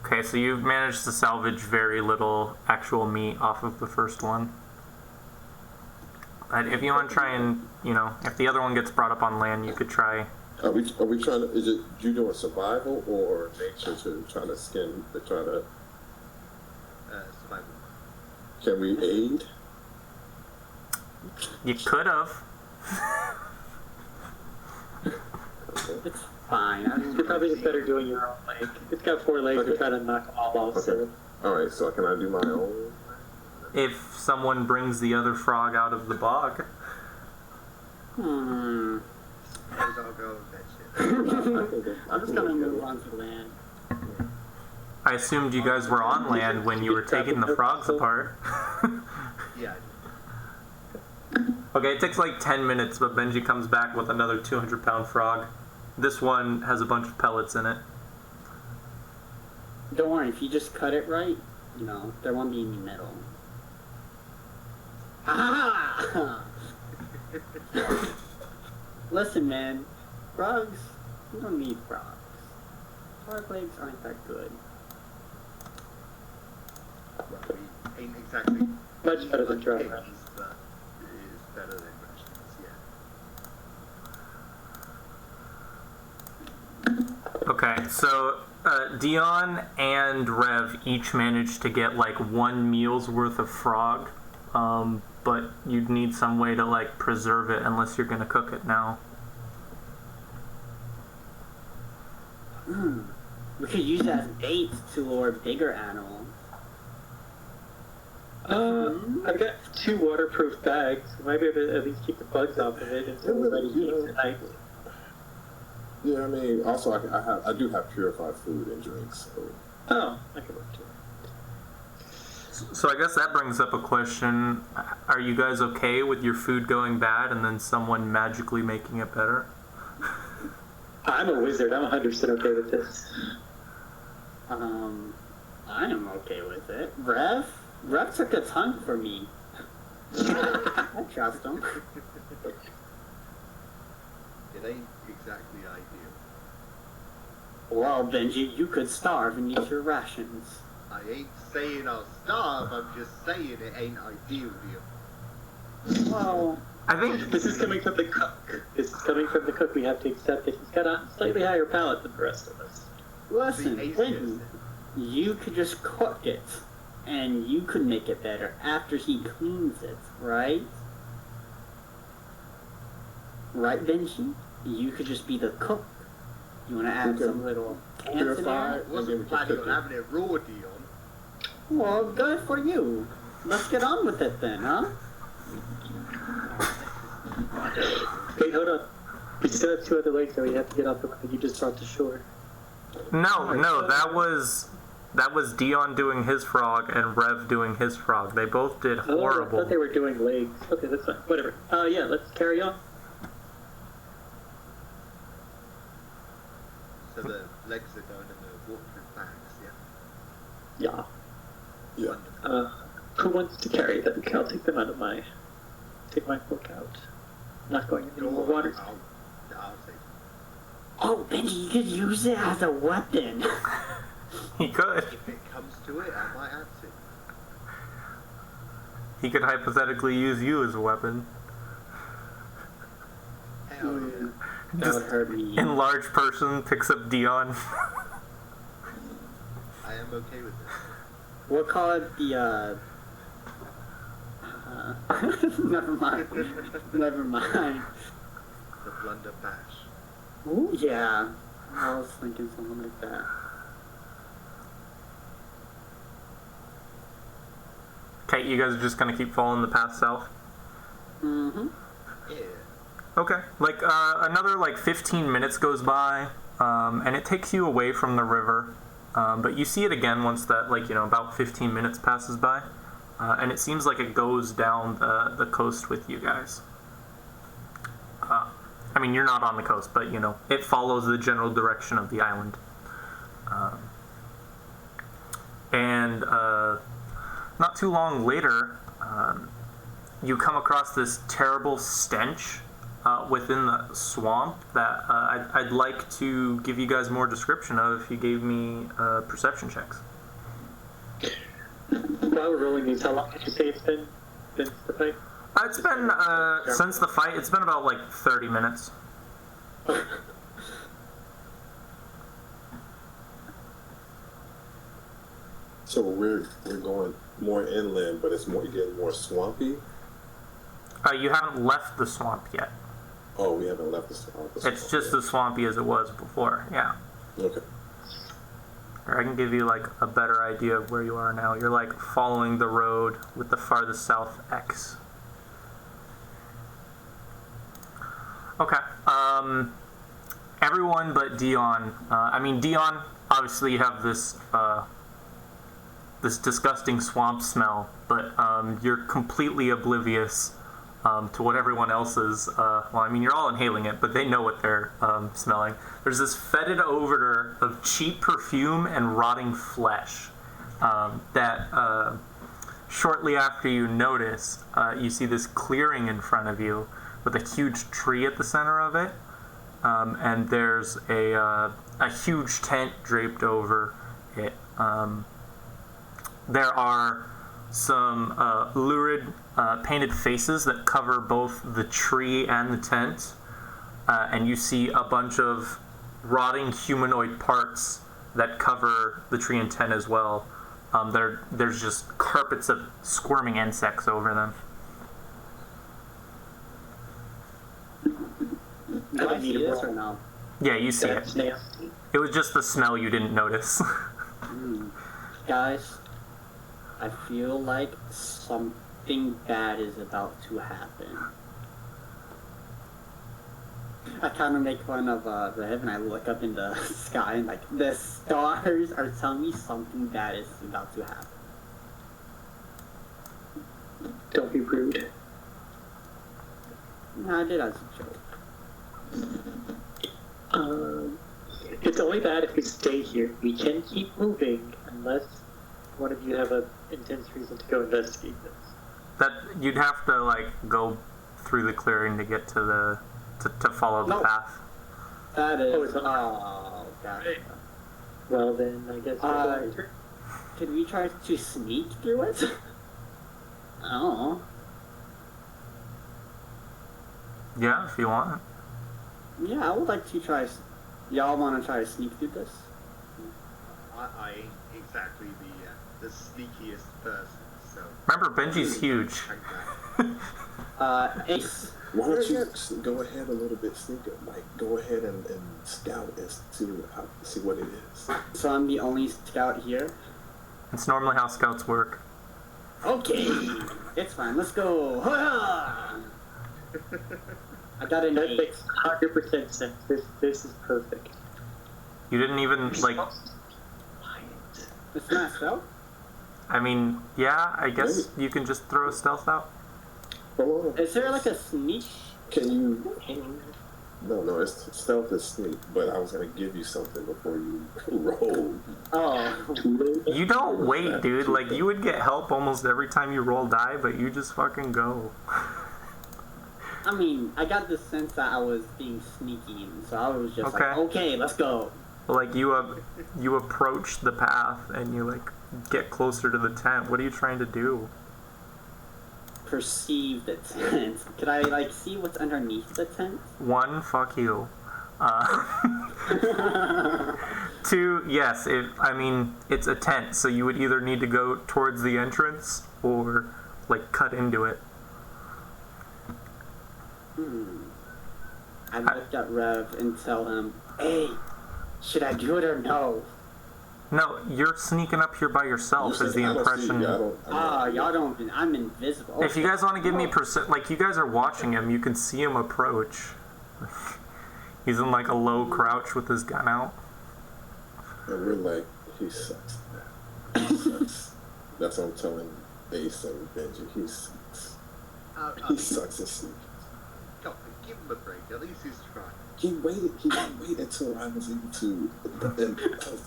Okay, so you've managed to salvage very little actual meat off of the first one. But if you want to try and, if the other one gets brought up on land, you could try. Are we trying to? Is it you doing survival or nature to trying to skin? To try to. Survival. Can we aid? You could have. It's fine. You're probably just better doing your own leg. It's got 4 legs, Okay. we're trying to knock them all off, so... Alright, so can I do my own? If someone brings the other frog out of the bog. Hmm. Those all go with that shit. I'm just gonna move on to land. I assumed you guys were on land when you were taking the frogs apart. Yeah. Okay, it takes like 10 minutes, but Benji comes back with another 200-pound frog. This one has a bunch of pellets in it. Don't worry, if you just cut it right, there won't be any metal. Ha! Listen, man, frogs, you don't need frogs. Frog legs aren't that good. Well, we ain't exactly Much better than dry pigs, rats. but it is better than rations, yeah. Okay, so Dion and Rev each managed to get like 1 meal's worth of frog, but you'd need some way to like preserve it unless you're gonna cook it now. We could use it as bait to lure bigger animals. I've got 2 waterproof bags. We might be able to at least keep the bugs off of it until we're ready to eat tonight. Yeah, I mean, also I do have purified food and drinks, so. Oh, I could work too. So I guess that brings up a question. Are you guys okay with your food going bad and then someone magically making it better? I'm a wizard. I'm 100% okay with this. I am okay with it. Rev took a ton for me. I trust him. It ain't exactly ideal. Well, Benji, you could starve and eat your rations. I ain't saying I'll starve, I'm just saying it ain't ideal, dear. Well, I think This is coming from the cook. This is coming from the cook. We have to accept that he's got a slightly higher palate than the rest of us. listen, The Benji, atheist. you could just cook it, and you could make it better after he cleans it, right? Right, Benji? You could just be the cook. You want to add Okay. some little ants in Purified. there? I And then wasn't we can planning cook on it. having it raw, Dion. Well, good for you. Let's get on with it then, huh? Wait, hold on. We still have 2 other legs that we have to get off the one that you just brought to shore. no, that was Dion doing his frog and Rev doing his frog. They both did Oh, I horrible. thought they were doing legs. Okay, that's fine. Whatever. Yeah, let's carry on. So the legs are going in the waterproof bags, yeah? Yeah. Yeah. Who wants to carry them? I'll take them out of take my book out. I'm not going into more water. I'll say Oh, Benji, you could use it as a weapon. He could. if it comes to it, I might have to. He could hypothetically use you as a weapon. Hell yeah. That would hurt me. Enlarged person picks up Dion. I am okay with this. We'll call it the, never mind. Never mind. The blunder bash. Ooh, yeah. I was thinking something like that. Okay, you guys are just gonna keep following the path south? Mm-hmm. Yeah. Okay. Like, another, 15 minutes goes by, and it takes you away from the river. But you see it again once that, about 15 minutes passes by. And it seems like it goes down the coast with you guys. I mean, you're not on the coast, but, it follows the general direction of the island. And not too long later, you come across this terrible stench within the swamp that I'd like to give you guys more description of if you gave me perception checks. While we're rolling these, how long did you say it's been since the fight? It's been, since the fight, it's been about 30 minutes. So we're going more inland, but it's getting more swampy. You haven't left the swamp yet. Oh, we haven't left the swamp. It's just as swampy as it was before, yeah. Okay. Or I can give you a better idea of where you are now. You're following the road with the farthest south X. Okay. Everyone but Dion. Dion, obviously you have this this disgusting swamp smell, but you're completely oblivious to what everyone else is. You're all inhaling it, but they know what they're smelling. There's this fetid odor of cheap perfume and rotting flesh that shortly after you notice, you see this clearing in front of you with a huge tree at the center of it, and there's a huge tent draped over it. There are some lurid painted faces that cover both the tree and the tent, and you see a bunch of rotting humanoid parts that cover the tree and tent as well. There's just carpets of squirming insects over them. Do I see this or no? Yeah, you see That's it. nasty. It was just the smell you didn't notice. Guys, I feel like something bad is about to happen. I kind of make fun of Rev, and I look up in the sky, and the stars are telling me something bad is about to happen. Don't be rude. No, I did as a joke. It's only bad if we stay here. We can keep moving unless one of you have an intense reason to go investigate this. That you'd have to go through the clearing to get to the to follow the Nope. path. That is. Oh, it's Oh, gotcha. Well, then I guess we're going to. Could we try to sneak through it? Oh. Yeah, if you want. Yeah, I would like to try. Y'all want to try to sneak through this? I ain't exactly the sneakiest person, so Remember, Benji's huge. Ace. Why don't you go ahead a little bit, sneaker? Go ahead and scout as to see what it is. So I'm the only scout here. It's normally how scouts work. Okay, it's fine. Let's go. Ha-ha! I got an That 8. makes 100% sense. This is perfect. You didn't even It's not stealth. Yeah, I guess you can just throw a stealth out. Oh, Is there a sneak? can you? No, it's stealth is sneak. But I was gonna give you something before you roll. Oh, You don't wait, dude. You would get help almost every time you roll die, but you just fucking go. I mean, I got the sense that I was being sneaky, and so I was just Okay. like, okay, let's go. Like you approach the path and you like get closer to the tent. What are you trying to do? Perceive the tent. Could I like see what's underneath the tent? One, fuck you. Two, yes. It's a tent, so you would either need to go towards the entrance or like cut into it. I look at Rev and tell him, hey, should I do it or no? No, you're sneaking up here by yourself. Is the impression? Y'all don't. I'm invisible. Okay. If you guys want to give me like you guys are watching him, you can see him approach. He's in like a low crouch with his gun out. And we're like, he sucks. He sucks. That's what I'm telling Ace and Benji. He sucks. He sucks at sneaking. Come on, give him a break. At least he's trying. He waited until I was able to.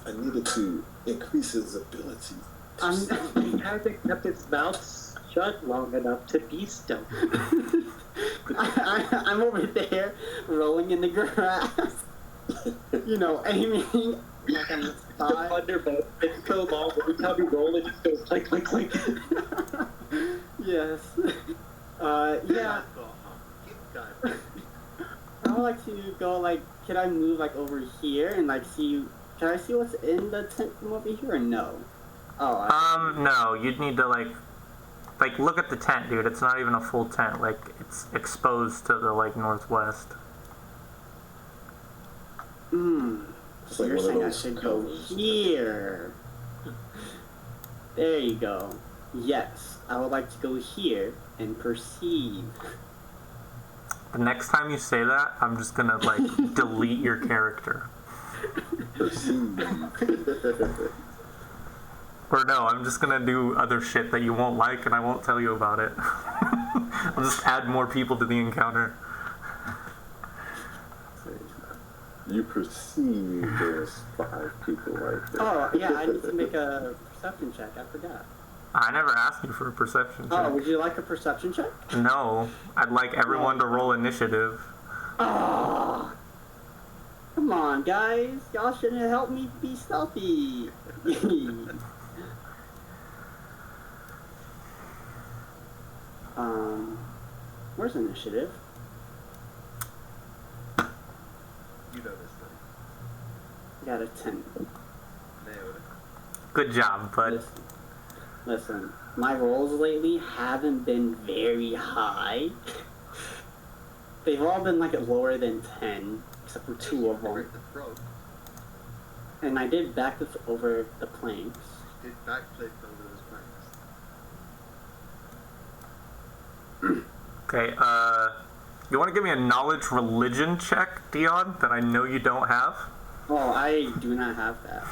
I needed to increase his ability. He hasn't kept his mouth shut long enough to be stealthy. I'm over there rolling in the grass. Aiming like I'm The Thunderbolt. It's so long. Every time we roll, it just goes click, click, click. Yes. Yeah. I would like to go, like, can I move, like, over here and, like, can I see what's in the tent from over here or no? No, you'd need to, like, look at the tent, dude. It's not even a full tent. Like, it's exposed to the, like, northwest. So you're saying I should go here. There you go. Yes, I would like to go here and perceive. The next time you say that, I'm just gonna, like, delete your character. Or no, I'm just gonna do other shit that you won't like and I won't tell you about it. I'll just add more people to the encounter. You perceive there's 5 people right there. Oh, yeah, I need to make a perception check. I forgot. I never asked you for a perception check. Oh, would you like a perception check? No, I'd like everyone to roll initiative. Oh, come on, guys. Y'all shouldn't have helped me be stealthy. Where's initiative? You know this thing. Got a 10. Nailed it. Good job, bud. Listen, my rolls lately haven't been very high. They've all been like lower than 10, except for 2 of them. Break the throat. And I did backflip over the planks. Did backflip over those planks. Okay, you want to give me a knowledge religion check, Dion, that I know you don't have? Oh, I do not have that.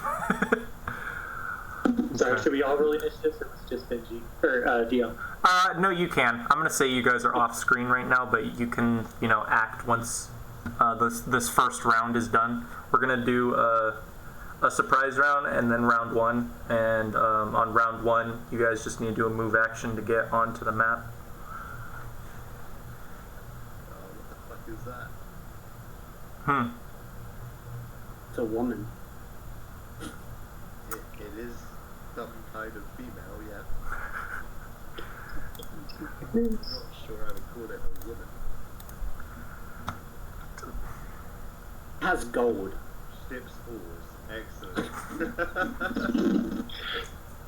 Sorry, should we all roll initiative or it's just Benji? Or, Dion? No, you can. I'm gonna say you guys are off screen right now, but you can, act once this first round is done. We're gonna do a surprise round and then round 1. And on round 1, you guys just need to do a move action to get onto the map. What the fuck is that? It's a woman. It is some kind of female, yeah. I'm not sure I would call it a woman. Has gold. Ship's oars. Excellent.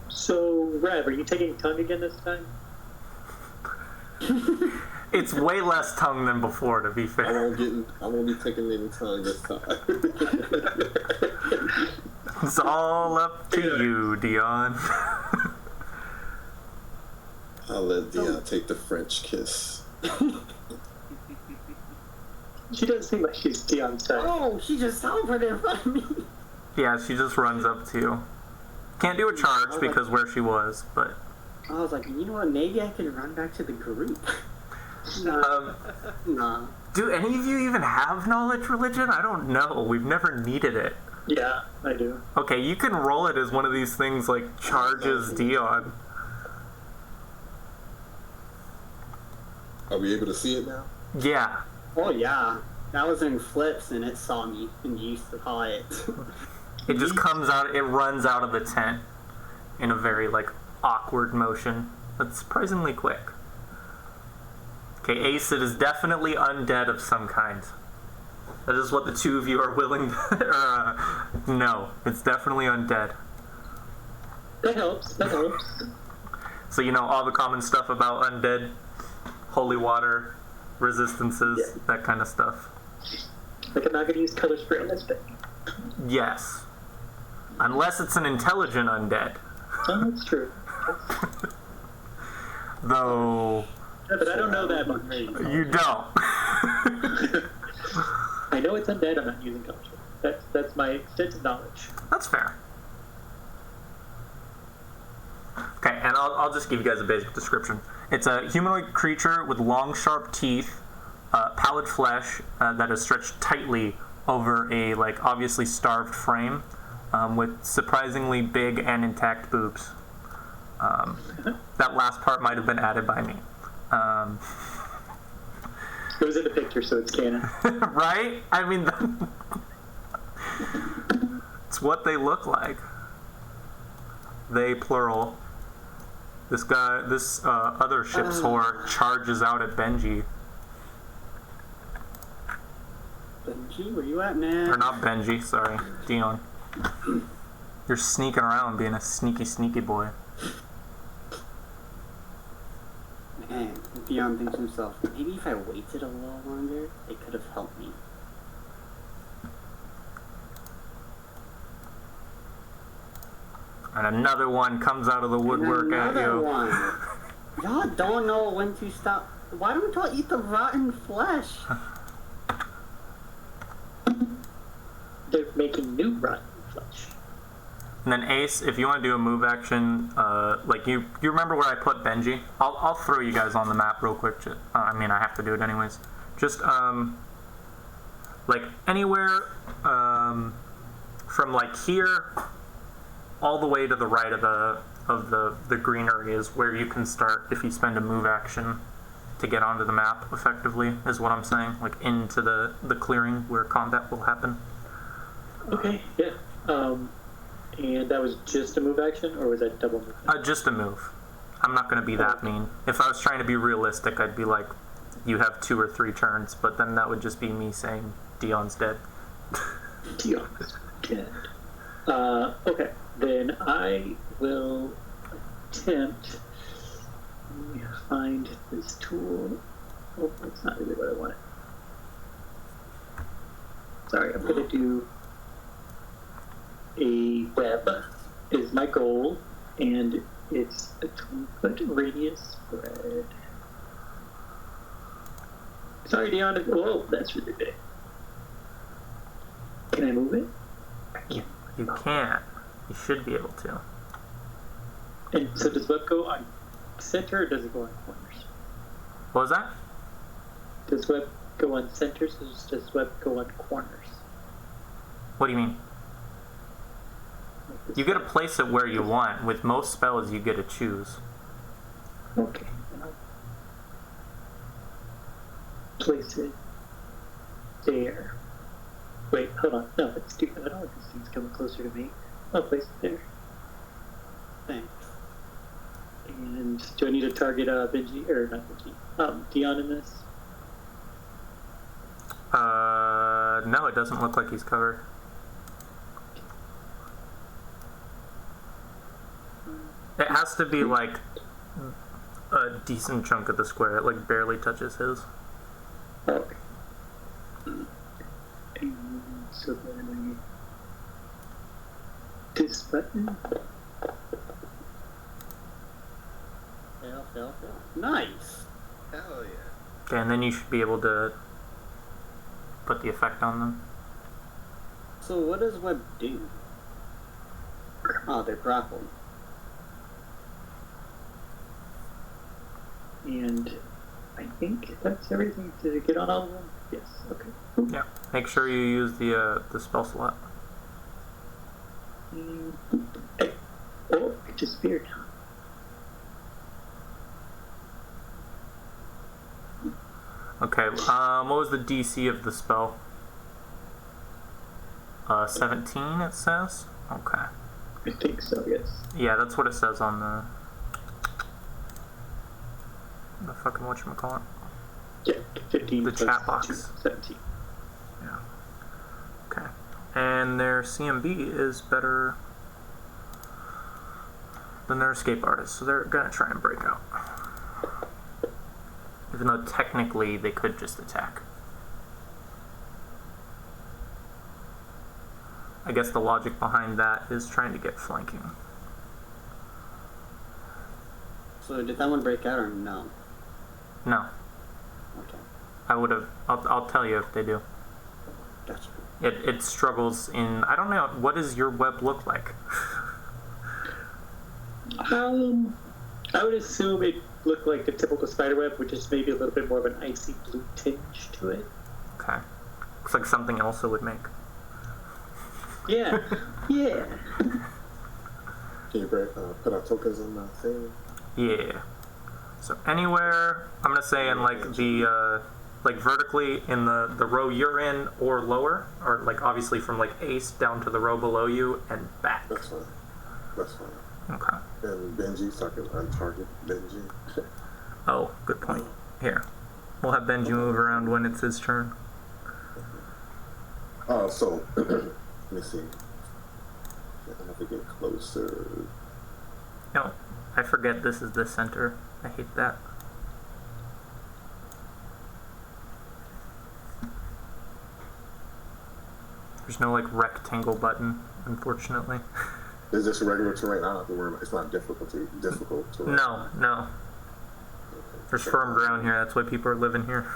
So, Rev, are you taking tongue again this time? It's way less tongue than before, to be I fair. won't be taking any time this time. It's all up to you, Dion. I'll let Dion take the French kiss. She doesn't seem like she's Dion's type. Oh, she just teleported in front of me. Yeah, she just runs up to you. Can't do a charge because where she was, but... I was like, you know what, maybe I could run back to the group. Nah. Nah. Do any of you even have knowledge religion? I don't know. We've never needed it. Yeah, I do. Okay, you can roll it as one of these things like charges Dion. Are we able to see it now? Yeah. Oh yeah, that was in Flips, and it saw me and used to call it. It just comes out, it runs out of the tent in a very, like, awkward motion. That's surprisingly quick. Okay, Ace, it is definitely undead of some kind. That is what the two of you are willing to... no, it's definitely undead. That helps. That helps. So you know all the common stuff about undead, holy water, resistances, that kind of stuff. Like I'm not going to use color spray on this thing. Yes. Unless it's an intelligent undead. Oh, that's true. Though... Yeah, but I don't know that much. You don't. I know it's undead, I'm not using color spray. That's my extensive knowledge. That's fair. Okay, and I'll just give you guys a basic description. It's a humanoid creature with long, sharp teeth, pallid flesh that is stretched tightly over a, like, obviously starved frame, with surprisingly big and intact boobs. That last part might have been added by me. It was in the picture, so it's canon. Right? I mean, it's what they look like. They, plural. This guy, this other ship's whore charges out at Benji. Benji, where you at, man? Or not Benji, sorry. Dion. You're sneaking around being a sneaky, sneaky boy. Man, Dion thinks to himself, maybe if I waited a little longer, it could have helped me. And another one comes out of the woodwork at Another you. one. Y'all don't know when to stop. Why don't y'all eat the rotten flesh? They're making new rotten flesh. And then Ace, if you want to do a move action, like you remember where I put Benji? I'll throw you guys on the map real quick. I mean, I have to do it anyways. Just like anywhere from like here all the way to the right of the greenery is where you can start if you spend a move action to get onto the map effectively, is what I'm saying. Like into the clearing where combat will happen. Okay, yeah. And that was just a move action, or was that double move? Just a move. I'm not going to be that mean. If I was trying to be realistic, I'd be like, you have 2 or 3 turns, but then that would just be me saying Dion's dead. Dion's dead. Okay, then I will attempt. Let me find this tool. Oh, that's not really what I wanted. Sorry, I'm going to do a web is my goal, and it's a 20-foot radius spread. Sorry, Dion. Whoa, that's really big. Can I move it? I can't. You can't. You should be able to. And so does web go on center, or does it go on corners? What was that? Does web go on centers, or does web go on corners? What do you mean? You get to place it where you want. With most spells, you get to choose. Okay. Place it there. Wait, hold on. No, that's stupid. I don't want these things coming closer to me. I'll place it there. Thanks. And do I need to target Benji, or not Benji, Dion in this? No, it doesn't look like he's covered. It has to be like a decent chunk of the square. It like barely touches his. Okay. And so then this button. Fail. Nice. Hell yeah. Okay, and then you should be able to put the effect on them. So what does web do? Oh, they're grappled. And I think that's everything. Did it get on all of them? Yes. Okay. Cool. Yeah. Make sure you use the spell slot. Hey. Oh, it disappeared. Okay, what was the DC of the spell? 17, it says? Okay. I think so, yes. Yeah, that's what it says on the fucking whatchamacallit. Yeah, 15 The plus chat box. 2, 17. Yeah. Okay. And their CMB is better than their escape artist, so they're gonna try and break out. Even though technically they could just attack. I guess the logic behind that is trying to get flanking. So did that one break out or no? No. Okay. I would have. I'll tell you if they do. Gotcha. It struggles in. I don't know. What does your web look like? I would assume it looked like the typical spider web, with just maybe a little bit more of an icy blue tinge to it. Okay. Looks like something else it would make. Yeah. Yeah. Can you put our tokens on the thing? Yeah. So anywhere, I'm gonna say in like the like vertically in the row you're in or lower, or like obviously from like ace down to the row below you and back. That's fine. That's fine. Okay. And Benji, so I can untarget Benji. Oh, good point. Here. We'll have Benji move around when it's his turn. So, let me see. I have to get closer. No, I forget this is the center. I hate that. There's no like rectangle button, unfortunately. Is this a regular terrain? I don't have to worry about. It's not difficult terrain. No. There's firm ground here. That's why people are living here.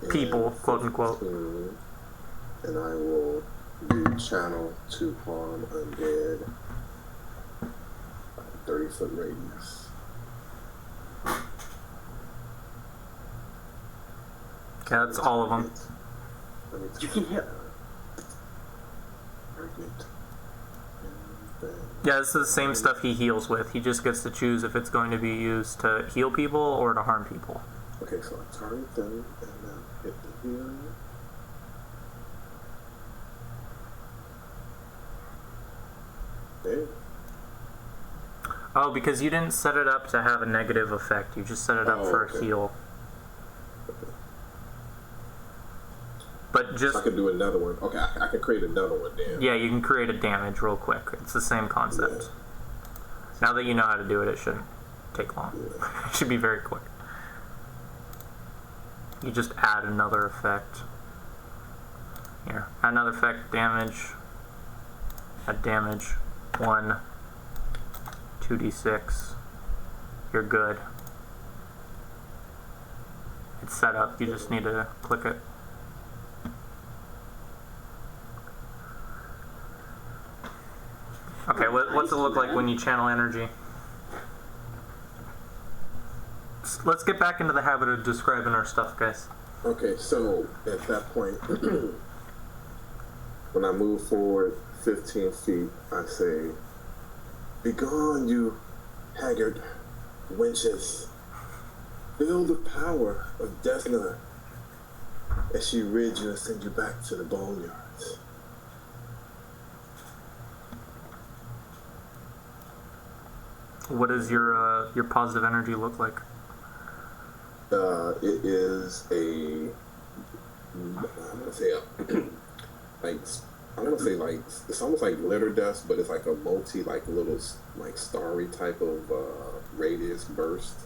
People, quote unquote. And I will do channel to harm undead. 30-foot radius. Okay, that's all of them. You can hit. Yeah, this is the same stuff he heals with. He just gets to choose if it's going to be used to heal people or to harm people. Okay, so I target them and hit the heal. Okay. Oh, because you didn't set it up to have a negative effect. You just set it up for a heal. But just... I can do another one. Okay, I can create another one then. Yeah, you can create a damage real quick. It's the same concept. Yeah. Now that you know how to do it, it shouldn't take long. Yeah. It should be very quick. You just add another effect. Here, add another effect, damage. Add damage. 1, 2d6. You're good. It's set up, you just need to click it. Okay, what's it look like when you channel energy? Let's get back into the habit of describing our stuff, guys. Okay, so at that point, when I move forward 15 feet, I say, "Begone, you haggard wenches. Feel the power of Desna as she rid you and send you back to the boneyards." What does your positive energy look like? It is I'm gonna say it's almost like glitter dust, but it's like a little starry type of radius burst.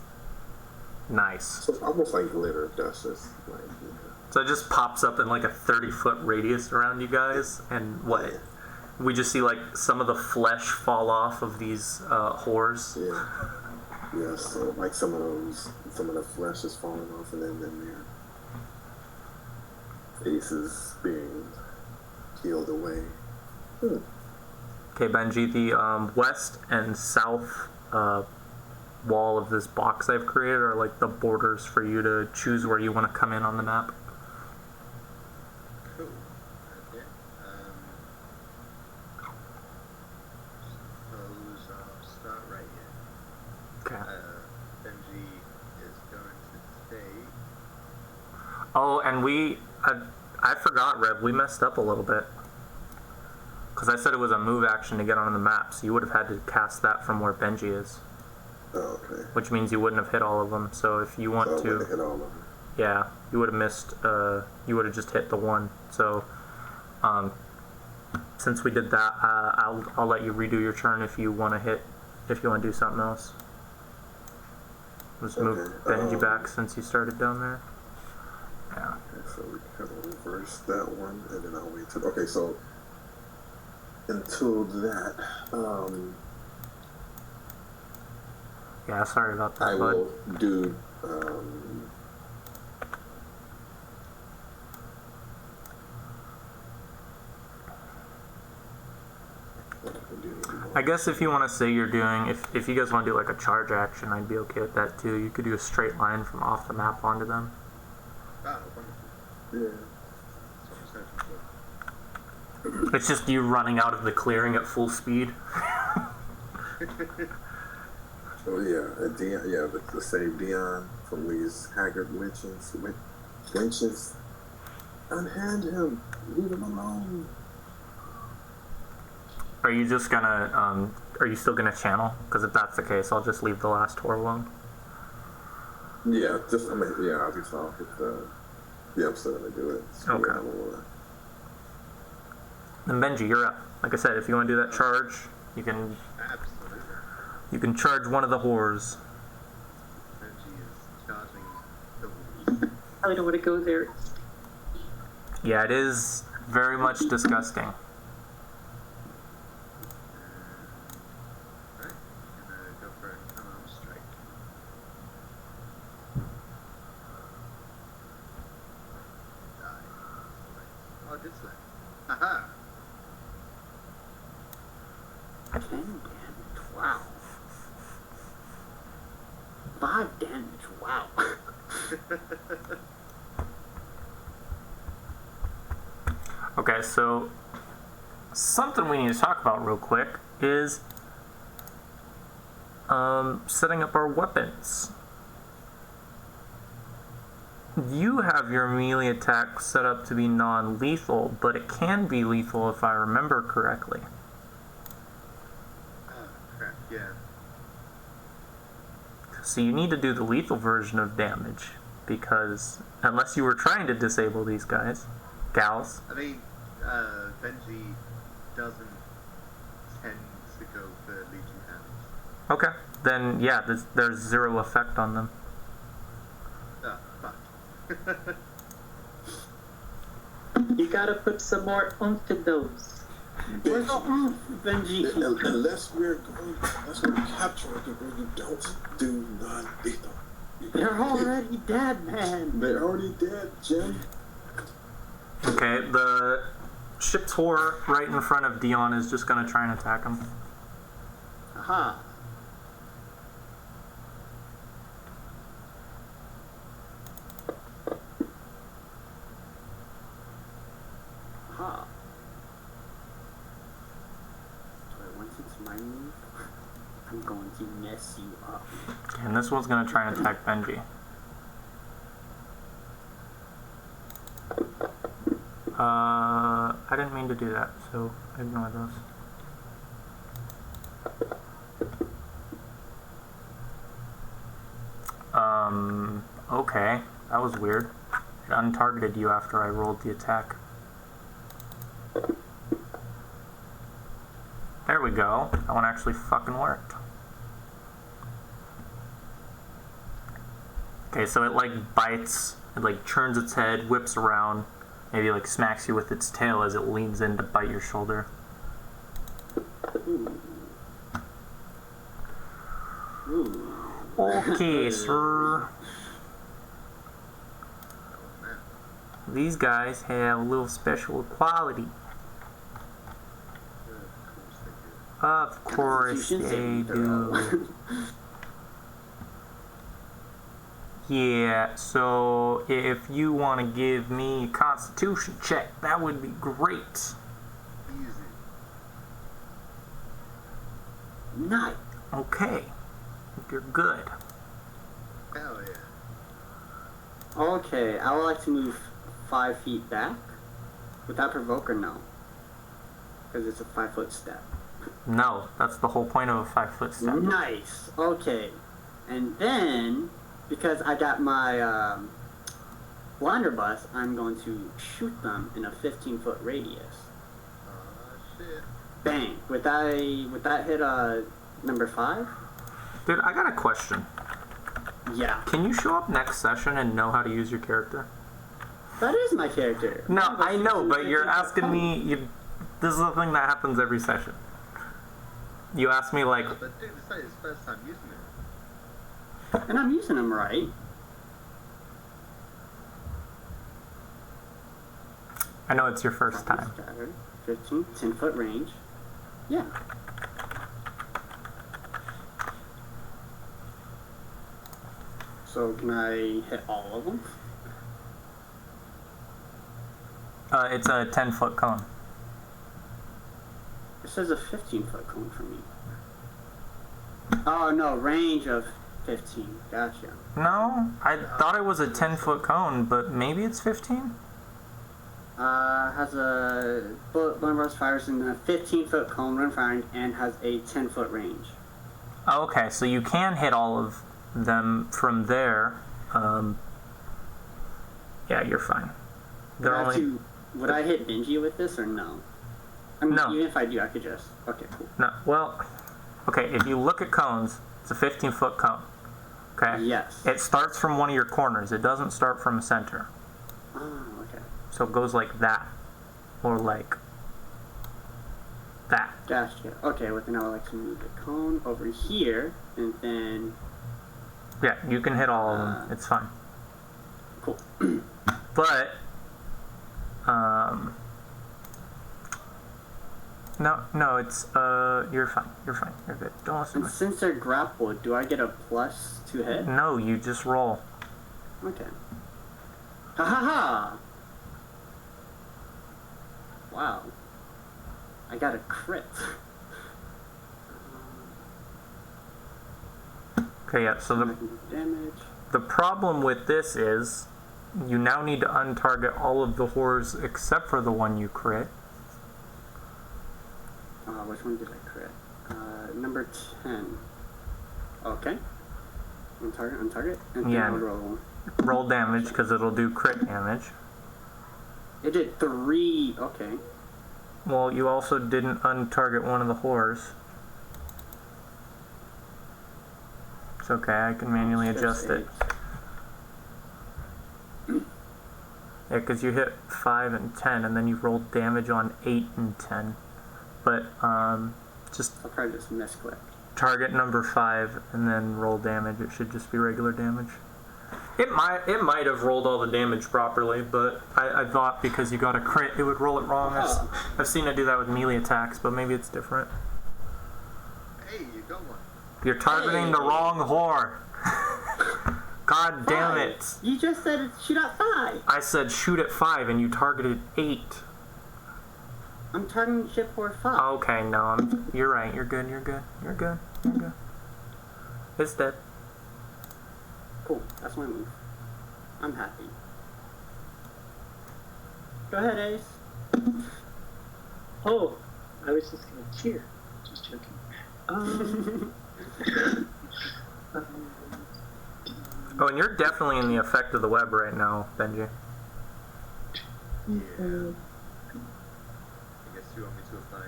Nice. So it's almost like glitter dust. It's like, So it just pops up in like a 30-foot radius around you guys, and what? We just see like some of the flesh fall off of these whores. Yeah, so like some of the flesh is falling off, and then their faces being peeled away. Okay, Benji, the west and south wall of this box I've created are like the borders for you to choose where you want to come in on the map. Cool. Okay. Suppose I'll start right here. Okay. Benji is going to stay Oh, and I forgot, Rev, we messed up a little bit. Because I said it was a move action to get on the map, so you would have had to cast that from where Benji is. Oh, okay. Which means you wouldn't have hit all of them, so if you want So I to... wouldn't hit all of them. Yeah, you would have missed, you would have just hit the one. So, since we did that, I'll let you redo your turn if you want to do something else. Just move Benji back since you started down there. Yeah. Okay, so we kind of reverse that one, and then I'll wait till... Okay, so until that, yeah, sorry about that, I bud. will do, I guess if you want to say you're doing, if you guys want to do like a charge action, I'd be okay with that too. You could do a straight line from off the map onto them. Ah, wonderful. yeah. That's what I was hoping for. It's just you running out of the clearing at full speed. Oh yeah, and Dion, yeah, the save Dion from these haggard wenches. Unhand him. Leave him alone. Are you just gonna, are you still gonna channel? Because if that's the case, I'll just leave the last tour alone. Yeah, just, I mean, yeah, I guess I'll hit the... Yeah, I'm still gonna do it. So Okay. Then Benji, you're up. Like I said, if you want to do that charge, you can charge one of the whores. Benji is charging the wolves. I don't want to go there. Yeah, it is very much disgusting. Right, gonna go for an unarmed strike. Die. Oh, it did select. Haha! 10 damage, wow. 5 damage, wow. Okay, so something we need to talk about real quick is setting up our weapons. You have your melee attack set up to be non-lethal, but it can be lethal if I remember correctly. Oh, crap, yeah. So you need to do the lethal version of damage, because unless you were trying to disable these gals. I mean, Benji doesn't tend to go for Legion Hands. Okay, then yeah, there's zero effect on them. Oh, fuck. You gotta put some more oomph in those. Where's the Benji? Unless we're capturing people, you don't do non-lethal. They're already dead, man. They're already dead, Jim. Okay, the ship's whore right in front of Dion is just gonna try and attack him. Aha. Aha. So once it's my move, I'm going to mess you up. And this one's gonna try and attack Benji. I didn't mean to do that, so ignore those. Okay, that was weird. It untargeted you after I rolled the attack. There we go. That one actually fucking worked. Okay, so it like bites, it like turns its head, whips around, maybe like smacks you with its tail as it leans in to bite your shoulder. Okay, sir. These guys have a little special quality. Of course they do. Yeah, so if you want to give me a constitution check, that would be great. Easy. Nice. Okay, you're good. Hell yeah. Okay, I would like to move 5 feet back. Would that provoke or no? Because it's a 5-foot step. No, that's the whole point of a 5-foot step. Nice. Okay. And then, because I got my blunderbuss, I'm going to shoot them in a 15-foot radius. Shit. Bang. Would that hit number 5? Dude, I got a question. Yeah. Can you show up next session and know how to use your character? That is my character. No, I know, but you're asking me. This is the thing that happens every session. You ask me like, But dude, this is his first time using it. And I'm using them right. I know it's your first time. Scattered. 15, 10-foot range. Yeah. So can I hit all of them? It's a 10-foot cone. It says a 15-foot cone for me. Oh no, range of 15. Gotcha. No, I thought it was a 10-foot cone, but maybe it's 15? Has a bullet blunderbuss fires in a 15-foot cone run firing and has a 10-foot range. Okay, so you can hit all of them from there. Yeah, you're fine. They're only... Would I hit Benji with this or no? I mean, No. even if I do, I could just... Okay, cool. No, well, okay, if you look at cones, it's a 15-foot cone. Okay? Yes. It starts from one of your corners. It doesn't start from a center. Oh, okay. So it goes like that. Or like that. Gotcha. Okay, well then I would like to move the cone over here, and then... Yeah, you can hit all of them. It's fine. Cool. But, no, it's, you're fine. You're fine. You're good. Don't listen And to since they're grappled, do I get a plus to hit? me. No, you just roll. Okay. Ha ha ha! Wow. I got a crit. Okay, yeah, so Damage. the problem with this is you now need to untarget all of the horrors except for the one you crit. Which one did I crit? Number 10. Okay. Untarget. And then Yeah. I would roll. Roll damage because it'll do crit damage. It did 3. Okay. Well, you also didn't untarget one of the horrors. It's okay, I can manually adjust it. Yeah, because you hit 5 and 10, and then you rolled damage on 8 and 10. But, just I'll probably just misclick. target number 5, and then roll damage. It should just be regular damage. It might have rolled all the damage properly, but I thought because you got a crit, it would roll it wrong. I've seen it do that with melee attacks, but maybe it's different. Hey, you got one. You're targeting the wrong whore. God damn 5. it. You just said shoot at 5. I said shoot at 5 and you targeted 8. I'm targeting ship for 5. Okay, no, you're right. You're good. You're good. You're good. You're good. It's dead. Cool. That's my move. I'm happy. Go ahead, Ace. Oh, I was just gonna cheer. Just joking. Oh, and you're definitely in the effect of the web right now, Benji. Yeah. I guess you want me to apply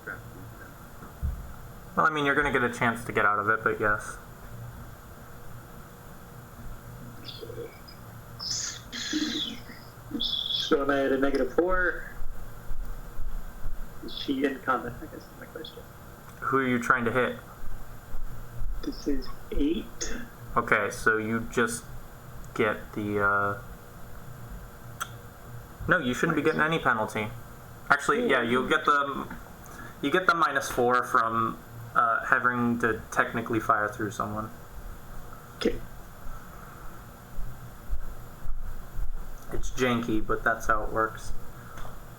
Grapple then? Well, I mean, you're going to get a chance to get out of it, but yes. So am I at a -4? Is she in combat? I guess is my question. Who are you trying to hit? This is 8. Okay, so you just get the, No, you shouldn't be getting any penalty. Actually, yeah, you get the -4 from, having to technically fire through someone. Okay. It's janky, but that's how it works.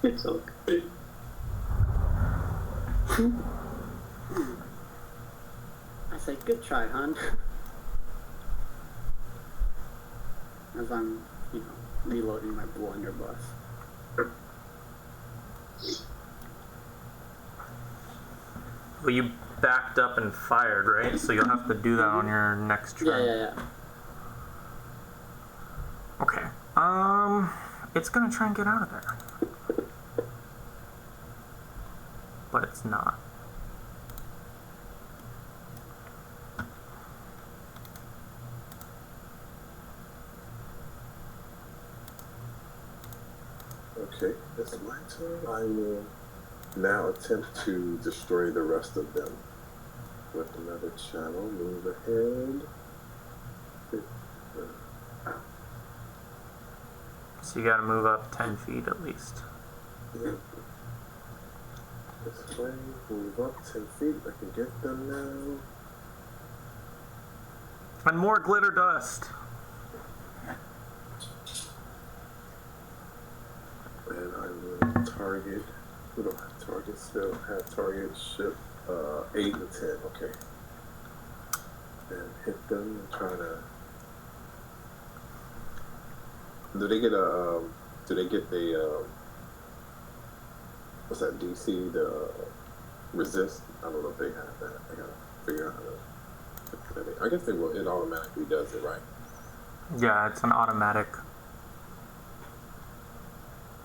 It's all good. I say, good try, hon. as I'm, reloading my blunderbuss. Well, you backed up and fired, right? So you'll have to do that on your next turn. Yeah. Okay. It's gonna try and get out of there. But it's not. Okay, it's my turn. I will now attempt to destroy the rest of them with another channel. Move ahead. So you gotta move up 10 feet at least. Yeah. This way, move up 10 feet. I can get them now. And more glitter dust. And I will target. We don't have target still. Have target ship 8 and 10. Okay. And hit them and try to. Do they get a? Do they get the? What's that DC? The resist? I don't know if they have that. I gotta figure out how to. I guess they will. It automatically does it, right? Yeah, it's an automatic.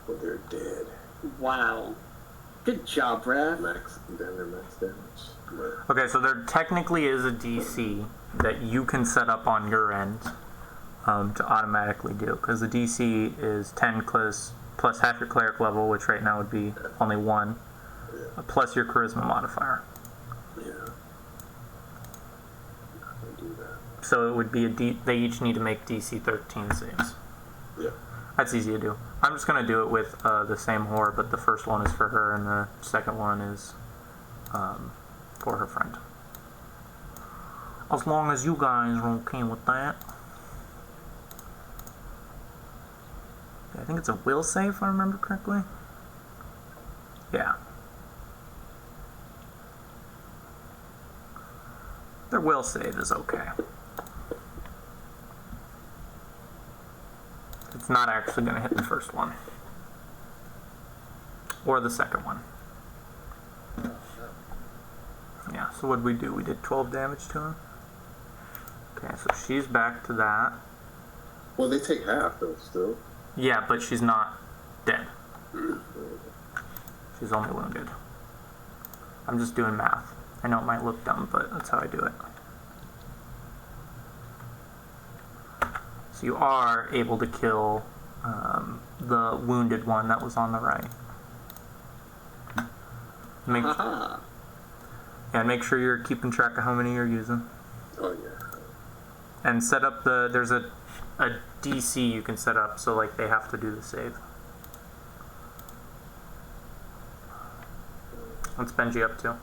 But they're dead. Wow. Good job, Brad. Max. Then they're max damage. But Okay, so there technically is a DC that you can set up on your end to automatically do, because the DC is 10 plus half your cleric level, which right now would be only 1, plus your charisma modifier. yeah. I can do that. So it would be they each need to make DC 13 saves. Yeah. That's easy to do. I'm just gonna do it with the same whore, but the first one is for her and the second one is for her friend. As long as you guys are okay with that. I think it's a will save, if I remember correctly. Yeah. Their will save is okay. It's not actually going to hit the first one. Or the second one. Yeah, so what did we do? We did 12 damage to him. Okay, so she's back to that. Well, they take half though, still. Yeah, but she's not dead. She's only wounded. I'm just doing math. I know it might look dumb, but that's how I do it. So you are able to kill the wounded one that was on the right. Make sure you're keeping track of how many you're using. Oh yeah. And set up there's a DC you can set up, so like they have to do the save. What's Benji up to?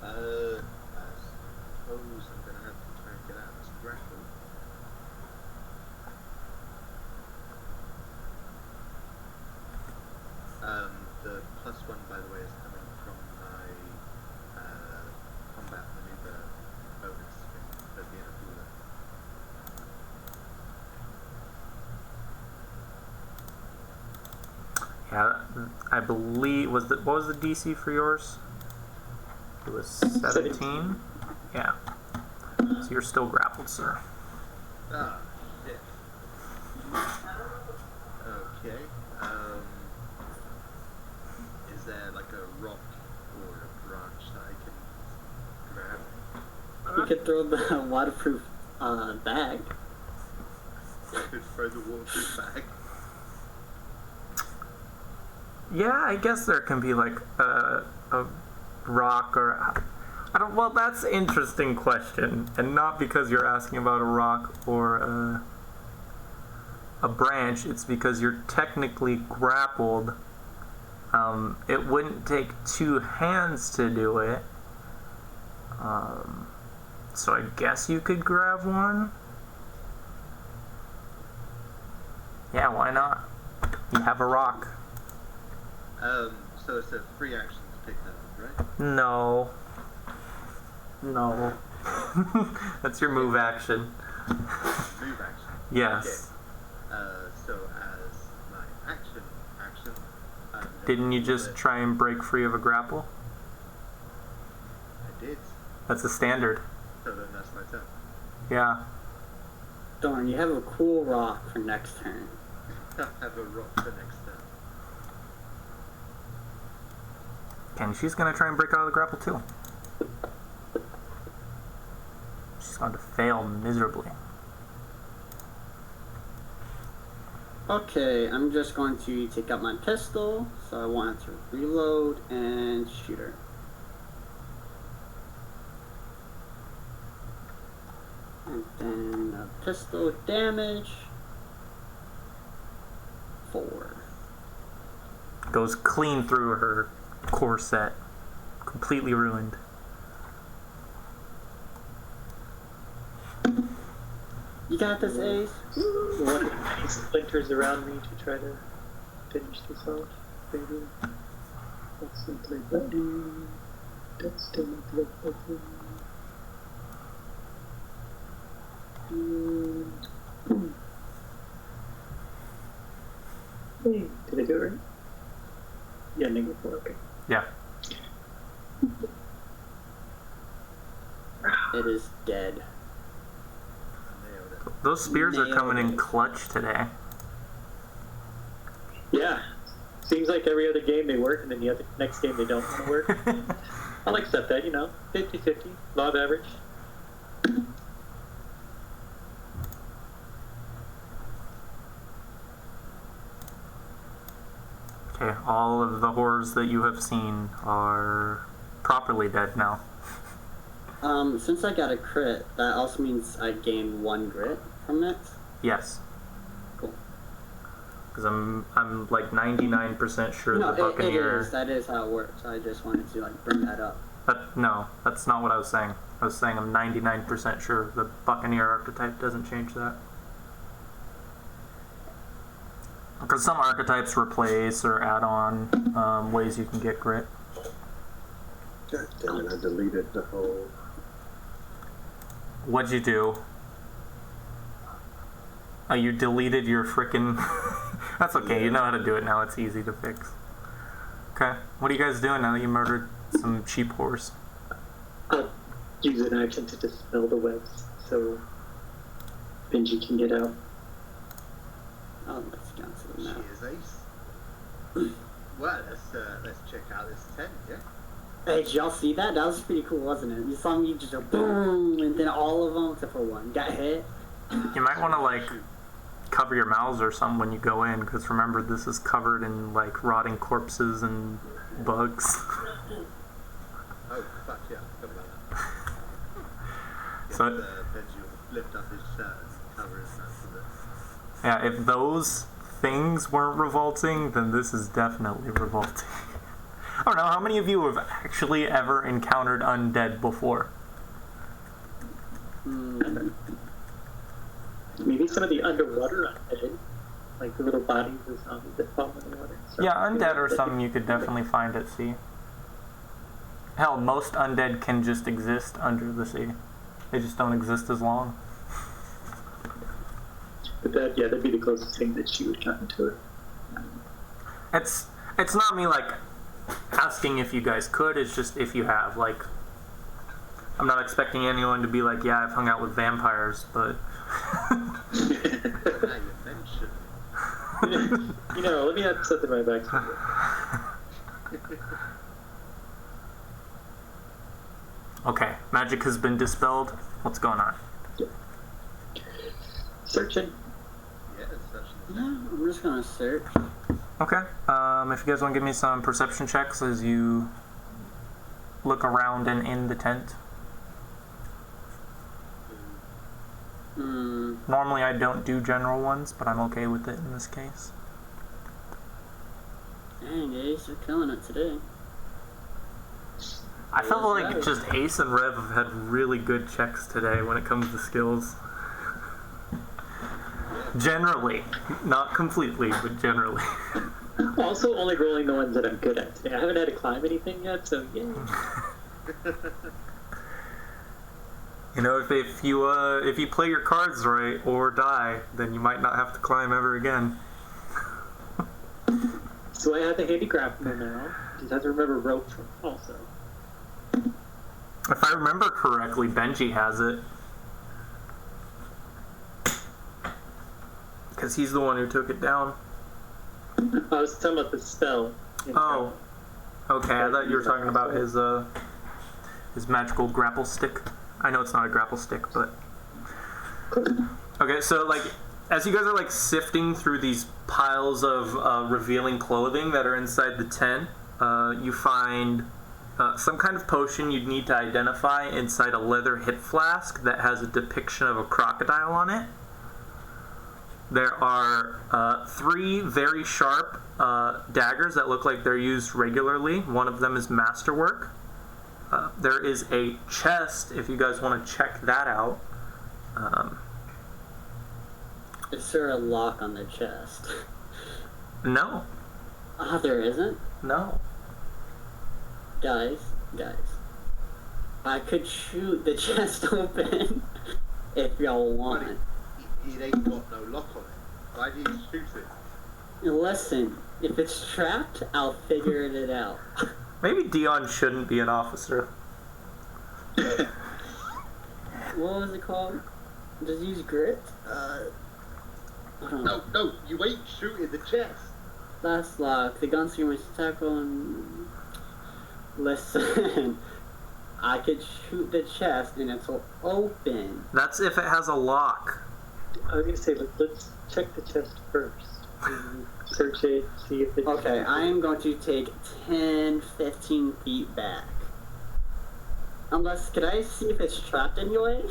I suppose I'm gonna have to try and get out of this grapple. The +1, by the way, is coming from my combat maneuver bonus for being a ruler. Yeah, I believe what was the DC for yours? It was 17? Yeah. So you're still grappled, sir. Ah, yeah. Okay. Is there like a rock or a branch that I can grab? You could throw the waterproof bag. I could throw the waterproof bag. Yeah, I guess there can be like a rock or I don't. Well, that's an interesting question, and not because you're asking about a rock or a branch. It's because you're technically grappled. It wouldn't take 2 hands to do it. So I guess you could grab one. Yeah, why not? You have a rock. So it's a free action to pick that up, right? No. No. That's your move action. Move Yes. So as my action, I'm gonna Didn't you move just it. try and break free of a grapple? I did. That's a standard. So then that's my turn. Yeah. Darn, you have a cool rock for next turn. I have a rock for next turn. And she's gonna try and break out of the grapple too. She's going to fail miserably. Okay, I'm just going to take out my pistol, so I want to reload and shoot her. And then pistol damage. 4. Goes clean through her corset. Completely ruined. You got this, Ace? One of the splinters around me to try to finish this off, maybe. That's not my body. That's still not my body. Hey, did I do it right? Yeah, -4, okay. Yeah. It is dead. Nailed it. Those spears are Nailed coming in it. clutch today. Yeah. Seems like every other game they work, and then the next game they don't want to work. I'll accept that, 50-50, law of average. Okay, all of the horrors that you have seen are properly dead now. Since I got a crit, that also means I gain 1 grit from it. Yes. Cool. Because I'm like 99% sure No, the it Buccaneer... is. That is how it works. I just wanted to bring that up. No, that's not what I was saying. I was saying I'm 99% sure the Buccaneer archetype doesn't change that. Because some archetypes replace or add on ways you can get grit. God damn it, I deleted the whole... What'd you do? Oh, you deleted your frickin'... That's okay, you know how to do it now, it's easy to fix. Okay, what are you guys doing now that you murdered some cheap horse? I'll use an action to dispel the webs so Benji can get out. Oh, let's cancel the map. Cheers, Ace. Well, let's check out this tent, yeah? Hey, did y'all see that? That was pretty cool, wasn't it? You saw me just go boom, and then all of them, except for one, got hit. You might want to, cover your mouths or something when you go in, because remember, this is covered in, rotting corpses and bugs. Oh, fuck yeah, I forgot about that. So- Benji will lift up his shirt and cover his mouth with it. Yeah, if those things weren't revolting, then this is definitely revolting. I don't know, how many of you have actually ever encountered undead before? Maybe some of the underwater undead, like the little bodies of zombies that fall in the water. So Yeah, undead are something you could definitely find at sea. Hell, most undead can just exist under the sea. They just don't exist as long. But that'd be the closest thing that she would come to it. It's not me asking if you guys could, it's just if you have. I'm not expecting anyone to be like, yeah, I've hung out with vampires, but Now you mention Let me have something in my back. okay, magic has been dispelled. What's going on? Searching. yeah, it's actually the Yeah, I'm just gonna search. Okay, if you guys want to give me some perception checks as you look around and in the tent. Normally I don't do general ones, but I'm okay with it in this case. Dang, Ace, you're killing it today. I felt like Right. just Ace and Rev have had really good checks today when it comes to skills. Generally. Not completely, but generally. Also, only rolling the ones that I'm good at today. I haven't had to climb anything yet, so yay. You know, if you play your cards right or die, then you might not have to climb ever again. So I have the handy grapple now. Just have to remember rope also. If I remember correctly, Benji has it. Because he's the one who took it down. I was talking about the spell. Oh. Okay, I thought you were talking about his magical grapple stick. I know it's not a grapple stick, but... Okay, so, like, as you guys are, like, sifting through these piles of revealing clothing that are inside the tent, you find some kind of potion you'd need to identify inside a leather hip flask that has a depiction of a crocodile on it. There are 3 very sharp daggers that look like they're used regularly. One of them is masterwork. There is a chest, if you guys want to check that out. Is there a lock on the chest? No. Ah, there isn't? No. Guys. I could shoot the chest open if y'all want. It ain't got no lock on it. Why do you shoot it? Listen, if it's trapped, I'll figure it out. Maybe Dion shouldn't be an officer. What was it called? Just use grit? No, you ain't shooting the chest. Last lock. The gunslinger must tackle and... Listen, I could shoot the chest and it'll open. That's if it has a lock. I was going to say, let's check the chest first. Search it, see if it's... Okay, I am going to take 10, 15 feet back. Could I see if it's trapped anyway?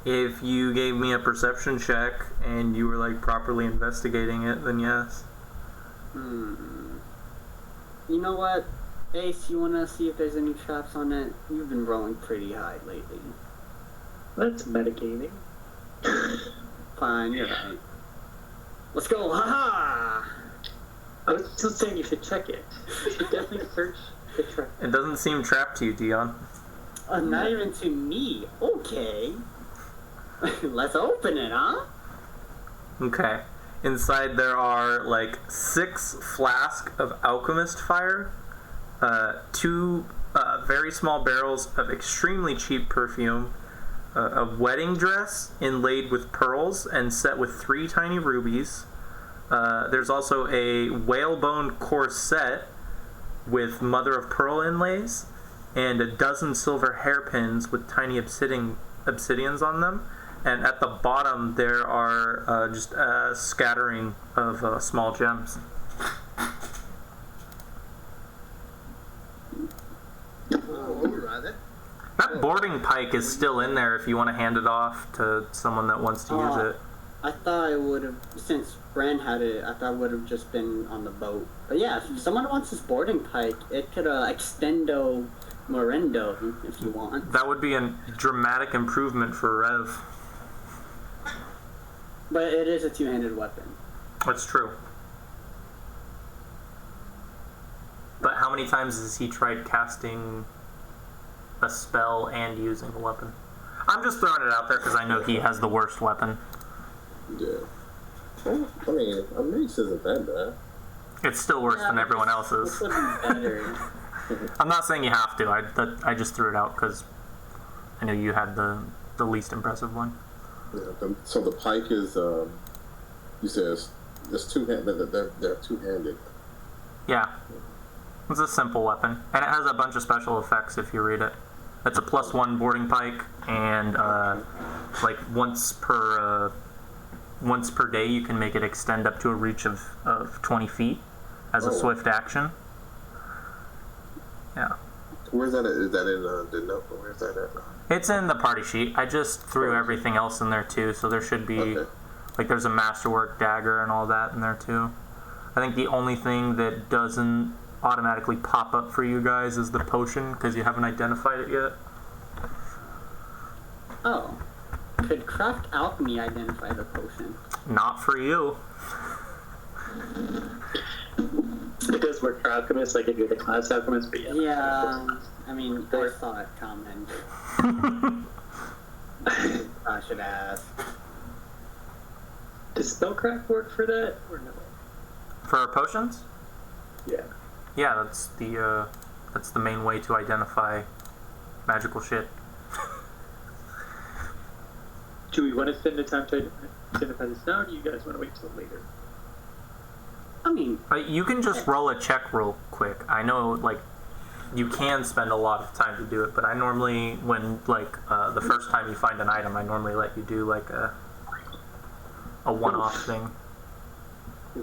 If you gave me a perception check and you were, like, properly investigating it, then yes. You know what? Ace, you wanna see if there's any traps on it? You've been rolling pretty high lately. That's metagaming. Fine, you're right. Let's go, haha! I was still saying you should check it. You should definitely search the trap. It doesn't seem trapped to you, Dion. Not even to me. Okay. Let's open it, huh? Okay. Inside there are, like, 6 flasks of alchemist fire, 2 very small barrels of extremely cheap perfume, a wedding dress inlaid with pearls and set with 3 tiny rubies. There's also a whalebone corset with mother of pearl inlays, and a dozen silver hairpins with tiny obsidians on them. And at the bottom there are just a scattering of small gems. Alright then. That boarding pike is still in there if you want to hand it off to someone that wants to use it. I thought it would have, since Bran had it, I thought it would have just been on the boat. But yeah, if someone wants this boarding pike, it could extendo morendo if you want. That would be a dramatic improvement for Rev. But it is a two-handed weapon. That's true. But how many times has he tried casting a spell and using a weapon? I'm just throwing it out there because I know he has the worst weapon. Yeah. Well, I mean, a mace isn't that bad. It's still worse than everyone else's. This would be better. I'm not saying you have to. I just threw it out because I knew you had the least impressive one. Yeah, so the pike is, you said it's two-handed. They're two-handed. Yeah. It's a simple weapon. And it has a bunch of special effects if you read it. It's a +1 boarding pike, and like once per day you can make it extend up to a reach of 20 feet as a swift action. Yeah. Where's that at? Is that in the note? Where's that at? It's in the party sheet. I just threw everything else in there too, so there should be, like, there's a masterwork dagger and all that in there too. I think the only thing that doesn't automatically pop up for you guys is the potion, because you haven't identified it yet. Oh. Could craft alchemy identify the potion? Not for you. It does work for alchemists, like if you're the class alchemist, but yeah. Yeah, I mean, I saw it coming. I should ask. Does spellcraft work for that or no? For potions? Yeah. Yeah, that's the main way to identify magical shit. Do we want to spend the time to identify this now, or do you guys want to wait till later? I mean, You can just roll a check real quick. I know, like, you can spend a lot of time to do it, but I normally, when, like, the first time you find an item, I normally let you do, like, a one-off thing.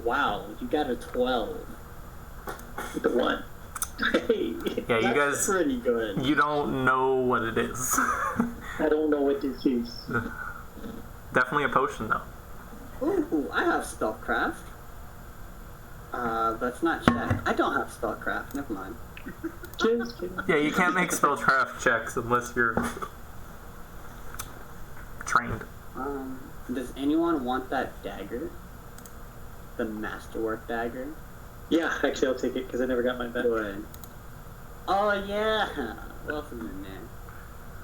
wow, you got a 12. The one. Hey, Yeah, you That's guys, pretty good. you don't know what it is. I don't know what this is. Definitely a potion, though. Ooh, I have spellcraft. That's not check. I don't have spellcraft. Never mind. Just kidding. Yeah, you can't make spellcraft checks unless you're trained. Does anyone want that dagger? The masterwork dagger? Yeah, actually, I'll take it because I never got mine back. Good. Oh yeah. What else is in there?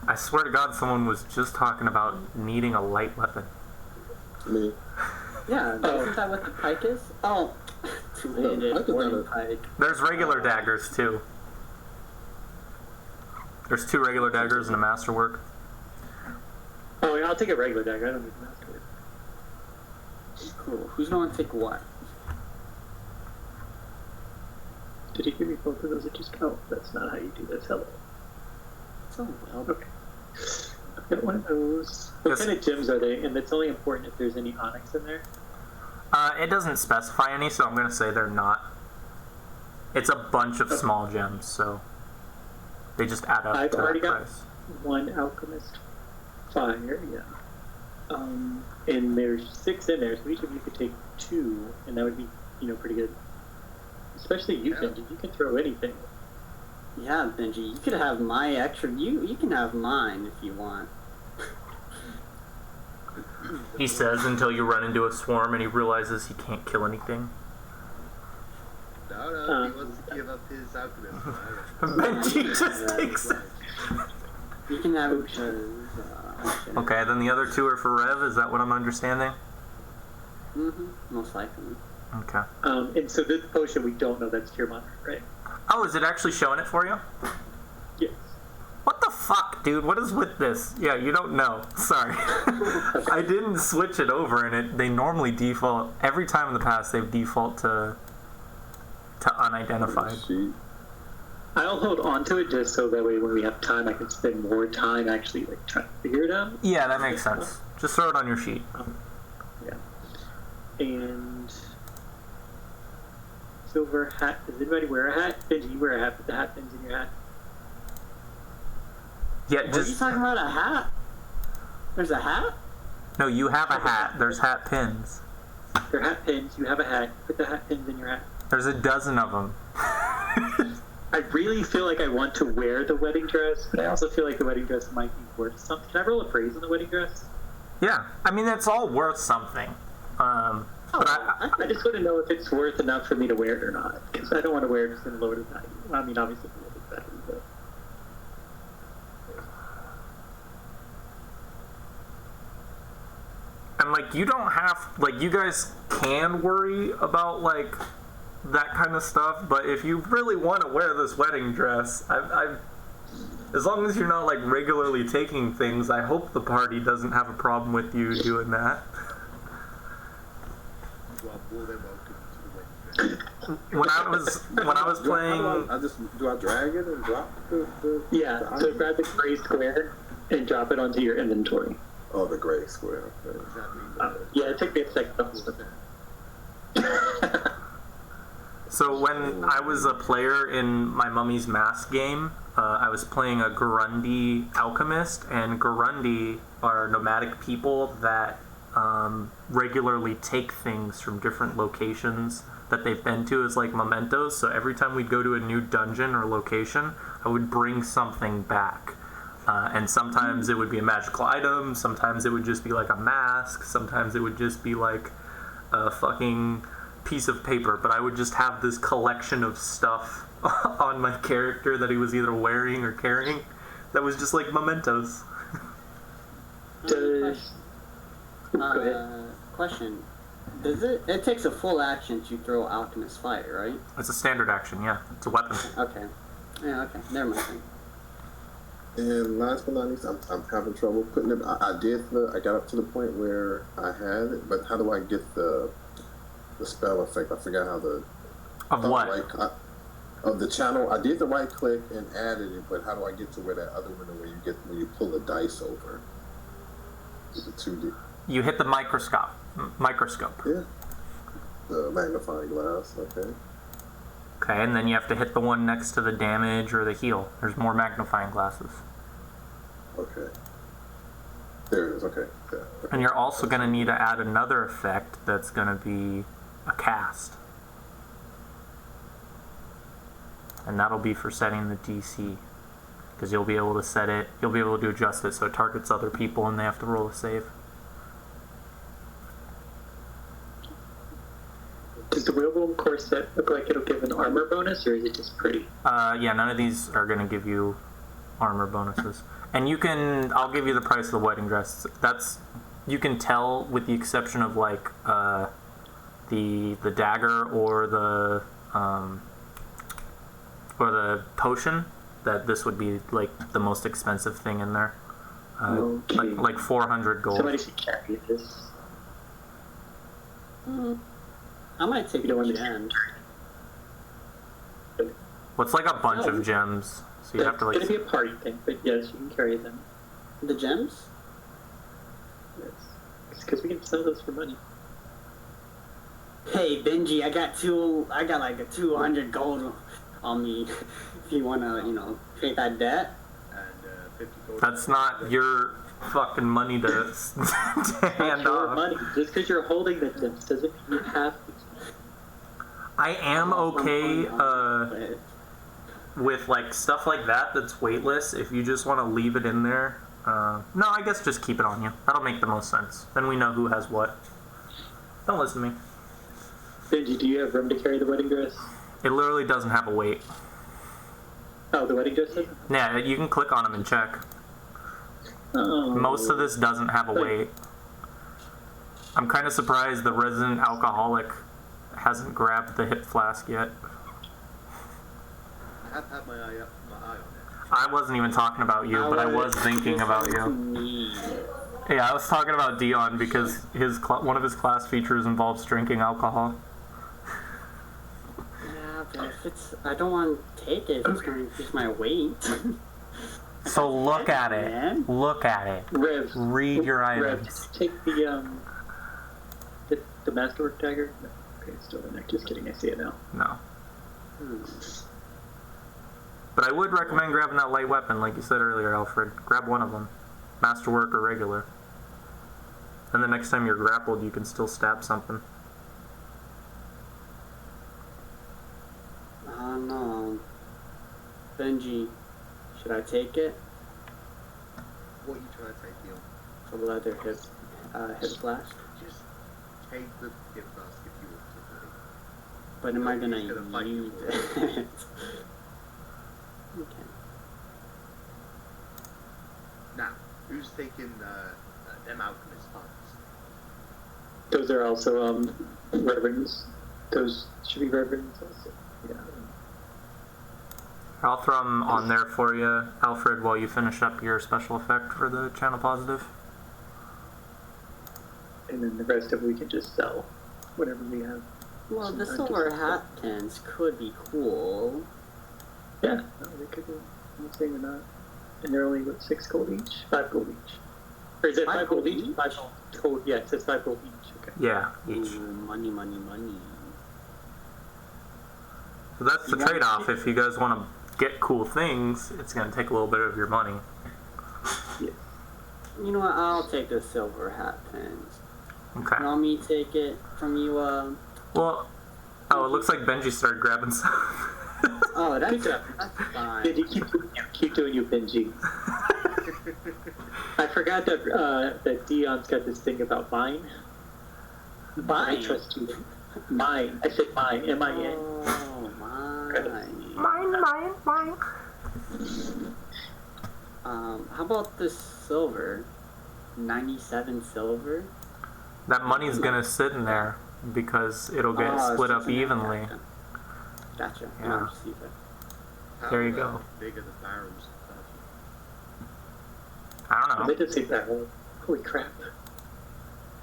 I swear to God, someone was just talking about needing a light weapon. Me. Yeah, isn't that what the pike is? Oh, two-handed I could boarding have pike. There's regular daggers, too. There's 2 regular daggers and a masterwork. Oh, yeah, I'll take a regular dagger. I don't need the masterwork. Cool. Who's gonna take what? Did you give me both of those? Or just that's not how you do this. Hello. So well. Okay. I've got one of those. What Yes. kind of gems are they? And it's only important if there's any onyx in there. It doesn't specify any, so I'm going to say they're not. It's a bunch of small gems, so they just add up I've to already that got price. one alchemist fire, yeah. And there's 6 in there, so each of you could take 2, and that would be, pretty good. Especially you, Yeah. Benji. You can throw anything. Yeah, Benji, you could have my extra. You can have mine if you want. He says until you run into a swarm and he realizes he can't kill anything. No, he wants to give up his alchemist. Benji just takes it. You can have it. Okay, then the other 2 are for Rev, is that what I'm understanding? Most likely. Okay. And so this potion, we don't know that's Tiamat, right? Oh, is it actually showing it for you? Yes. What the fuck, dude? What is with this? Yeah, you don't know. Sorry. I didn't switch it over, and they normally default, every time in the past, they've default to unidentified. Sheet. I'll hold on to it just so that way when we have time, I can spend more time actually trying to figure it out. Yeah, that makes sense. Just throw it on your sheet. Yeah. And silver hat. Does anybody wear a hat? Benji, you wear a hat, but the hat pins in your hat. Yeah, Are you just talking about a hat? There's a hat? no. You have a hat. There's hat pins. They're hat pins. You have a hat. Put the hat pins in your hat. There's a dozen of them. I really feel like I want to wear the wedding dress, but I also feel like the wedding dress might be worth something. Can I roll a praise on the wedding dress? Yeah, I mean it's all worth something. But I just want to know if it's worth enough for me to wear it or not, because I don't want to wear it just in lower value. I mean, obviously, a little bit better, but. and like you don't have like you guys can worry about like that kind of stuff, but if you really want to wear this wedding dress, I as long as you're not like regularly taking things, I hope the party doesn't have a problem with you doing that. You are more than welcome to the wedding. When I was playing, Do I drag it and drop the Yeah, so grab the gray square and drop it onto your inventory. Oh, the gray square. Okay. What does that mean? Yeah, it took me a second to understand that. so when I was a player in my Mummy's Mask game, I was playing a Gurundi alchemist, and Gurundi are nomadic people that regularly take things from different locations that they've been to as like mementos. So every time we'd go to a new dungeon or location, I would bring something back. And sometimes it would be a magical item, sometimes it would just be like a mask, sometimes it would just be like a fucking piece of paper, but I would just have this collection of stuff on my character that he was either wearing or carrying that was just like mementos. Does... Go ahead. Question. Does it takes a full action to throw Alchemist Fire, right? It's a standard action, yeah. It's a weapon. Okay. Yeah, okay. Never mind. And last but not least, I'm having trouble putting it. I got up to the point where I had it, but how do I get the spell effect? I forgot how the Of what? Of the channel. I did the right click and added it, but how do I get to where that other window where you pull the dice over? The 2D. You hit the microscope. Yeah. The magnifying glass. Okay. Okay, and then you have to hit the one next to the damage or the heal. There's more magnifying glasses. Okay. There it is. Okay. Yeah. Okay. And you're also going to need to add another effect that's going to be a cast. And that'll be for setting the DC. Because you'll be able to set it, you'll be able to adjust it so it targets other people and they have to roll a save. Does the Whalebone corset look like it'll give an armor bonus, or is it just pretty? Yeah, none of these are going to give you armor bonuses. And you can, I'll give you the price of the wedding dress. You can tell with the exception of like the dagger or the potion, that this would be like the most expensive thing in there. Okay. Like 400 gold. Somebody should carry this. I might take the gems. Well, it's like a bunch of gems, so you have to like. It's gonna be a party thing, but yes, you can carry them. The gems? Yes, it's because we can sell those for money. Hey Benji, I got like a 200 gold on me. If you wanna, pay that debt. And 50 gold. That's not your fucking money to hand Your off. money. Just because you're holding the gems doesn't mean you have to. I am okay with like stuff like that that's weightless. If you just want to leave it in there, no, I guess just keep it on you. That'll make the most sense. Then we know who has what. Don't listen to me. Benji, do you have room to carry the wedding dress? It literally doesn't have a weight. Oh, the wedding dress doesn't? Yeah, you can click on them and check. Oh. Most of this doesn't have a weight. I'm kind of surprised the resident alcoholic hasn't grabbed the hip flask yet. I have had my eye on it. I wasn't even talking about you, but I was thinking about you. Yeah, I was talking about Dion because one of his class features involves drinking alcohol. Yeah, but if I don't want to take it if it's going to increase my weight. So look at it. Look at it. Rev. Read your Rev, items. just take the masterwork dagger. No. Okay, it's still in there. Just kidding. I see it now. No. But I would recommend grabbing that light weapon, like you said earlier, Alfred. Grab one of them. Masterwork or regular. And the next time you're grappled, you can still stab something. I don't know. Benji, should I take it? What are you trying to take, Dion? A leather hip flask? Just take the gift flask if you want to, buddy. But am I He's gonna gonna fight use you it? Okay. Now, who's taking them alchemist funds? Those are also reverends. Those should be reverends also. Yeah. I'll throw them on there for you, Alfred, while you finish up your special effect for the channel positive. And then the rest of it we can just sell whatever we have. Well, the Sometimes silver just- hat pins could be cool. Yeah, no, they could be. I'm not saying they're not. And they're only, 6 gold each? 5 gold each. Or is it 5 gold each? 5 gold, yeah, it says 5 gold each. Okay. Yeah, each. Ooh, money, money, money. So that's the trade-off. If you guys want to get cool things, it's going to take a little bit of your money. Yeah. You know what? I'll take the silver hat pins. Okay. You want me to take it from you? Well, it looks like Benji started grabbing stuff. Oh, that's Good job. fine. Benji, keep doing you, Benji. I forgot that Dion's got this thing about mine. Mine? I trust you. Mine. I said mine. M-I-N. Oh, Mine. How about this silver? 97 silver. That money's gonna sit in there because it'll get split up evenly. Gotcha. Yeah. I'll receive it. There you go. Big are the barrels? I don't know. They did say that. Holy crap.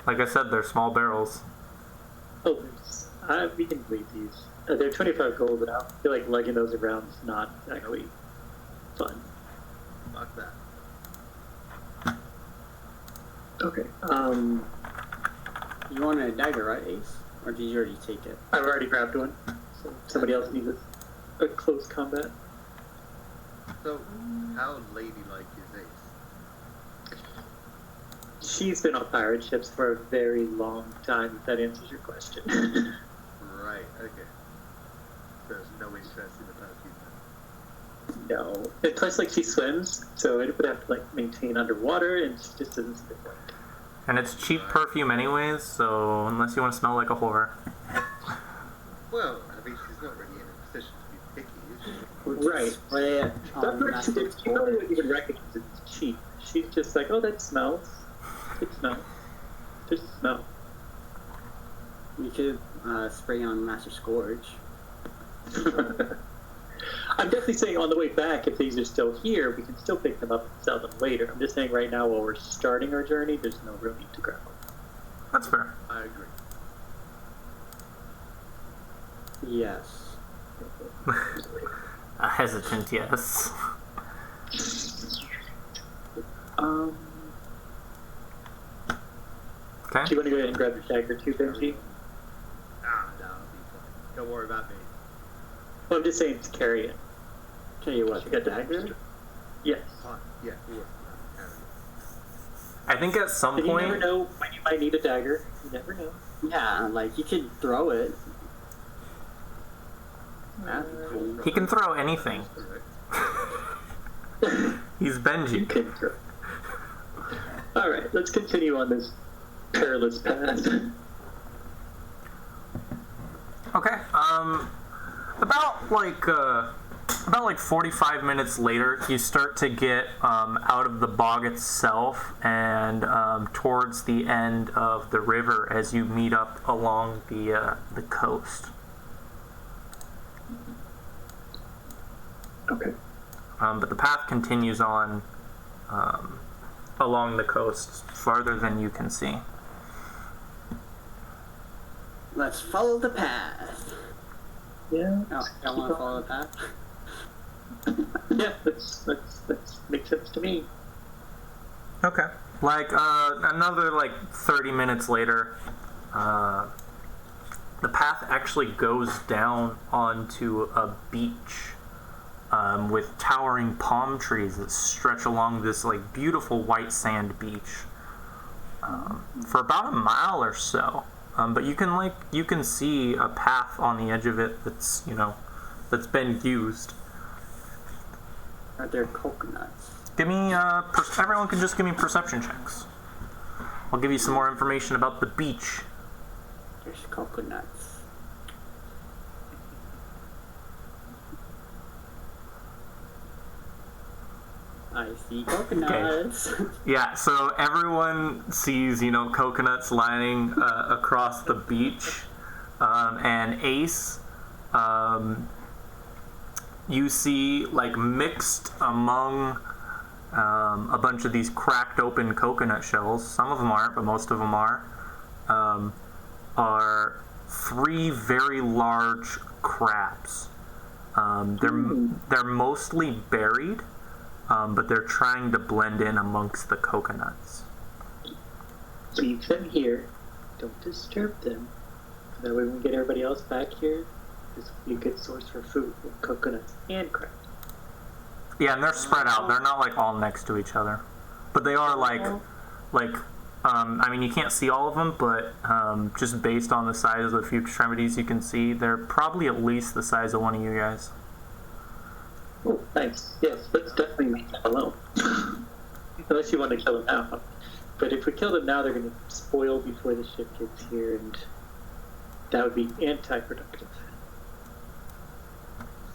Like I said, they're small barrels. Oh, we can leave these. They're 25 gold, but I feel like lugging those around is not actually fun. Fuck that. Okay. You want a dagger, right, Ace? Or did you already take it? I've already grabbed one. So somebody else needs a close combat. So, how ladylike is Ace? She's been on pirate ships for a very long time, if that answers your question. Right, okay. There's no interest in the perfume then. No. And plus, like, she swims, so it would have to, like, maintain underwater, and she just doesn't see the point. And it's cheap perfume anyways, so unless you want to smell like a whore. Well, I mean, she's not really in a position to be picky, is she? Right. Spray it That on person, Master's you probably board. wouldn't even recognize it's cheap. She's just like, oh, that smells. It smells. There's a smell. You could spray on Master Scourge. I'm definitely saying on the way back, if these are still here, we can still pick them up and sell them later. I'm just saying right now, while we're starting our journey, there's no real need to grab them. That's fair. I agree. Yes. A hesitant yes. Okay. Do you want to go ahead and grab your dagger too, Benji? Ah, no, I'll be fine. Don't worry about me. Well, I'm just saying to carry it. Tell you what, You got the the dagger? dagger? Yes. Fine. Yeah, it works. I think at some And you never point, know when you might need a dagger. You never know. Yeah, like you could throw it. That'd be cool. he can throw anything. He's You Benji. can throw. Alright, let's continue on this perilous path. Okay. About like 45 minutes later, you start to get out of the bog itself and towards the end of the river as you meet up along the coast. Okay. But the path continues on along the coast farther than you can see. Let's follow the path. Yeah. Oh, don't want to follow the path? Yeah, that's makes sense to me. Okay. Like another 30 minutes later, the path actually goes down onto a beach with towering palm trees that stretch along this beautiful white sand beach for about a mile or so. But you can see a path on the edge of it that's that's been used. Are there coconuts? Give me everyone can just give me perception checks. I'll give you some more information about the beach. There's coconuts. I see coconuts. Yeah, so everyone sees, coconuts lining across the beach. And Ace, you see, mixed among a bunch of these cracked open coconut shells, some of them aren't, but most of them are 3 very large crabs. They're mostly buried. But they're trying to blend in amongst the coconuts. Leave them here. Don't disturb them. That way we can get everybody else back here. This will be a good source for food with coconuts and crab. Yeah, and they're spread out. They're not all next to each other. But they are I mean, you can't see all of them, but just based on the size of the few extremities you can see, they're probably at least the size of one of you guys. Oh, thanks. Yes, let's definitely leave them alone. Unless you want to kill them now. But if we kill them now, they're going to spoil before the ship gets here, and that would be anti-productive.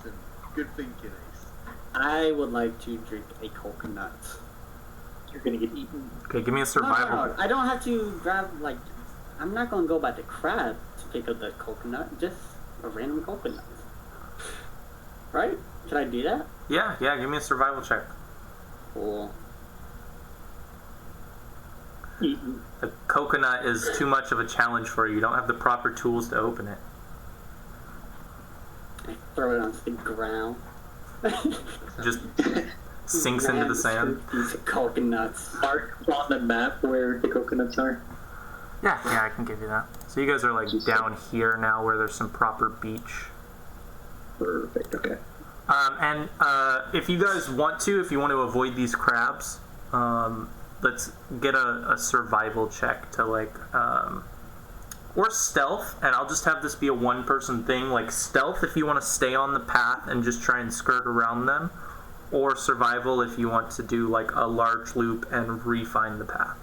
Some good thinking, Ace. I would like to drink a coconut. you're gonna get eaten. Okay, give me a No, survival. no, no. I don't have to grab, like, I'm not gonna go by the crab to pick up the coconut, just a random coconut. Right? Can I do that? Yeah, give me a survival check. Cool. Eaten. The coconut is too much of a challenge for you. You don't have the proper tools to open it. I throw it onto the ground. Just sinks into the sand. These coconuts. Mark on the map where the coconuts are. Yeah, I can give you that. So you guys are like down here now where there's some proper beach. Perfect, okay. And if you guys want to, if you want to avoid these crabs, let's get a survival check to like, or stealth, and I'll just have this be a one-person thing, like stealth if you want to stay on the path and just try and skirt around them, or survival if you want to do like a large loop and refine the path.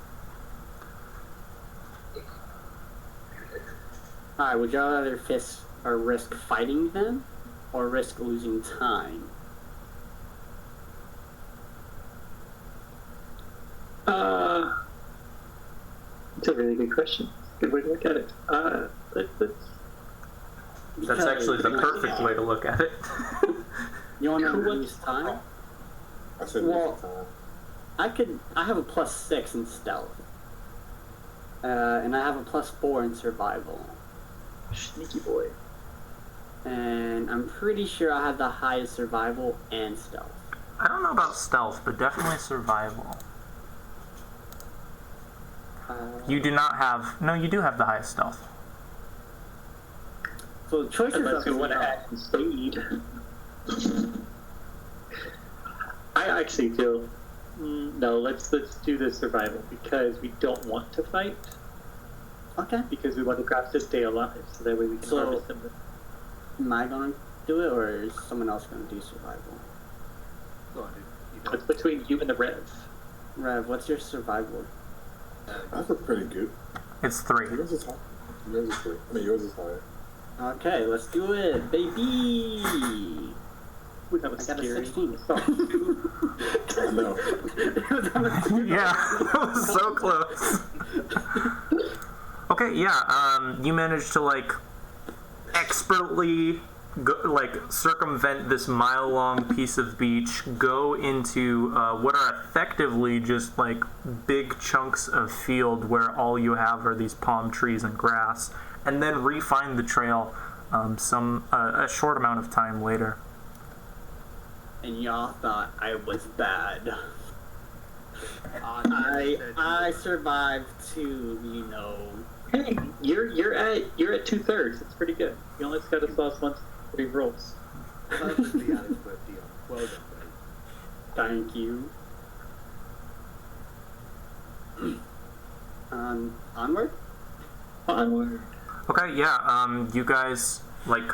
Alright, would y'all rather risk fighting them, or risk losing time? It's a really good question. Good way to look at it. That's actually the perfect way to look at it. You want to lose time? I said Well, time. I have a +6 in stealth. And I have a +4 in survival. Sneaky boy. And I'm pretty sure I have the highest survival and stealth. I don't know about stealth, but definitely survival. You do not have... No, you do have the highest stealth. So the choices Unless you of want to add speed. I actually feel no. Let's do the survival because we don't want to fight. Okay. Because we want the crabs to stay alive, so that way we can harvest them. Am I gonna do it, or is someone else gonna do survival? Go on, dude. It's between you and the Rev. Rev, what's your survival? I feel pretty good. It's 3. Yours is high. Yours is three. I mean, yours is higher. Okay, let's do it, baby! Ooh, that I was got a scary. 16. I know. Yeah, that was so close. Okay, yeah, you managed to like expertly circumvent this mile-long piece of beach, go into what are effectively just like big chunks of field where all you have are these palm trees and grass, and then refine the trail a short amount of time later. And y'all thought I was bad. I survived too, you know. Hey, you're at 2/3. It's pretty good. You only got us lost once 3 rolls. Perfectly adequate deal. Well done, buddy. Thank you. Onward? Onward. Okay, yeah, you guys, like,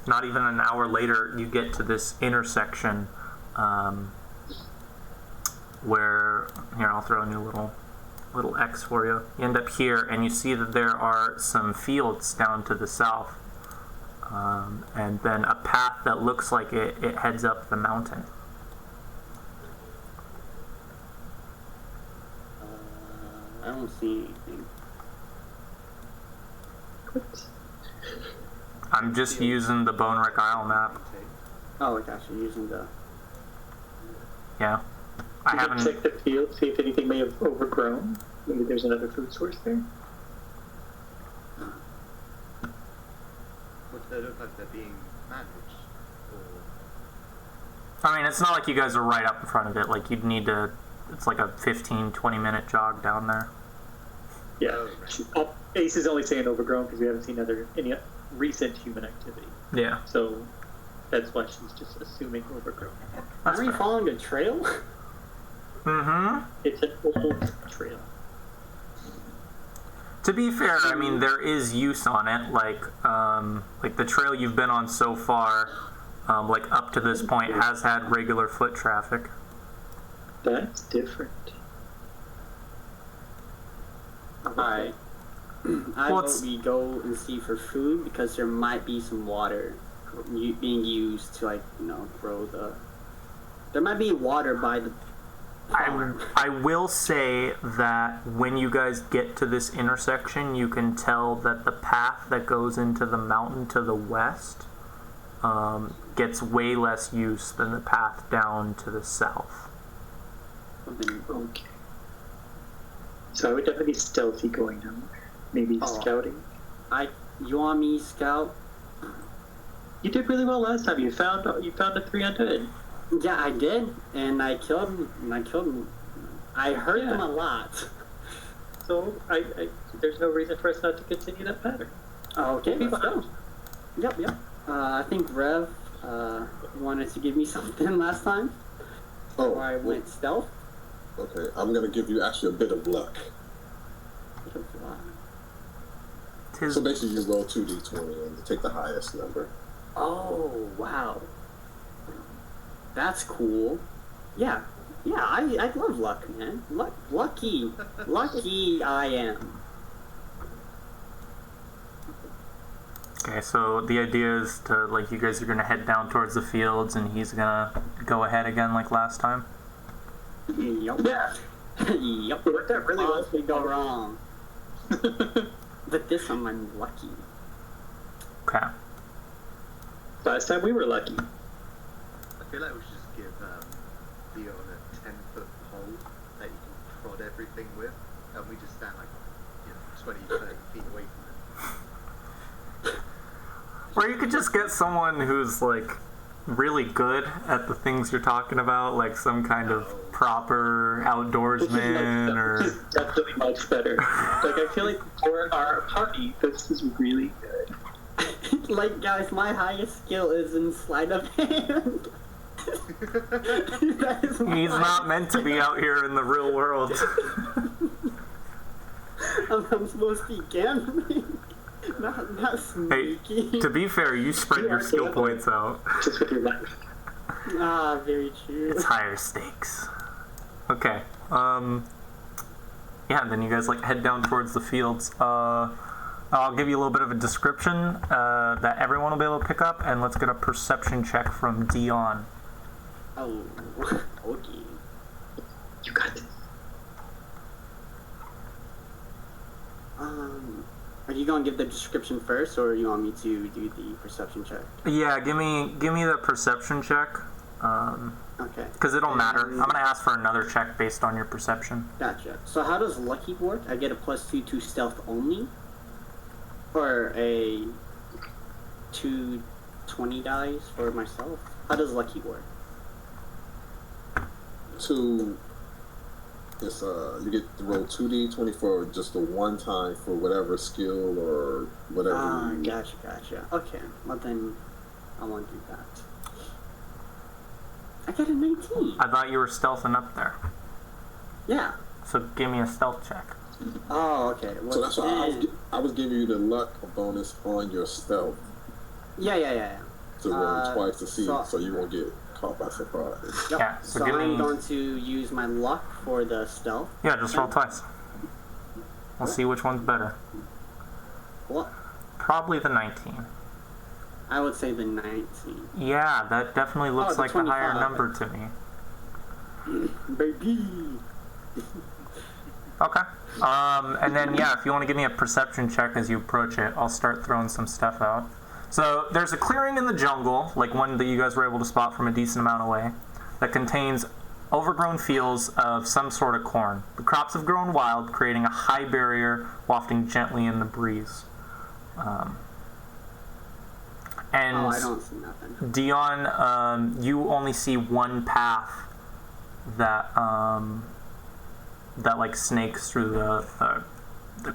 not even an hour later, you get to this intersection, where, here, I'll throw a new little X for you. You end up here, and you see that there are some fields down to the south, and then a path that looks like it heads up the mountain. I don't see anything. I'm just using the Bone Wreck Isle map. Oh, it's actually using the... Yeah. I You can haven't... check the field, see if anything may have overgrown. Maybe there's another food source there. What do they look like they're being managed? Or... I mean, it's not like you guys are right up in front of it. Like, you'd need to... It's like a 15-20 minute jog down there. Yeah. Ace is only saying overgrown because we haven't seen any recent human activity. Yeah. So that's why she's just assuming overgrown. That's Are we fair. following a trail? Mm-hmm. It's an old trail. To be fair, I mean, there is use on it. Like the trail you've been on so far, like up to this point, has had regular foot traffic. That's different. Alright. I Well, vote we go and see for food because there might be some water being used to, like, you know, grow the... There might be water by the I will say that when you guys get to this intersection, you can tell that the path that goes into the mountain to the west gets way less use than the path down to the south. Okay. So I would definitely be stealthy going down there. Maybe scouting. You want me scout? You did really well last time. You found a 3 undead. Yeah, I did, and I killed him. I hurt them a lot. So there's no reason for us not to continue that pattern. Okay, let's go. Yep. I think Rev wanted to give me something last time. Oh, So I went stealth. Okay, I'm gonna give you actually a bit of luck. So basically, you roll 2d20 and you take the highest number. Oh, wow. That's cool. Yeah, I love luck, man. Lucky I am. Okay, so the idea is to, like, you guys are gonna head down towards the fields and he's gonna go ahead again like last time? Yup. Yeah. Yup. What that really was Possibly go wrong. But this time I'm lucky. Okay. Last time we were lucky. I feel like we should just give Leon a 10-foot pole that you can prod everything with, and we just stand like 20, 30 feet away from him. Or you could just get someone who's, like, really good at the things you're talking about, like some kind of proper outdoorsman or... This is definitely much better. Like, I feel like for our party, this is really good. Like, guys, my highest skill is in sleight of hand. He's not meant to be out here in the real world. I'm supposed to be gambling. Not sneaky. Hey, to be fair, you spread your skill points out. Just with your life. Ah, very true. It's higher stakes. Okay. Yeah, then you guys, like, head down towards the fields. I'll give you a little bit of a description that everyone will be able to pick up, and let's get a perception check from Dion. Oh, okay. You got this. Are you gonna give the description first, or you want me to do the perception check? Yeah, give me the perception check. Okay. Because it'll matter. I'm gonna ask for another check based on your perception. Gotcha. So how does lucky work? I get a +2 to stealth only, or a 2 20 dice for myself. How does lucky work? You get to roll 2d20 for just the one time for whatever skill or whatever. Gotcha. Okay, well then I won't do that. I got a 19. I thought you were stealthing up there. Yeah. So give me a stealth check. Oh, okay. Well, So that's why I was giving you the luck bonus on your stealth Yeah. to roll twice to see, so- so you won't get caught by surprise. Yep. Yeah, so So give I'm me- going to use my luck for the stealth. Yeah, just roll twice. We'll see which one's better. What? Probably the 19. I would say the 19. Yeah, that definitely looks the like the higher 25. number to me. Baby. Okay. And then, yeah, if you want to give me a perception check as you approach it, I'll start throwing some stuff out. So there's a clearing in the jungle, like one that you guys were able to spot from a decent amount away, that contains overgrown fields of some sort of corn. The crops have grown wild, creating a high barrier wafting gently in the breeze. And Oh, I don't see nothing. Dion, you only see one path that like snakes through the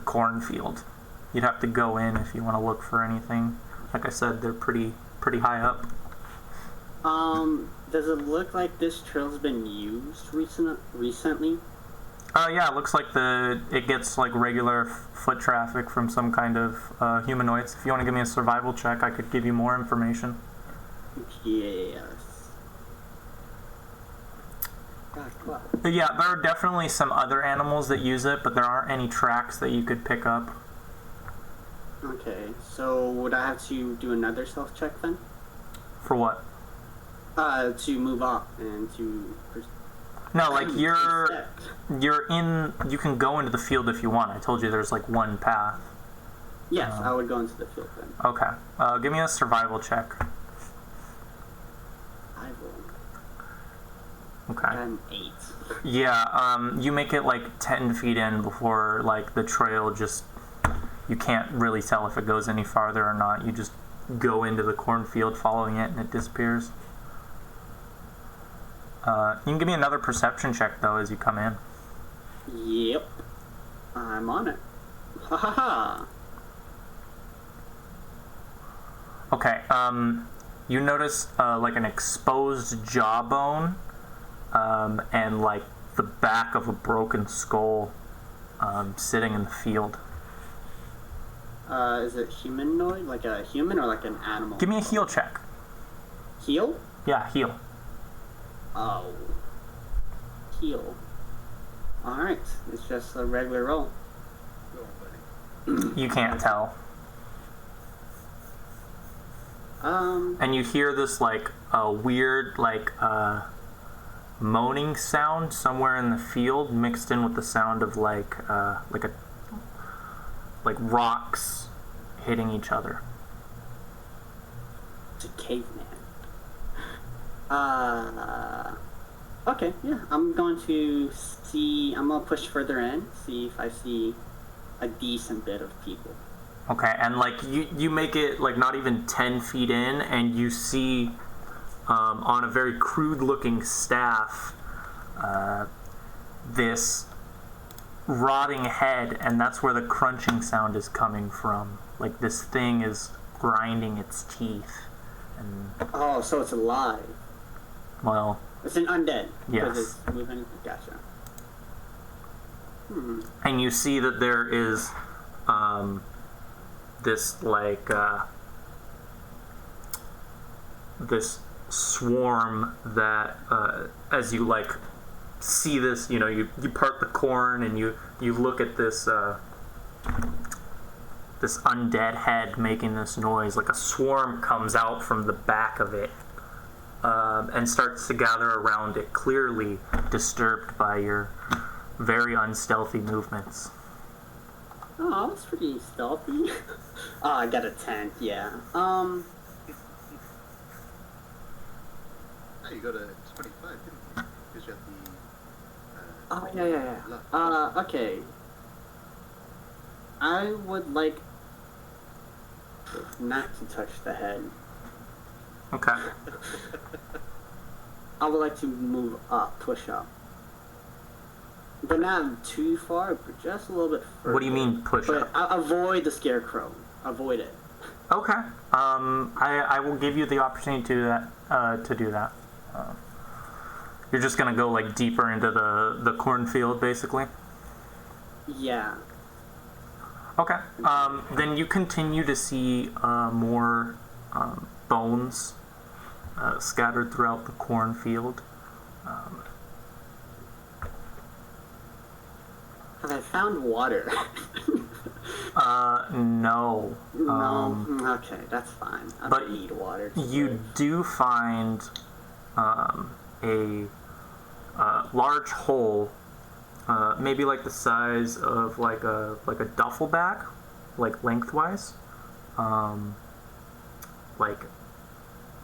cornfield. You'd have to go in if you want to look for anything. Like I said, they're pretty high up. Does it look like this trail's been used recently? Yeah, it looks like it gets like regular foot traffic from some kind of humanoids. If you want to give me a survival check, I could give you more information. Yes. But yeah, there are definitely some other animals that use it, but there aren't any tracks that you could pick up. Okay, so would I have to do another stealth check then? For what? To move up and to... No, like you're Except- you can go into the field if you want. I told you there's like one path. Yes, I would go into the field then. Okay. Give me a survival check. I will. Okay. I'm 8. Yeah, you make it like 10 feet in before like the trail just, you can't really tell if it goes any farther or not. You just go into the cornfield following it and it disappears. You can give me another perception check though as you come in. Yep. I'm on it. Ha ha ha. Okay, you notice like an exposed jawbone and like the back of a broken skull sitting in the field. Is it humanoid? Like a human or like an animal? Give me a heal check. Heal? Yeah, heal. Oh. Heal. Alright. It's just a regular roll. Go on, buddy. You can't tell. And you hear this like weird like moaning sound somewhere in the field mixed in with the sound of like rocks hitting each other. It's a caveman. Okay, yeah. I'm going to push further in, see if I see a decent bit of people. Okay, and like you make it like not even 10 feet in, and you see on a very crude looking staff this rotting head, and that's where the crunching sound is coming from. Like this thing is grinding its teeth. And Oh, so it's alive. well, It's an undead. Yes. Because it's moving. Gotcha. and you see that there is this like this swarm that as you like see this, you know, you part the corn and you look at this this undead head making this noise. Like a swarm comes out from the back of it and starts to gather around it, clearly disturbed by your very unstealthy movements. Oh, that's pretty stealthy. Oh, I got a 10. Yeah. Oh, you got a 25, didn't you? Because you had the. Oh, yeah. Okay. I would like not to touch the head. Okay. I would like to move up, push up. But not too far, but just a little bit further. What do you mean push But up? avoid the scarecrow. Avoid it. Okay. I will give you the opportunity to do that. You're just gonna go like deeper into the cornfield, basically. Yeah. Okay. Then you continue to see more bones scattered throughout the cornfield. Have I found water? No. No. Okay, that's fine. I but don't need water. to You live. do find a large hole, maybe like the size of like a duffel bag, like lengthwise, like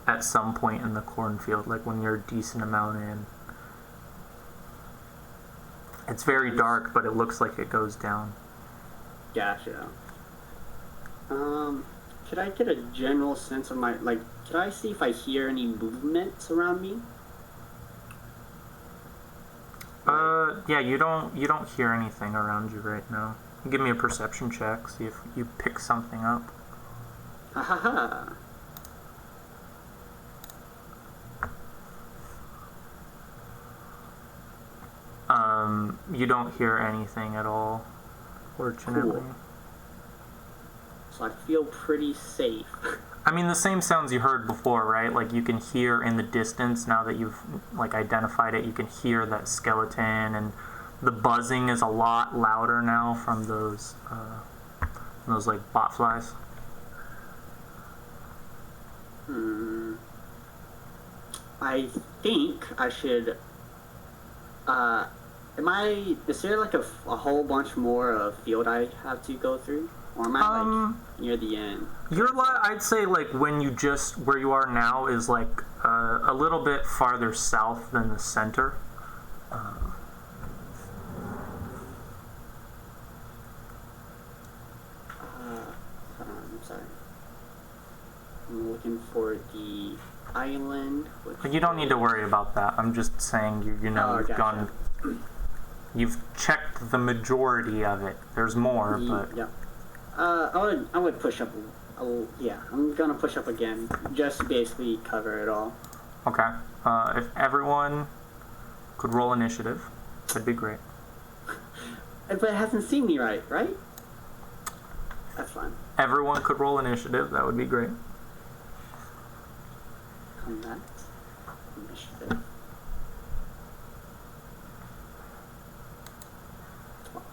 at some point in the cornfield, like when you're a decent amount in. It's very dark, but it looks like it goes down. Gotcha. Could I get a general sense of could I see if I hear any movements around me? Yeah, you don't hear anything around you right now. Give me a perception check, see if you pick something up. Ha ha ha. You don't hear anything at all, fortunately. Cool. So I feel pretty safe. I mean, the same sounds you heard before, right? Like you can hear in the distance, now that you've like identified it, you can hear that skeleton, and the buzzing is a lot louder now from those like botflies. I think I should Is there like a whole bunch more of field I have to go through? Or am I like near the end? I'd say like where you are now is like a little bit farther south than the center. Hold on, I'm sorry. I'm looking for the island. You don't need to worry about that. I'm just saying you've gotcha. gone. You've checked the majority of it. There's more, but yeah. I would push up. Yeah, I'm gonna push up again, just to basically cover it all. okay. If everyone could roll initiative, that'd be great. But it hasn't seen me right? That's fine. Everyone could roll initiative. That would be great. Combat initiative. 12.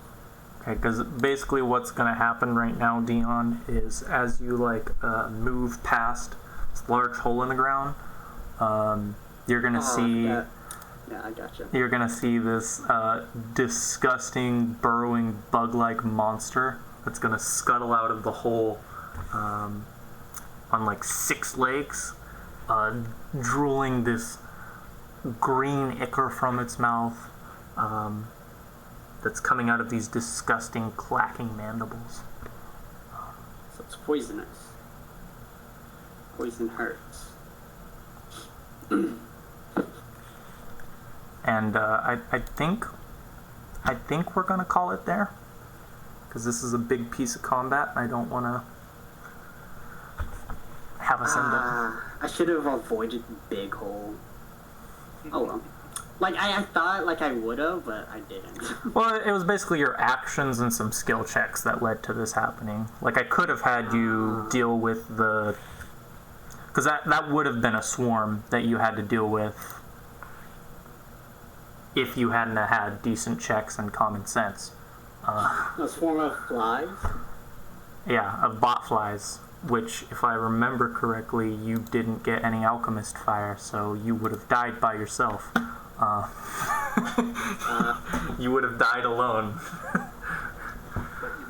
Okay, because basically what's going to happen right now, Dion, is as you move past this large hole in the ground, you're going to see. Yeah, I gotcha. You're going to see this disgusting, burrowing, bug-like monster that's going to scuttle out of the hole on like 6 legs, drooling this green ichor from its mouth that's coming out of these disgusting, clacking mandibles. So it's poisonous. Poison hurts. And I think we're going to call it there. Because this is a big piece of combat, and I don't want to have us end up. I should have avoided the big hole. Oh well. Like, I thought like I would have, but I didn't. Well, it was basically your actions and some skill checks that led to this happening. Like, I could have had you deal with the... Because that would have been a swarm that you had to deal with if you hadn't had decent checks and common sense. A swarm of flies? Yeah, of bot flies, which, if I remember correctly, you didn't get any alchemist fire, so you would have died by yourself. You would have died alone.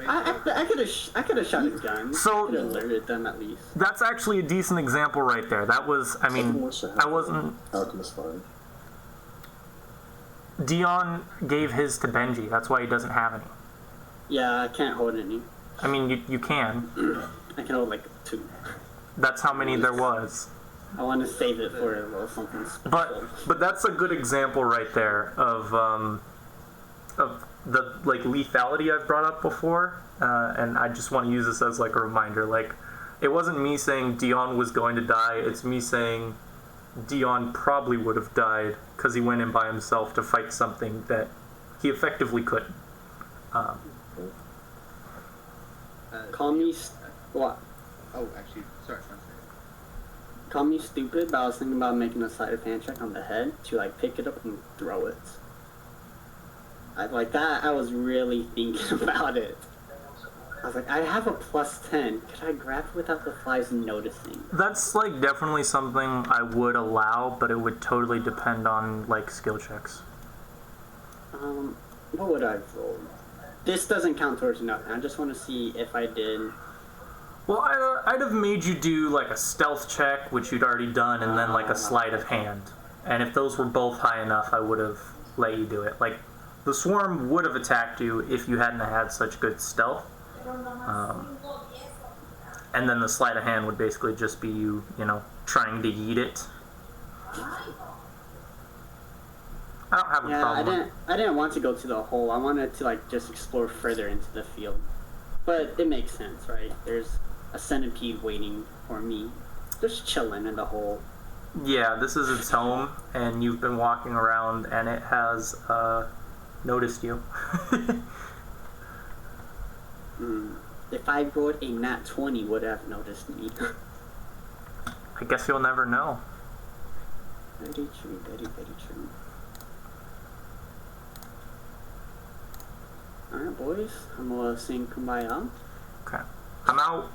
I could have shot his gun. So I could have alerted them at least. That's actually a decent example right there. That was, I mean, I wasn't... Alchemist fire. Dion gave his to Benji. That's why he doesn't have any. Yeah, I can't hold any. I mean, you can. I can hold like 2. That's how many there was. I want to save it for a little something special. But that's a good example right there of the like lethality I've brought up before, and I just want to use this as like a reminder. Like, it wasn't me saying Dion was going to die. It's me saying Dion probably would have died because he went in by himself to fight something that he effectively couldn't. Call me what? Oh, actually, sorry. Call me stupid, but I was thinking about making a sleight of hand check on the head to like pick it up and throw it. I was really thinking about it. I was like, I have a +10. Could I grab it without the flies noticing? That's like definitely something I would allow, but it would totally depend on like skill checks. What would I have rolled? This doesn't count towards nothing. I just want to see if I did. Well, I'd have made you do like a stealth check, which you'd already done, and then like a sleight of hand. And if those were both high enough, I would have let you do it. Like, the swarm would have attacked you if you hadn't had such good stealth. And then the sleight of hand would basically just be you trying to yeet it. I don't have a problem. I didn't want to go to the hole. I wanted to like just explore further into the field. But it makes sense, right? There's a centipede waiting for me, just chilling in the hole. Yeah, this is its home, and you've been walking around, and it has noticed you. If I rolled a nat 20, would have noticed me. I guess you'll never know. Very true, very, very true. Alright, boys, I'm gonna sing Kumbaya. Okay. I'm out